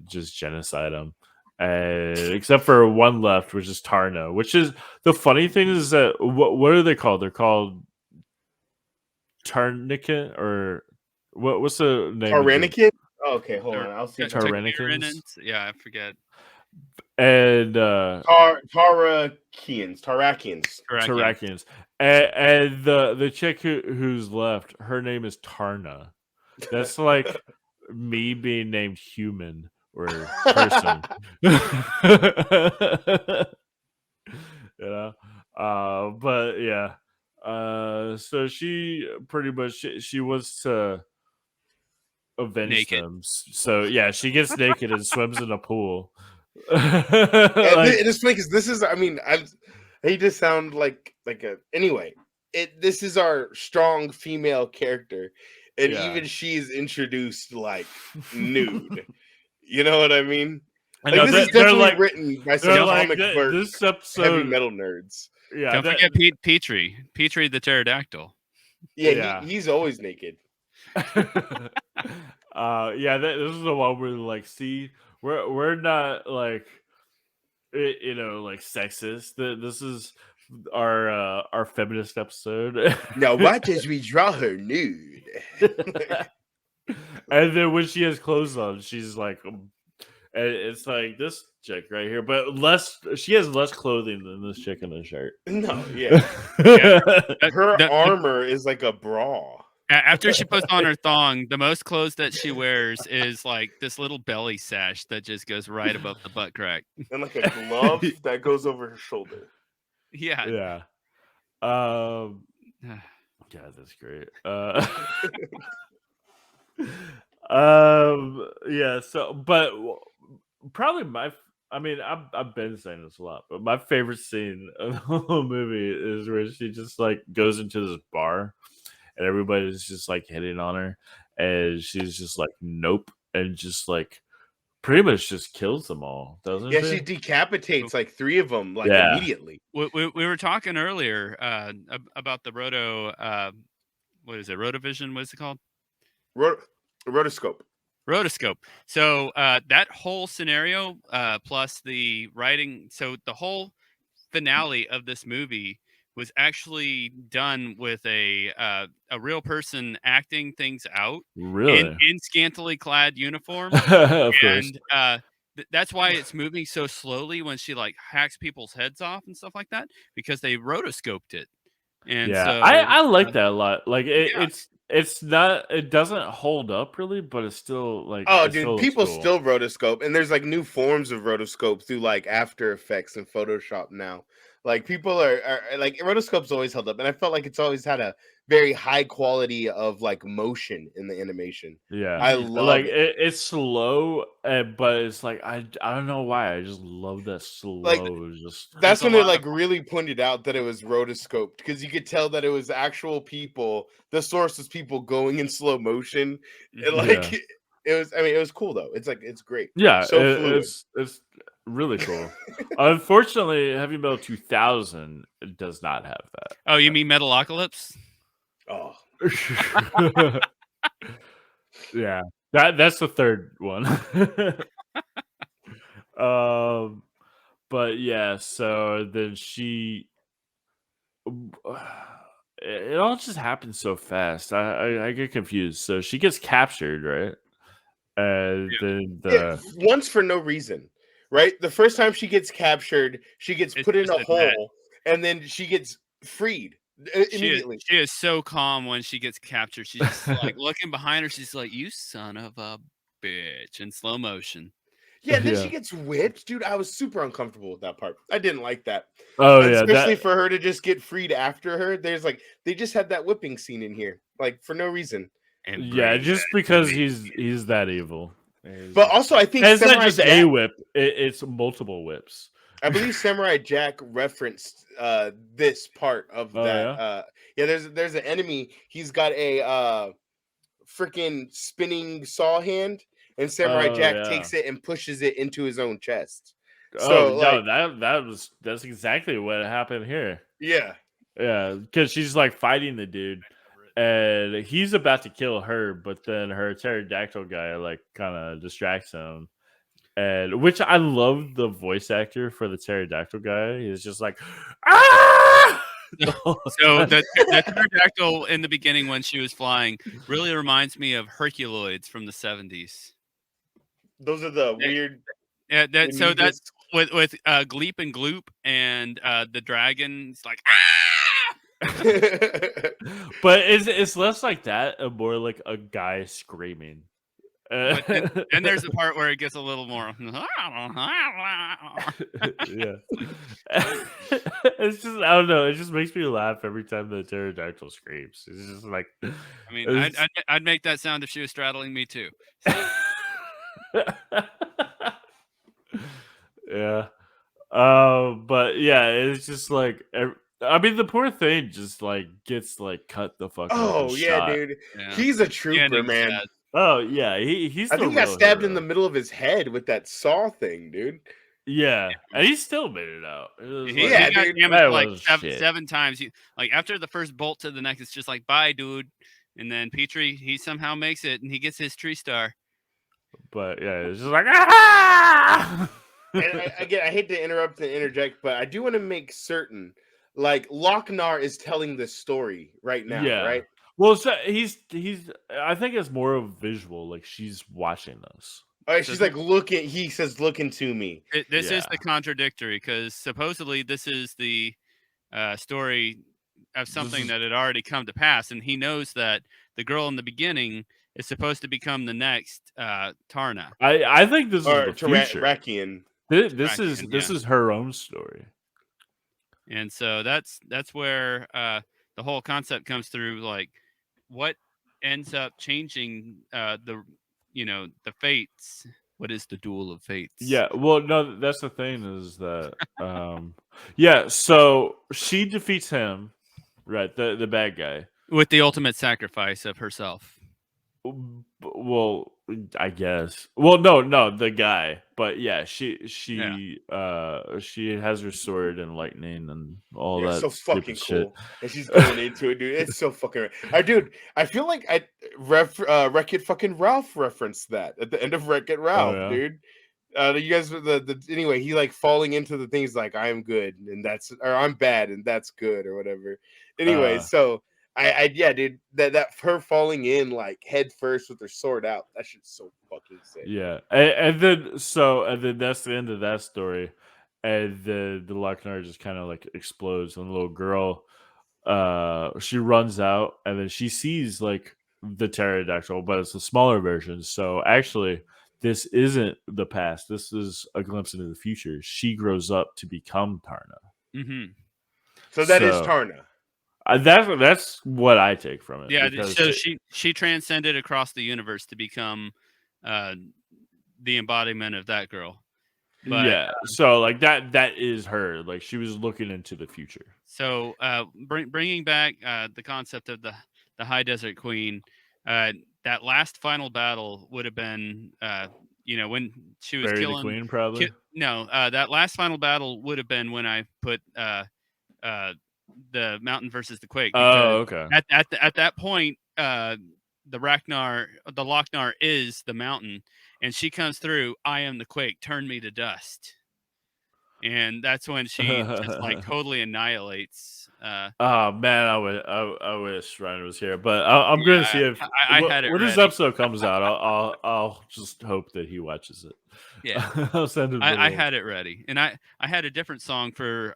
Speaker 1: just genocide them. And except for one left, which is Tarna. Which is the funny thing is that what are they called? They're called Tarnikin or what's the name of the
Speaker 3: Tyrannican? Oh, okay, hold on. I'll see.
Speaker 1: Tyrannicans?
Speaker 2: Yeah, I forget.
Speaker 1: And
Speaker 3: Tarakians.
Speaker 1: Tarakians. And the chick who's left, her name is Tarna. That's like me being named human or person. You know? But yeah. So she pretty much she wants to avenge
Speaker 2: Naked.
Speaker 1: them. So yeah, she gets naked and swims in a pool.
Speaker 3: It is funny because this is. I mean, I hate to sound like a. Anyway, this is our strong female character, and
Speaker 1: Yeah.
Speaker 3: even she's introduced like nude. You know what I mean?
Speaker 1: I
Speaker 3: Like,
Speaker 1: know,
Speaker 3: this is
Speaker 1: they're
Speaker 3: definitely
Speaker 1: like-
Speaker 3: written by some
Speaker 1: They're like
Speaker 3: comic book
Speaker 1: this
Speaker 3: heavy
Speaker 1: episode.
Speaker 3: metal nerds.
Speaker 1: Yeah,
Speaker 2: Don't forget Petrie the pterodactyl.
Speaker 3: Yeah,
Speaker 1: Yeah.
Speaker 3: he's always naked.
Speaker 1: Yeah, this is the one where like, see, we're not like, like sexist. This is our feminist episode.
Speaker 3: Now watch as we draw her nude.
Speaker 1: And then when she has clothes on, she's like, and it's like this chick right here, but she has less clothing than this chick in the shirt.
Speaker 3: No, yeah. Her armor is like a bra.
Speaker 2: After she puts on her thong, the most clothes that she wears is like this little belly sash that just goes right above the butt crack.
Speaker 3: And like a glove that goes over her shoulder.
Speaker 2: Yeah.
Speaker 1: Yeah. Yeah, that's great. Yeah, so but probably I've been saying this a lot, but my favorite scene of the whole movie is where she just like goes into this bar and everybody's just like hitting on her and she's just like nope and just like pretty much just kills them all, doesn't
Speaker 3: Yeah,
Speaker 1: she?
Speaker 3: she decapitates like 3 of them like
Speaker 1: Yeah.
Speaker 3: immediately.
Speaker 2: We were talking earlier about the roto. What is it? Rotovision? What is it called?
Speaker 3: Rotoscope.
Speaker 2: Rotoscope. So that whole scenario, plus the writing, so the whole finale of this movie was actually done with a real person acting things out
Speaker 1: Really?
Speaker 2: in scantily clad uniform.
Speaker 1: Of course.
Speaker 2: And that's why it's moving so slowly when she like hacks people's heads off and stuff like that, because they rotoscoped it. And
Speaker 1: yeah,
Speaker 2: so
Speaker 1: I like that a lot. Like
Speaker 2: yeah.
Speaker 1: it's not, it doesn't hold up really, but it's still like,
Speaker 3: Oh,
Speaker 1: it still
Speaker 3: dude,
Speaker 1: looks
Speaker 3: people
Speaker 1: cool.
Speaker 3: still rotoscope, and there's like new forms of rotoscope through like After Effects and Photoshop now. Like people are like rotoscope's always held up, and I felt like it's always had a very high quality of like motion in the animation.
Speaker 1: Yeah,
Speaker 3: I love
Speaker 1: like
Speaker 3: it.
Speaker 1: it's slow, but it's like I don't know why I just love that slow. Just
Speaker 3: That's
Speaker 2: a
Speaker 3: when they
Speaker 2: lot
Speaker 3: like really pointed out that it was rotoscoped, because you could tell that it was actual people. The source was people going in slow motion. And like it was, I mean, it was cool though. It's like it's great.
Speaker 1: yeah,
Speaker 3: So fluid.
Speaker 1: it's really cool. Unfortunately, Heavy Metal 2000 does not have that.
Speaker 2: Oh, you mean Metalocalypse?
Speaker 3: Oh,
Speaker 1: Yeah, that's the third one. But yeah, so then it all just happens so fast. I get confused. So she gets captured, right? And then
Speaker 3: yeah, once for no reason, right? The first time she gets captured, she gets
Speaker 2: It's
Speaker 3: put in
Speaker 2: just
Speaker 3: a
Speaker 2: a net.
Speaker 3: hole, and then she gets freed immediately.
Speaker 2: She is so calm when she gets captured. She's just like looking behind her. She's like, "You son of a bitch!" in slow motion.
Speaker 3: Yeah, then
Speaker 1: Yeah.
Speaker 3: she gets whipped, dude. I was super uncomfortable with that part. I didn't like that.
Speaker 1: Oh yeah,
Speaker 3: Especially
Speaker 1: that
Speaker 3: for her to just get freed after her. There's like they just had that whipping scene in here, like for no reason.
Speaker 2: And
Speaker 1: yeah,
Speaker 2: bring
Speaker 1: just
Speaker 2: that to
Speaker 1: because
Speaker 2: me.
Speaker 1: he's that evil. He's
Speaker 3: But
Speaker 1: just-
Speaker 3: also, I think
Speaker 1: and it's not
Speaker 3: Samurai
Speaker 1: just a
Speaker 3: Jack.
Speaker 1: whip; it's multiple whips.
Speaker 3: I believe Samurai Jack referenced this part of
Speaker 1: Oh
Speaker 3: that.
Speaker 1: yeah.
Speaker 3: Yeah, there's an enemy. He's got a freaking spinning saw hand, and Samurai
Speaker 1: Oh
Speaker 3: Jack
Speaker 1: yeah.
Speaker 3: takes it and pushes it into his own chest.
Speaker 1: Oh
Speaker 3: So
Speaker 1: no,
Speaker 3: like,
Speaker 1: that's exactly what happened here.
Speaker 3: yeah,
Speaker 1: Yeah, because she's like fighting the dude, and he's about to kill her, but then her pterodactyl guy like kind of distracts him, and which I love the voice actor for the pterodactyl guy. He's just like, ah! The whole
Speaker 2: So
Speaker 1: time.
Speaker 2: the pterodactyl in the beginning when she was flying really reminds me of Herculoids from the 70s.
Speaker 3: those are the weird.
Speaker 2: Yeah,
Speaker 3: when you
Speaker 2: that's
Speaker 3: just-
Speaker 2: with Gleep and Gloop and the dragon's like ah!
Speaker 1: But it's less like that and more like a guy screaming.
Speaker 2: But then there's the part where it gets a little more.
Speaker 1: Yeah. It's just I don't know. It just makes me laugh every time the pterodactyl screams. It's just like
Speaker 2: I mean,
Speaker 1: it's-
Speaker 2: I'd make that sound if she was straddling me too.
Speaker 1: yeah. But yeah, it's just like I mean, the poor thing just like gets like cut the fuck up.
Speaker 3: Oh
Speaker 1: and
Speaker 3: yeah,
Speaker 1: shot.
Speaker 3: dude,
Speaker 2: Yeah.
Speaker 3: he's a
Speaker 2: The
Speaker 3: trooper,
Speaker 2: ending's
Speaker 3: man.
Speaker 2: sad.
Speaker 1: Oh yeah, he's.
Speaker 3: I
Speaker 1: the
Speaker 3: think he got
Speaker 1: real
Speaker 3: stabbed in
Speaker 1: hero.
Speaker 3: the middle of his head with that saw thing, dude.
Speaker 1: Yeah, and he still made it out. It was
Speaker 2: He,
Speaker 1: like,
Speaker 3: Yeah,
Speaker 2: he got
Speaker 3: dude.
Speaker 1: that
Speaker 2: damaged like
Speaker 1: was
Speaker 2: seven,
Speaker 1: shit.
Speaker 2: 7 times. Like after the first bolt to the neck, it's just like bye, dude. And then Petrie, he somehow makes it, and he gets his tree star.
Speaker 1: But yeah, it's just like ah!
Speaker 3: And again, I hate to interrupt and interject, but I do want to make certain, like Lochnar is telling this story right now,
Speaker 1: Yeah.
Speaker 3: right?
Speaker 1: Well, so he's. I think it's more of visual. Like she's watching us.
Speaker 3: All right, she's like, looking. He says, "Looking to me."
Speaker 2: This is
Speaker 1: Yeah.
Speaker 2: the contradictory because supposedly this is the story of something
Speaker 1: is-
Speaker 2: that had already come to pass, and he knows that the girl in the beginning is supposed to become the next Tarna.
Speaker 1: I think this
Speaker 3: Or
Speaker 1: is the future.
Speaker 3: Rakian.
Speaker 1: This is
Speaker 2: Rakian,
Speaker 1: this
Speaker 2: yeah.
Speaker 1: is her own story.
Speaker 2: And so that's where the whole concept comes through. Like, what ends up changing the fates? What is the duel of fates?
Speaker 1: Yeah, well, no, that's the thing is that, yeah. So she defeats him, right? The bad guy.
Speaker 2: with the ultimate sacrifice of herself.
Speaker 1: Well, I guess. Well, no, the guy. But yeah, she has her sword and lightning and all
Speaker 3: Yeah,
Speaker 1: that.
Speaker 3: so
Speaker 1: stupid
Speaker 3: fucking
Speaker 1: shit.
Speaker 3: cool. And she's going into it, dude. It's so fucking. Dude, I feel like Wreck-It fucking Ralph referenced that at the end of Wreck-It Ralph,
Speaker 1: yeah?
Speaker 3: dude. You guys, anyway, he like falling into the things like I'm good and that's, or I'm bad and that's good or whatever. Anyway, so yeah, dude, that her falling in like head first with her sword out, that shit's so fucking sick.
Speaker 1: Yeah, and then that's the end of that story, and the Lochnar just kind of like explodes, and the little girl, she runs out, and then she sees like the pterodactyl, but it's a smaller version. So actually, this isn't the past. This is a glimpse into the future. She grows up to become Tarna.
Speaker 2: Mm-hmm.
Speaker 3: So that is Tarna.
Speaker 1: That's what I take from it.
Speaker 2: Yeah,
Speaker 1: because
Speaker 2: so she transcended across the universe to become the embodiment of that girl. But,
Speaker 1: yeah, so like that is her. Like she was looking into the future.
Speaker 2: So bringing back the concept of the High Desert Queen, that last final battle would have been when she was
Speaker 1: Bury
Speaker 2: killing
Speaker 1: the queen, probably.
Speaker 2: That last final battle would have been when I put the Mountain versus the Quake.
Speaker 1: Oh, okay.
Speaker 2: At that point, the Lochnar is the mountain, and she comes through. I am the Quake. Turn me to dust. And that's when she just like totally annihilates.
Speaker 1: Oh man, I wish Ryan was here, but I'm going to see if
Speaker 2: I had it
Speaker 1: when this
Speaker 2: ready.
Speaker 1: episode comes out. I'll just hope that he watches it.
Speaker 2: Yeah,
Speaker 1: I'll send him.
Speaker 2: I had it ready, and I had a different song for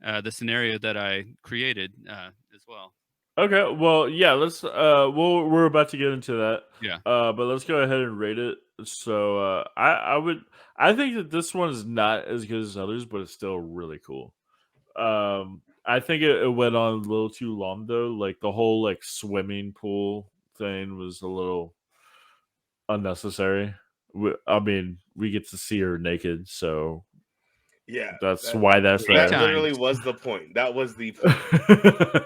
Speaker 2: the scenario that I created as well.
Speaker 1: Okay, well, yeah, let's we're about to get into that.
Speaker 2: Yeah.
Speaker 1: But let's go ahead and rate it. So, I think that this one is not as good as others, but it's still really cool. I think it went on a little too long though. Like the whole like swimming pool thing was a little unnecessary. I mean, we get to see her naked, so
Speaker 3: Yeah,
Speaker 1: that's why that's
Speaker 2: Eight
Speaker 3: that
Speaker 1: there.
Speaker 3: literally
Speaker 2: times.
Speaker 3: was the point. That was the point.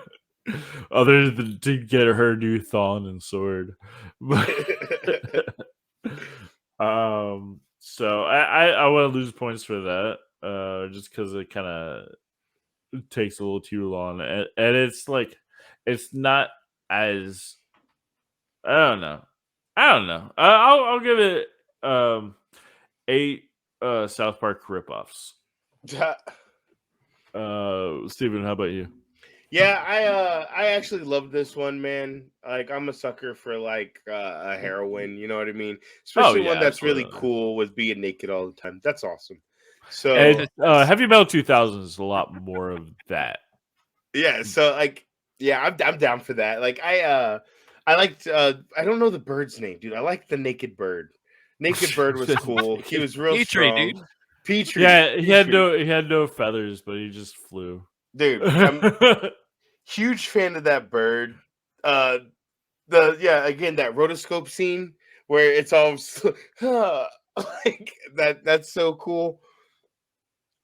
Speaker 1: Other than to get her new thong and sword. But so I want to lose points for that. Just because it kind of takes a little too long, and it's like it's not as I don't know. I'll give it 8 South Park ripoffs. Steven, how about you?
Speaker 3: Yeah, I actually love this one, man. Like I'm a sucker for like a heroine, you know what I mean? Especially one
Speaker 1: yeah,
Speaker 3: that's really
Speaker 1: absolutely.
Speaker 3: cool with being naked all the time. That's awesome.
Speaker 1: And
Speaker 3: So
Speaker 1: Heavy Metal 2000 is a lot more of that.
Speaker 3: yeah, so like yeah, I'm down for that. Like I liked I don't know the bird's name, dude. I like the naked bird. Naked bird was cool. He was real
Speaker 2: Petrie,
Speaker 3: strong.
Speaker 2: dude.
Speaker 3: Petrie.
Speaker 1: Yeah,
Speaker 3: Petrie.
Speaker 1: he had no feathers, but he just flew.
Speaker 3: Dude, I'm huge fan of that bird. Again that rotoscope scene where it's all like that's so cool.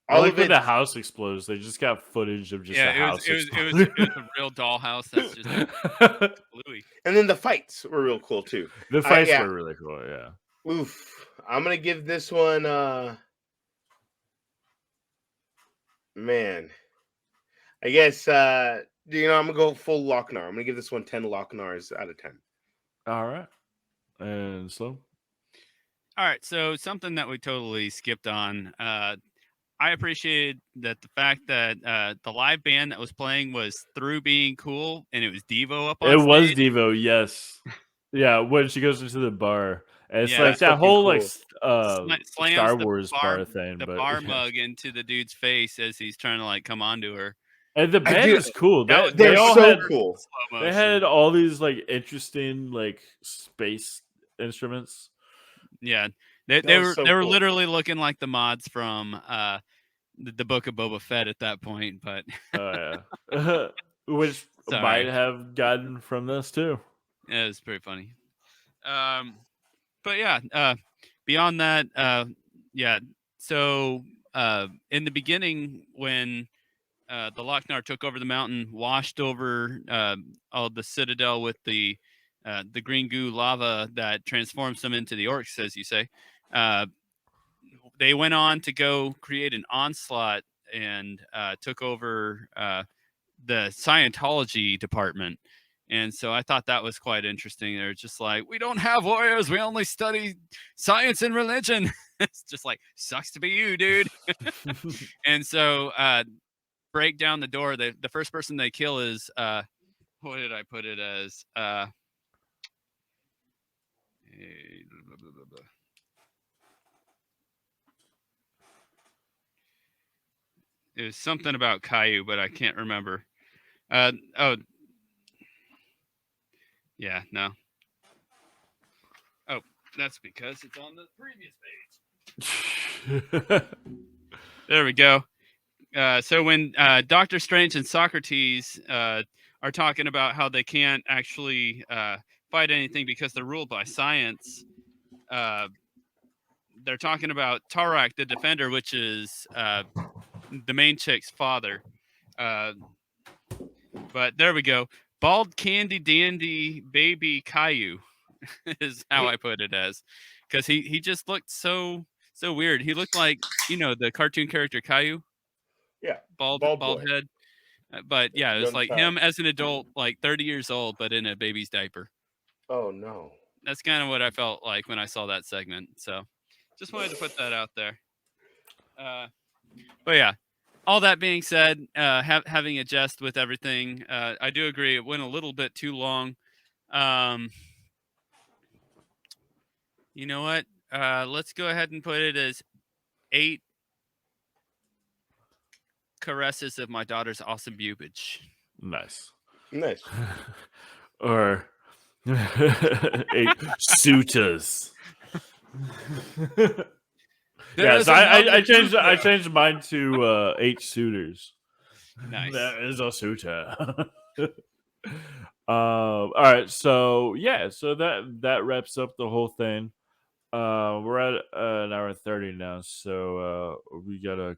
Speaker 1: I
Speaker 3: All
Speaker 1: like
Speaker 3: of
Speaker 1: when
Speaker 3: it,
Speaker 1: the house explodes. They just got footage of just
Speaker 2: Yeah,
Speaker 1: a house
Speaker 2: it
Speaker 1: exploding.
Speaker 2: was a real dollhouse that's just bluey.
Speaker 3: and then the fights were real cool too.
Speaker 1: The fights
Speaker 3: Yeah,
Speaker 1: were really cool. Yeah.
Speaker 3: oof. I'm gonna give this one. Man, I guess I'm gonna go full Lochnar. I'm gonna give this one 10 Lochnars out of 10.
Speaker 1: All right. And Sloan?
Speaker 2: All right, so something that we totally skipped on. I appreciated that the fact that the live band that was playing was through being cool, and it was Devo up
Speaker 1: It
Speaker 2: on
Speaker 1: was
Speaker 2: stage.
Speaker 1: Devo, yes. Yeah, when she goes into the bar. And it's
Speaker 2: Yeah.
Speaker 1: like
Speaker 3: That's
Speaker 1: that
Speaker 3: fucking
Speaker 1: whole
Speaker 3: cool.
Speaker 2: Slams
Speaker 1: Star
Speaker 2: the
Speaker 1: Wars
Speaker 2: bar
Speaker 1: bar thing,
Speaker 2: the
Speaker 1: but
Speaker 2: bar
Speaker 1: yeah.
Speaker 2: mug into the dude's face as he's trying to like come onto her.
Speaker 1: And the band
Speaker 3: do-
Speaker 1: is cool.
Speaker 2: That
Speaker 1: They
Speaker 3: They're
Speaker 1: all
Speaker 3: so
Speaker 1: had
Speaker 3: cool.
Speaker 2: slow
Speaker 1: they
Speaker 2: motion.
Speaker 1: had all these like interesting like space instruments.
Speaker 2: Yeah,
Speaker 3: That
Speaker 2: they
Speaker 3: was
Speaker 2: were
Speaker 3: so
Speaker 2: they were
Speaker 3: cool.
Speaker 2: literally looking like the mods from the Book of Boba Fett at that point. But
Speaker 1: Oh yeah. Which might
Speaker 2: sorry,
Speaker 1: have gotten from this too.
Speaker 2: it was pretty funny. But yeah, beyond that, yeah. So in the beginning, when the Lochnar took over the mountain, washed over all the citadel with the green goo lava that transforms them into the orcs, as you say. They went on to go create an onslaught and took over the Scientology department. And so I thought that was quite interesting. They're just like, we don't have warriors. We only study science and religion. It's just like, sucks to be you, dude. And so break down the door. The first person they kill is, what did I put it as? It was something about Caillou, but I can't remember. Oh, yeah, no. Oh, that's because it's on the previous page. There we go. So when Doctor Strange and Socrates are talking about how they can't actually fight anything because they're ruled by science, they're talking about Tarak the Defender, which is the main chick's father. But there we go. Bald Candy Dandy Baby Caillou is how I put it as, because he just looked so weird. He looked like the cartoon character Caillou.
Speaker 3: Yeah,
Speaker 2: Bald
Speaker 3: boy.
Speaker 2: head. But yeah, it was
Speaker 3: Young
Speaker 2: like
Speaker 3: child.
Speaker 2: him as an adult, like 30 years old, but in a baby's diaper.
Speaker 3: Oh no.
Speaker 2: That's kind of what I felt like when I saw that segment. So just wanted to put that out there. But yeah, all that being said, having a jest with everything, I do agree it went a little bit too long. You know what? Let's go ahead and put it as 8 caresses of my daughter's awesome pubage.
Speaker 1: Nice.
Speaker 3: Nice.
Speaker 1: or 8 suitors.
Speaker 2: There is
Speaker 1: So I
Speaker 2: another
Speaker 1: changed
Speaker 2: suitor.
Speaker 1: changed mine to 8 suitors.
Speaker 2: Nice.
Speaker 1: There is a suitor. All right, so yeah, so that wraps up the whole thing. We're at an hour and 30 now, so we gotta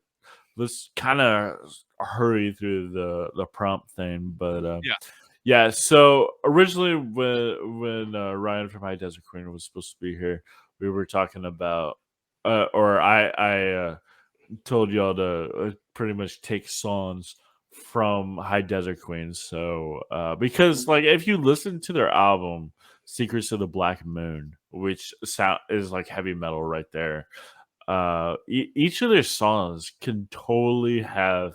Speaker 1: let's kind of hurry through the prompt thing. But
Speaker 2: Yeah.
Speaker 1: yeah. So originally, when Ryan from High Desert Queen was supposed to be here, we were talking about, or I told y'all to pretty much take songs from High Desert Queen. So because like if you listen to their album Secrets of the Black Moon, which sound is like heavy metal right there, each of their songs can totally have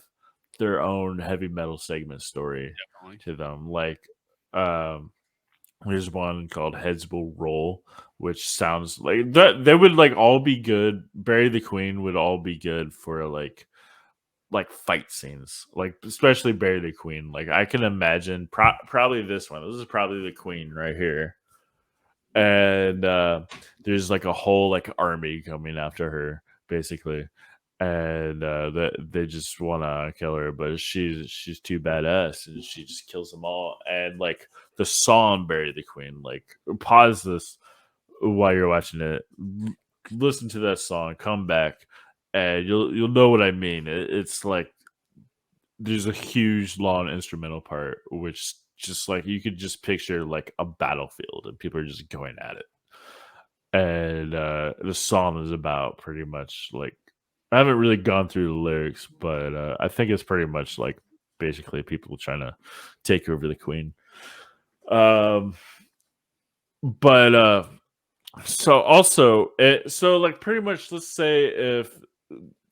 Speaker 1: their own heavy metal segment story
Speaker 2: Definitely.
Speaker 1: to them. Like um there's one called Heads Will Roll, which sounds like that they would like all be good. Bury the Queen would all be good for like fight scenes, like especially Bury the Queen. Like I can imagine probably this one. This is probably the Queen right here, and there's like a whole like army coming after her, basically, and they just want to kill her, but she's too badass, and she just kills them all. And like the song "Bury the Queen," like pause this while you're watching it, listen to that song, come back, and you'll know what I mean. It's like there's a huge long instrumental part, which just like you could just picture like a battlefield and people are just going at it. And the song is about pretty much like I haven't really gone through the lyrics, but I think it's pretty much like basically people trying to take over the queen. But so also so like pretty much let's say if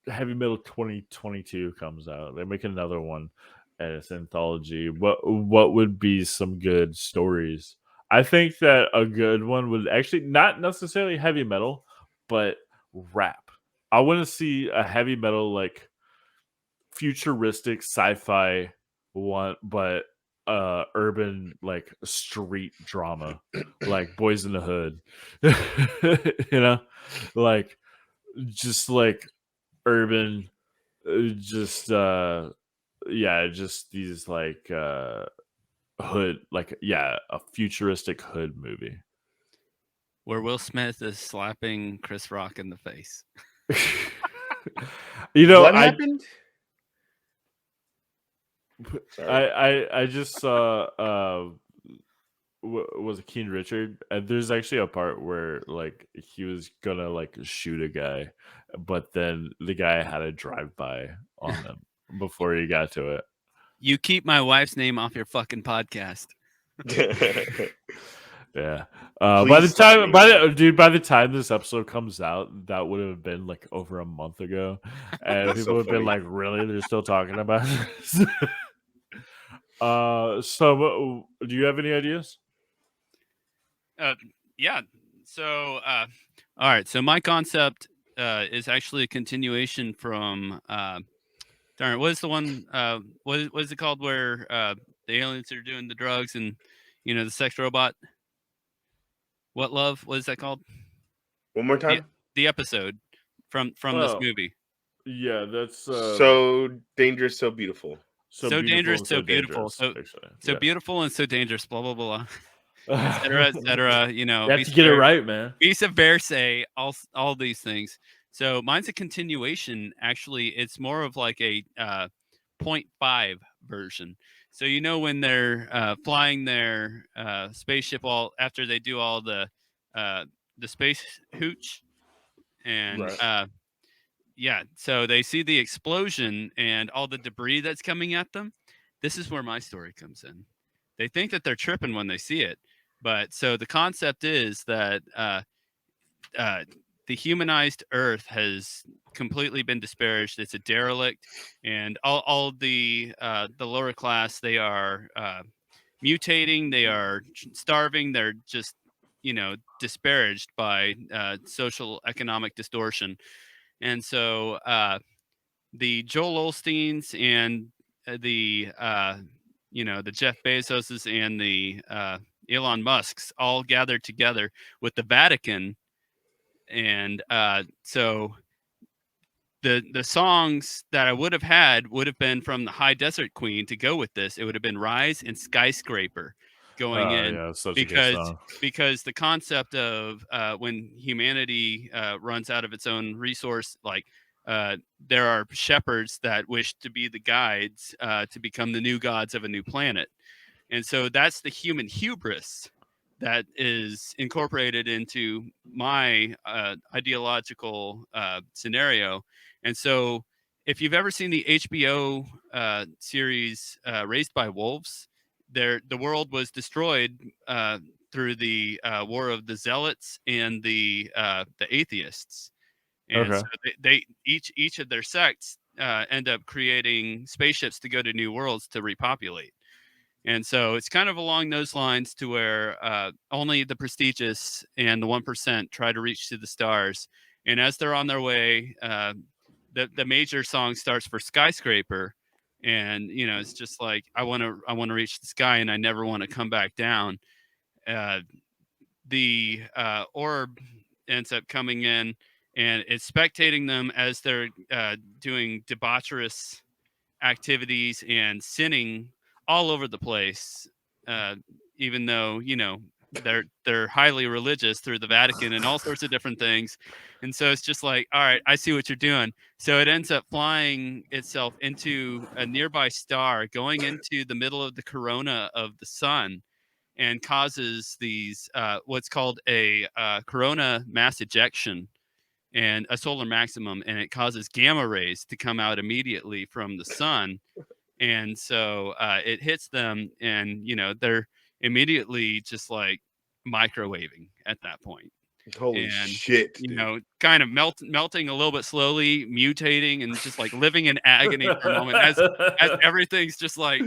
Speaker 1: Heavy Metal 2022 comes out, they make another one and it's anthology. What would be some good stories? I think that a good one would actually not necessarily heavy metal, but rap. I want to see a heavy metal like futuristic sci-fi one, but urban like street drama, like Boys in the Hood. You know, like just like urban, just yeah, just these like hood, like yeah, a futuristic hood movie.
Speaker 2: Where Will Smith is slapping Chris Rock in the face.
Speaker 1: You know,
Speaker 3: What happened? Sorry.
Speaker 1: I just saw was it King Richard? And there's actually a part where like he was gonna like shoot a guy, but then the guy had a drive by on them before he got to it.
Speaker 2: You keep my wife's name off your fucking podcast.
Speaker 1: Yeah. By the
Speaker 3: Please stop
Speaker 1: time, by the time this episode comes out, that would have been like over a month ago, and
Speaker 3: That's
Speaker 1: people
Speaker 3: so
Speaker 1: would have been
Speaker 3: funny.
Speaker 1: like, "Really? They're still talking about this?" So do you have any ideas?
Speaker 2: Yeah. So, all right. So my concept is actually a continuation from darn it, what is the one? What is it called where the aliens are doing the drugs and the sex robot? What love? What is that called?
Speaker 3: One more
Speaker 2: The,
Speaker 3: time.
Speaker 2: the episode from this
Speaker 1: Oh,
Speaker 2: movie.
Speaker 1: yeah, that's
Speaker 3: So dangerous, so beautiful.
Speaker 1: so
Speaker 2: So
Speaker 1: beautiful
Speaker 2: dangerous,
Speaker 1: and
Speaker 2: so
Speaker 1: so
Speaker 2: beautiful.
Speaker 1: dangerous.
Speaker 2: So
Speaker 1: Actually,
Speaker 2: so beautiful and so dangerous. Blah blah blah.
Speaker 1: yeah.
Speaker 2: Etc. Etc.
Speaker 1: You have to get it right, man.
Speaker 2: Vice versa, all these things. So mine's a continuation. Actually, it's more of like a 0.5 version. So when they're flying their spaceship all after they do all the space hooch, and
Speaker 1: Right.
Speaker 2: yeah, so they see the explosion and all the debris that's coming at them. This is where my story comes in. They think that they're tripping when they see it, but so the concept is that the humanized Earth has completely been disparaged. It's a derelict, and all the lower class, they are mutating. They are starving. They're just disparaged by social economic distortion. And so the Joel Osteens and the the Jeff Bezoses and the Elon Musks all gathered together with the Vatican. And so the songs that I would have had would have been from the High Desert Queen to go with this. It would have been Rise and Skyscraper going
Speaker 1: Oh
Speaker 2: in,
Speaker 1: yeah, such a good
Speaker 2: because
Speaker 1: song.
Speaker 2: the concept of when humanity runs out of its own resource, like there are shepherds that wish to be the guides to become the new gods of a new planet. And so that's the human hubris that is incorporated into my ideological scenario. And so if you've ever seen the HBO series Raised by Wolves, the world was destroyed through the war of the Zealots and the atheists. And
Speaker 1: Okay.
Speaker 2: so they each of their sects end up creating spaceships to go to new worlds to repopulate. And so it's kind of along those lines, to where only the prestigious and the 1% try to reach to the stars. And as they're on their way, the major song starts for Skyscraper. And, it's just like, I want to reach the sky and I never want to come back down. The orb ends up coming in and it's spectating them as they're doing debaucherous activities and sinning all over the place, even though they're highly religious through the Vatican and all sorts of different things. And so it's just like, all right, I see what you're doing. So it ends up flying itself into a nearby star, going into the middle of the corona of the sun, and causes these what's called a corona mass ejection and a solar maximum, and it causes gamma rays to come out immediately from the sun. And so it hits them, and they're immediately just like microwaving at that point.
Speaker 3: Holy
Speaker 2: And
Speaker 3: shit, dude.
Speaker 2: kind of melting a little bit slowly, mutating, and just like living in agony for a moment as everything's just like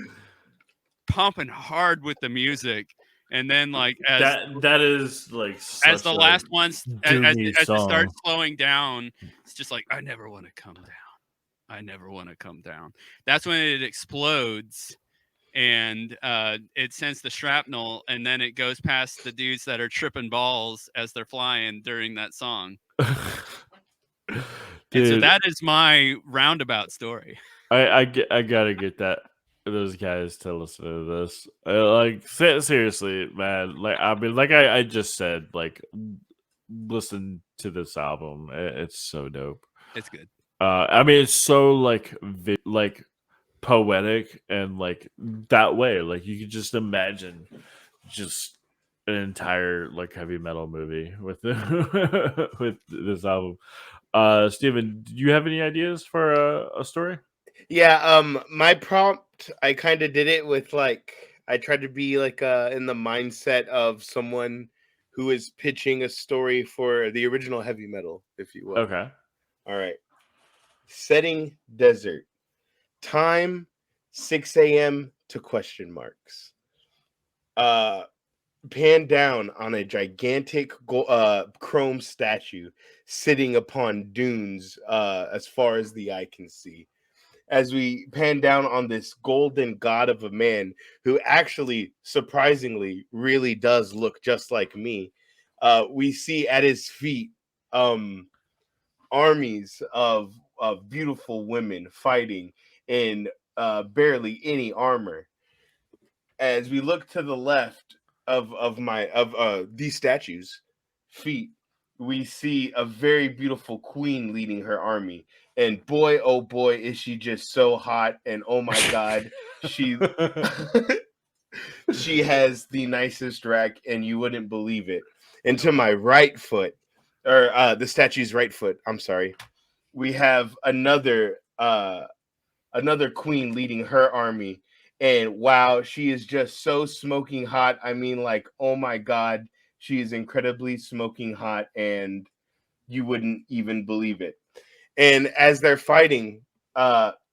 Speaker 2: pumping hard with the music. And then like
Speaker 1: that is like
Speaker 2: as
Speaker 1: such
Speaker 2: the
Speaker 1: a
Speaker 2: last ones,
Speaker 1: doomy
Speaker 2: as it
Speaker 1: song.
Speaker 2: starts slowing down, it's just like, I never want to come down. I never want to come down. That's when it explodes, and it sends the shrapnel, and then it goes past the dudes that are tripping balls as they're flying during that song. And so
Speaker 1: Dude,
Speaker 2: that is my roundabout story.
Speaker 1: I gotta get those guys to listen to this. Like seriously, man. Like I mean, like I just said, like listen to this album. It's so dope.
Speaker 2: It's good.
Speaker 1: I mean, it's so like like poetic and like that way. Like you could just imagine just an entire like heavy metal movie with with this album. Steven, do you have any ideas for a story?
Speaker 3: Yeah, my prompt, I kind of did it with like, I tried to be like in the mindset of someone who is pitching a story for the original heavy metal, if you will.
Speaker 1: Okay.
Speaker 3: All right. Setting desert. Time 6 a.m. to question marks. Pan down on a gigantic chrome statue sitting upon dunes as far as the eye can see. As we pan down on this golden god of a man who actually, surprisingly, really does look just like me, we see at his feet armies of beautiful women fighting in barely any armor. As we look to the left of these statues' feet, we see a very beautiful queen leading her army. And boy, oh boy, is she just so hot. And oh my God, she she has the nicest rack, and you wouldn't believe it. And to my right foot, or the statue's right foot, I'm sorry, we have another queen leading her army. And wow, she is just so smoking hot. I mean, like, oh my God, she is incredibly smoking hot, and you wouldn't even believe it. And as they're fighting,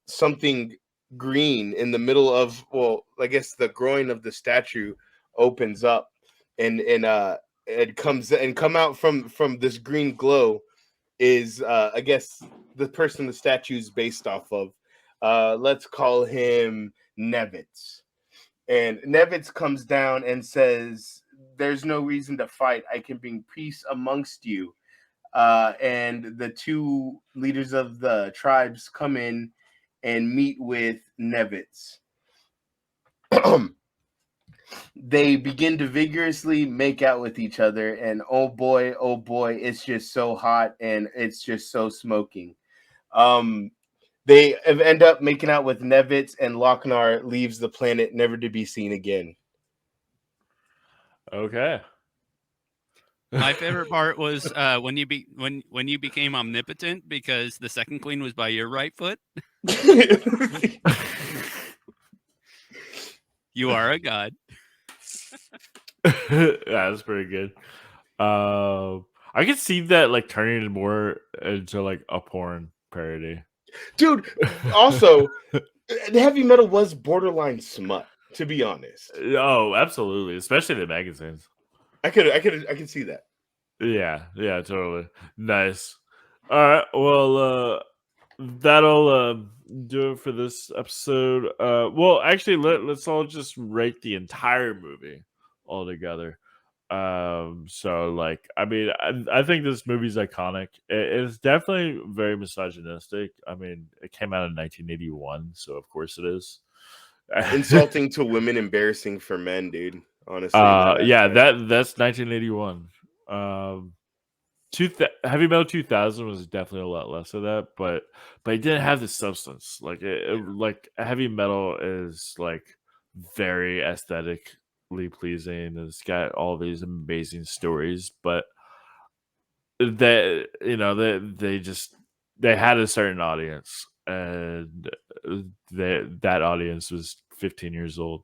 Speaker 3: something green in the middle of, well, I guess the groin of the statue opens up, and it come out from this green glow is I guess the person the statue is based off of. Let's call him Nevitz. And Nevitz comes down and says, "There's no reason to fight. I can bring peace amongst you." And the two leaders of the tribes come in and meet with Nevitz. They begin to vigorously make out with each other, and oh boy, it's just so hot and it's just so smoking. They end up making out with Nevitz, and Lochnar leaves the planet never to be seen again.
Speaker 1: Okay.
Speaker 2: My favorite part was when you became omnipotent because the second queen was by your right foot. You are a god.
Speaker 1: Yeah, that's pretty good. I could see that like turning it more into like a porn parody.
Speaker 3: Dude, also, the heavy metal was borderline smut, to be honest.
Speaker 1: Oh, absolutely, especially the magazines.
Speaker 3: I could see that.
Speaker 1: Yeah, totally. Nice. All right, well, that'll do it for this episode. Well, actually, let's all just rate the entire movie all together. So like, I mean, I think this movie's iconic. It's definitely very misogynistic. I mean, it came out in 1981, so of course it is.
Speaker 3: Insulting to women, embarrassing for men, dude. Honestly,
Speaker 1: yeah, that's 1981. Heavy Metal 2000 was definitely a lot less of that, but it didn't have the substance. Like like heavy metal is like very aesthetically pleasing. It's got all these amazing stories, but they had a certain audience, and that audience was 15 years old.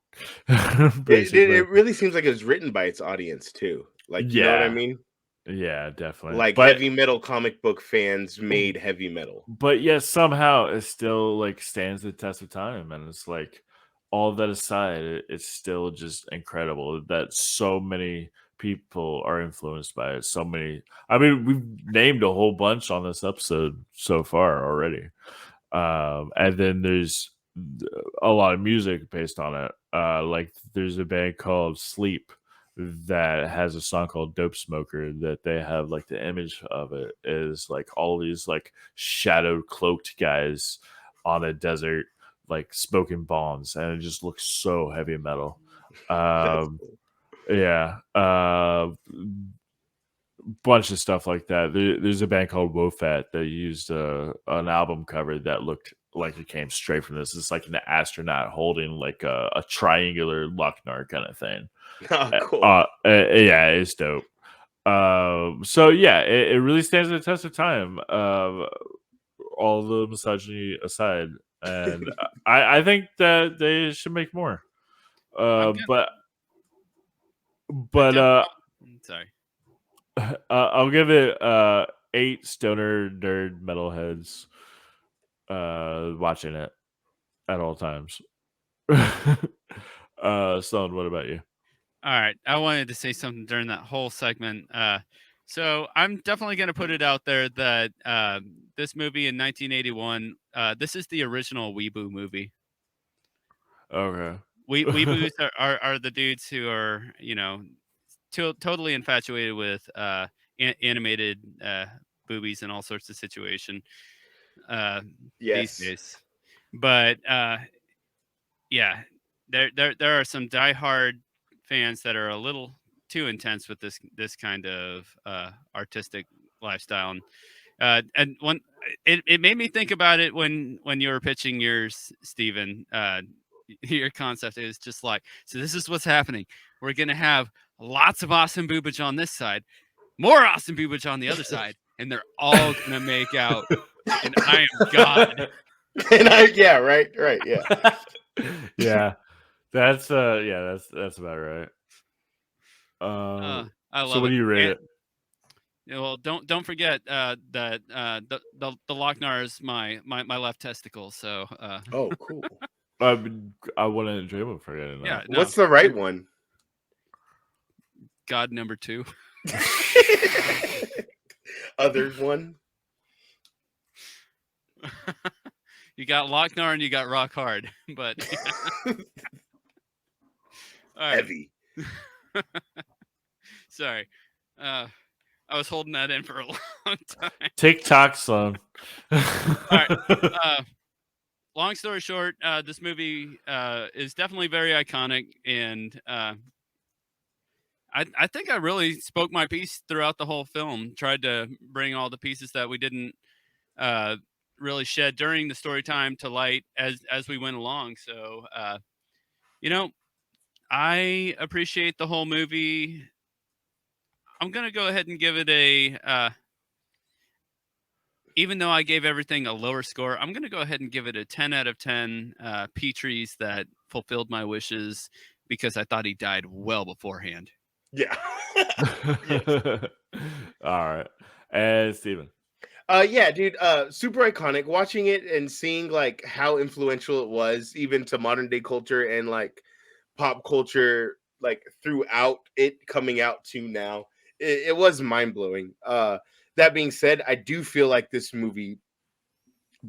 Speaker 3: it really seems like it's written by its audience too. Like, you know what I mean?
Speaker 1: Yeah, definitely.
Speaker 3: Like,
Speaker 1: but
Speaker 3: heavy metal comic book fans made heavy metal.
Speaker 1: But yet somehow it still like stands the test of time, and it's like all that aside, it's still just incredible that so many people are influenced by it. So many. I mean, we've named a whole bunch on this episode so far already, and then there's a lot of music based on it. Like there's a band called Sleep that has a song called Dope Smoker that they have like the image of it is like all these like shadowed cloaked guys on a desert like smoking bombs, and it just looks so heavy metal. Yeah, bunch of stuff like that. There's a band called Wofat that used an album cover that looked like it came straight from this. It's like an astronaut holding like a triangular Lochnar kind of thing.
Speaker 3: Oh, cool.
Speaker 1: Yeah, it's dope. So yeah, it really stands the test of time. All the misogyny aside, and I think that they should make more. But
Speaker 2: sorry.
Speaker 1: I'll give it 8 stoner nerd metalheads watching it at all times. Sloan, what about you?
Speaker 2: All right. I wanted to say something during that whole segment. So I'm definitely going to put it out there that this movie in 1981, this is the original Weeboo movie.
Speaker 1: Okay.
Speaker 2: Weeboos are the dudes who are, totally infatuated with animated boobies and all sorts of situation these days. But yeah, there are some diehard fans that are a little too intense with this kind of artistic lifestyle, and one it made me think about it when you were pitching yours, Steven. Your concept is just like, so this is what's happening. We're gonna have lots of awesome boobage on this side, more awesome boobage on the other side, and they're all gonna make out, and I am God.
Speaker 3: And right, yeah.
Speaker 1: Yeah. That's about right.
Speaker 2: I love
Speaker 1: so what
Speaker 2: it.
Speaker 1: do you rate it?
Speaker 2: Well, don't forget that the Lochnar is my left testicle. So
Speaker 3: Oh, cool.
Speaker 1: I wouldn't dream of forgetting that.
Speaker 2: yeah,
Speaker 3: What's the right one?
Speaker 2: God number 2.
Speaker 3: Other one.
Speaker 2: You got Lochnar and you got Rock Hard, but right.
Speaker 3: Heavy.
Speaker 2: Sorry. I was holding that in for a long time.
Speaker 1: TikTok, Sloan.
Speaker 2: All right. Long story short, this movie is definitely very iconic, and I think I really spoke my piece throughout the whole film. Tried to bring all the pieces that we didn't really shed during the story time to light as we went along. So, I appreciate the whole movie. I'm gonna go ahead and give it a. Even though I gave everything a lower score, I'm going to go ahead and give it a 10 out of 10 Petries that fulfilled my wishes because I thought he died well beforehand.
Speaker 3: Yeah.
Speaker 1: All right. And Steven.
Speaker 3: Yeah, dude, super iconic. Watching it and seeing like how influential it was even to modern day culture and like pop culture, like throughout it coming out to now, it was mind blowing. That being said, I do feel like this movie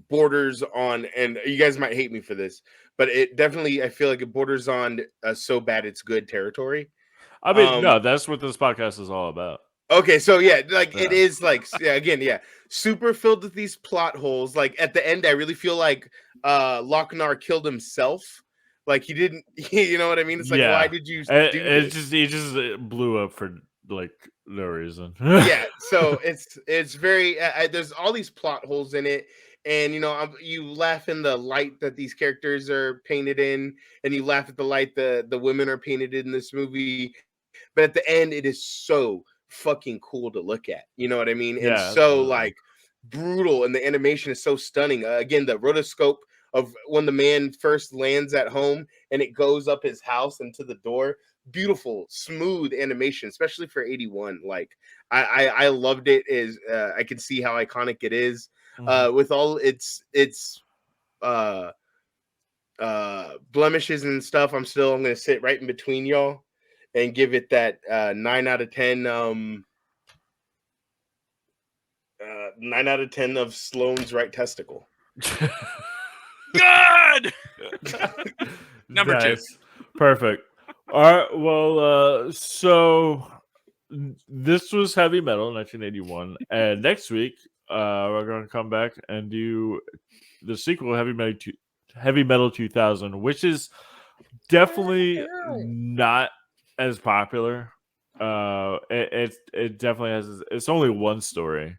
Speaker 3: borders on, and you guys might hate me for this, but it definitely, I feel like it borders on so bad it's good territory.
Speaker 1: I mean, no, that's what this podcast is all about.
Speaker 3: Okay, so yeah, like it is like, yeah, again, yeah, super filled with these plot holes. Like at the end, I really feel like Lochnar killed himself. Like he didn't, you know what I mean? It's like, why did you do this?
Speaker 1: He just blew up for like no reason.
Speaker 3: Yeah, so it's very there's all these plot holes in it, and you laugh in the light that these characters are painted in, and you laugh at the light the women are painted in this movie, but at the end it is so fucking cool to look at, you know what I mean?
Speaker 1: Yeah,
Speaker 3: and so like brutal, and the animation is so stunning. Again, the rotoscope of when the man first lands at home and it goes up his house and to the door, beautiful, smooth animation, especially for 81. Like I loved it. Is I can see how iconic it is with all its blemishes and stuff. I'm gonna sit right in between y'all and give it that 9 out of 10 9 out of 10 of Sloan's right testicle.
Speaker 2: Good. Number two.
Speaker 1: Perfect. All right. Well, so this was Heavy Metal 1981, and next week we're going to come back and do the sequel, Heavy Metal 2000, which is definitely not as popular. It definitely has. It's only one story.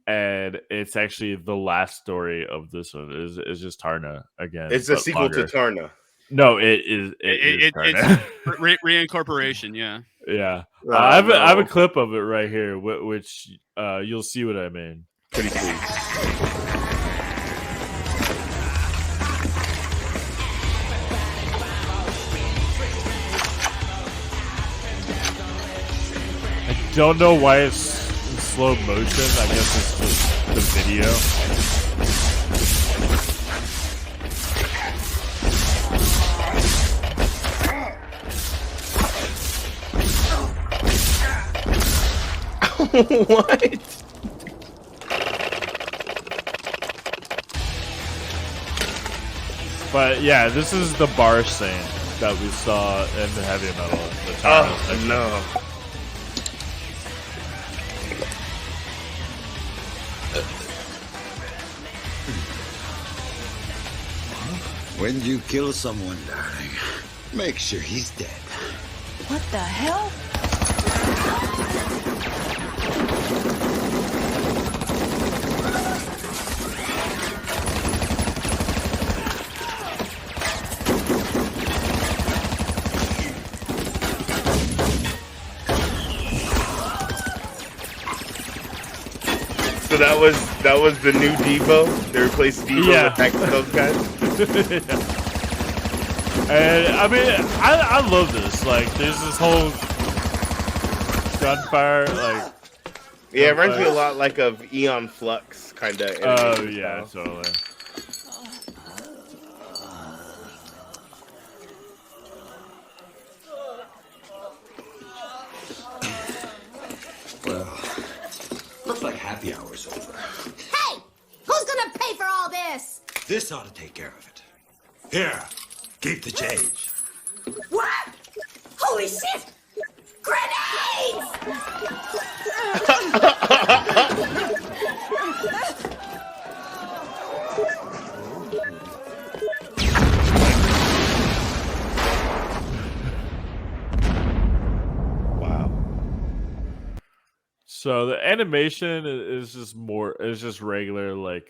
Speaker 1: And it's actually the last story of this one. Is just Tarna again.
Speaker 3: It's a sequel to Tarna.
Speaker 1: No, it is. It's
Speaker 2: reincorporation. Yeah.
Speaker 1: Yeah. I have a clip of it right here, which you'll see what I mean.
Speaker 3: Pretty please.
Speaker 1: I don't know why it's in slow motion. I guess it's just the video.
Speaker 3: What?
Speaker 1: But yeah, this is the bar scene that we saw in the Heavy Metal.
Speaker 3: Oh no.
Speaker 6: When you kill someone, darling, make sure he's dead.
Speaker 7: What the hell?
Speaker 3: So that was the new Devo. They replaced Devo with those guys.
Speaker 1: And I mean, I love this. Like, there's this whole gunfire. Like,
Speaker 3: yeah, it reminds me a lot like of Eon Flux kind of.
Speaker 1: Oh yeah, totally.
Speaker 6: Well, looks like happy hour's over.
Speaker 4: Hey! Who's gonna pay for all this?
Speaker 6: This ought to take care of it. Here, keep the change.
Speaker 4: What? Holy shit! Grenades!
Speaker 3: Wow.
Speaker 1: So the animation is just regular, like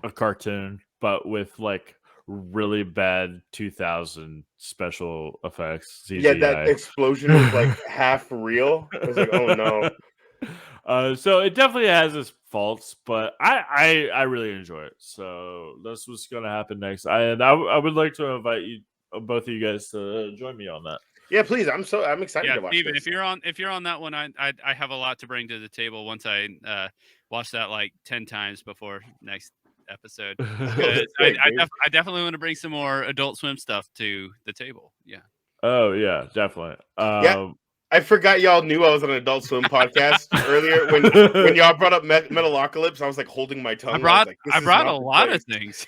Speaker 1: a cartoon, but with like really bad 2000 special effects
Speaker 3: Yeah, that
Speaker 1: CGI.
Speaker 3: explosion was like half real. I was like, oh no.
Speaker 1: So it definitely has its faults, but I really enjoy it. So that's what's gonna happen next. I would like to invite you, both of you guys, to join me on that.
Speaker 3: Yeah, please. I'm excited
Speaker 2: Yeah,
Speaker 3: to watch
Speaker 2: Steven,
Speaker 3: this.
Speaker 2: if you're on that one, I have a lot to bring to the table once I watch that like 10 times before next episode.
Speaker 3: That's
Speaker 2: 'Cause
Speaker 3: great, dude.
Speaker 2: I definitely want to bring some more Adult Swim stuff to the table. Yeah.
Speaker 1: Oh yeah, definitely.
Speaker 3: Yeah. I forgot y'all knew I was on an Adult Swim podcast earlier when y'all brought up Metalocalypse. I was like holding my tongue.
Speaker 2: I brought a lot of things.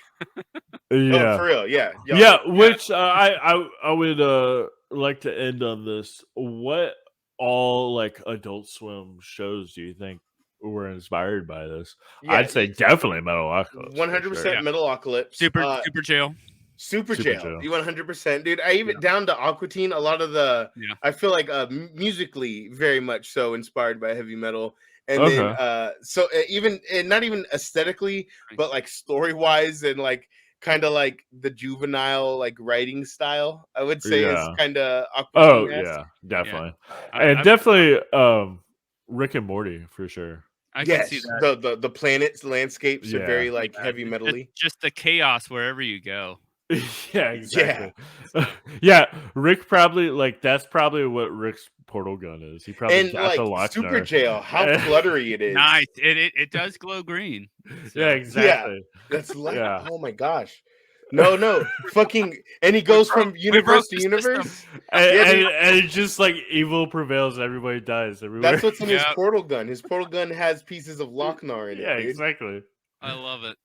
Speaker 3: Oh, for real, yeah.
Speaker 1: Yeah, which I would like to end on this. What all like Adult Swim shows do you think were inspired by this?
Speaker 3: Yeah,
Speaker 1: I'd say definitely Metalocalypse.
Speaker 3: 100% Metalocalypse.
Speaker 2: Super Jail.
Speaker 3: Super
Speaker 1: Super
Speaker 3: Jail.
Speaker 1: Jail.
Speaker 3: 100%, dude. I even down to Aqua Teen. A lot of the I feel like musically very much so inspired by heavy metal. And then so even not even aesthetically, but like story wise and like kind of like the juvenile like writing style, I would say is kind of Aqua
Speaker 1: Oh
Speaker 3: Teen-esque.
Speaker 1: yeah, definitely.
Speaker 2: Yeah.
Speaker 1: And definitely Rick and Morty for sure.
Speaker 2: I can see that.
Speaker 3: The planets landscapes are very like heavy metally.
Speaker 2: Just the chaos wherever you go.
Speaker 1: Yeah, exactly. Yeah, Rick probably like that's probably what Rick's portal gun is. He probably
Speaker 3: And
Speaker 1: got
Speaker 3: like
Speaker 1: the lock
Speaker 3: Super
Speaker 1: jar.
Speaker 3: Jail, how cluttery it is.
Speaker 2: Nice. It does glow green. So.
Speaker 1: Yeah, exactly.
Speaker 3: That's like
Speaker 1: Yeah.
Speaker 3: oh my gosh. No, fucking, and he goes from universe to universe.
Speaker 1: And it's just like evil prevails, everybody dies everywhere.
Speaker 3: That's what's in his portal gun. His portal gun has pieces of Lochnar in it.
Speaker 1: Yeah,
Speaker 3: dude.
Speaker 1: exactly.
Speaker 2: I love it.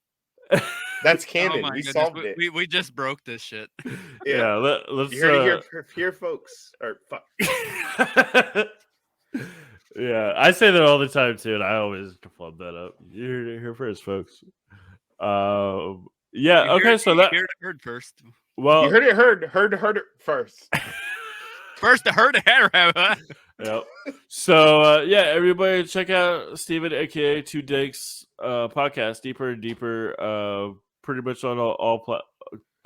Speaker 3: That's canon.
Speaker 2: Oh
Speaker 3: we
Speaker 2: goodness.
Speaker 3: solved it.
Speaker 2: We just broke this shit.
Speaker 1: Yeah, let's
Speaker 3: you heard it here, folks. Or fuck.
Speaker 1: Yeah, I say that all the time too, and I always flub that up. You heard it here first, folks. Yeah, okay, so that
Speaker 2: heard first.
Speaker 3: Well, you heard it first.
Speaker 2: First, the heard it.
Speaker 1: Yep. So yeah, everybody check out Steven aka TuEDank's podcast, Deeper and Deeper. Pretty much on all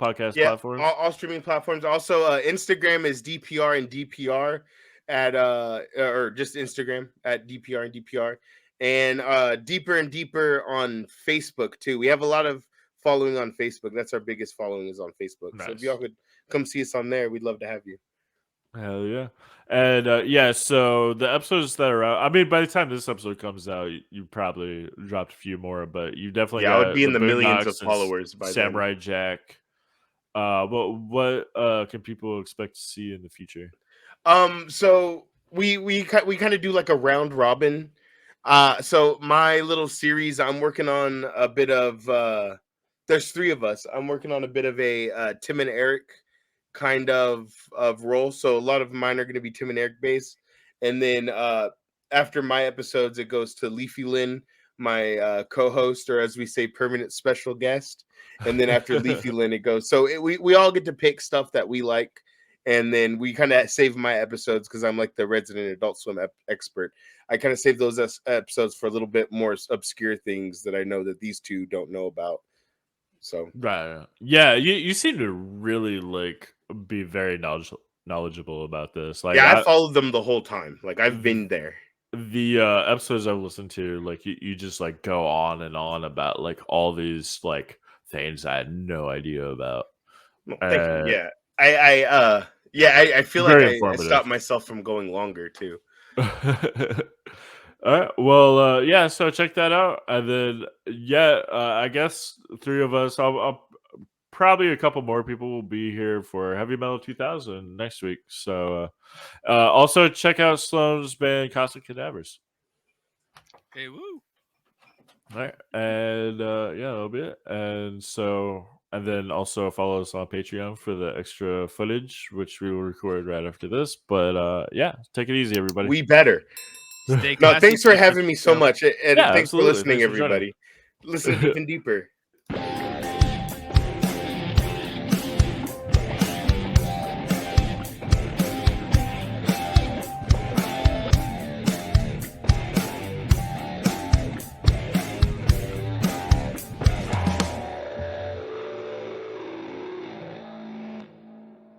Speaker 1: podcast platforms.
Speaker 3: All streaming platforms. Also, Instagram is DPR and DPR at or just Instagram at DPR and DPR, and Deeper and Deeper on Facebook too. We have a lot of following on Facebook. That's our biggest following is on Facebook.
Speaker 1: Nice.
Speaker 3: So if y'all could come see us on there, we'd love to have you.
Speaker 1: Hell yeah. And yeah, so the episodes that are out, I mean, by the time this episode comes out, you probably dropped a few more, but you definitely
Speaker 3: I would be in the millions of followers by
Speaker 1: Samurai Jack. What can people expect to see in the future?
Speaker 3: So we kind of do like a round robin. So my little series, I'm working on a bit of there's three of us. I'm working on a bit of a Tim and Eric kind of role. So a lot of mine are going to be Tim and Eric based. And then after my episodes, it goes to Leafy Lynn, my co-host, or as we say, permanent special guest. And then after Leafy Lynn, it goes. So we all get to pick stuff that we like. And then we kind of save my episodes because I'm like the resident Adult Swim expert. I kind of save those episodes for a little bit more obscure things that I know that these two don't know about. So
Speaker 1: right, yeah, you seem to really like be very knowledgeable about this. Like,
Speaker 3: yeah, I followed them the whole time. Like I've been there.
Speaker 1: The episodes I've listened to, like you just like go on and on about like all these like things I had no idea about.
Speaker 3: Well, thank you. Yeah, I feel like I stopped myself from going longer too.
Speaker 1: All right. Well, yeah. So check that out, and then I guess three of us. I'll probably a couple more people will be here for Heavy Metal 2000 next week. So also check out Sloan's band Cosmic Cadavers.
Speaker 2: Hey, woo!
Speaker 1: All right, and yeah, that'll be it. And so And then also follow us on Patreon for the extra footage, which we will record right after this. But yeah, take it easy, everybody.
Speaker 3: We better.
Speaker 2: Stay
Speaker 3: No,
Speaker 2: classy,
Speaker 3: thanks for
Speaker 2: Steve
Speaker 3: having me so
Speaker 2: Francisco.
Speaker 3: much. And
Speaker 1: Yeah,
Speaker 3: thanks for
Speaker 1: absolutely.
Speaker 3: listening,
Speaker 1: Thanks for joining.
Speaker 3: everybody. Listen even deeper.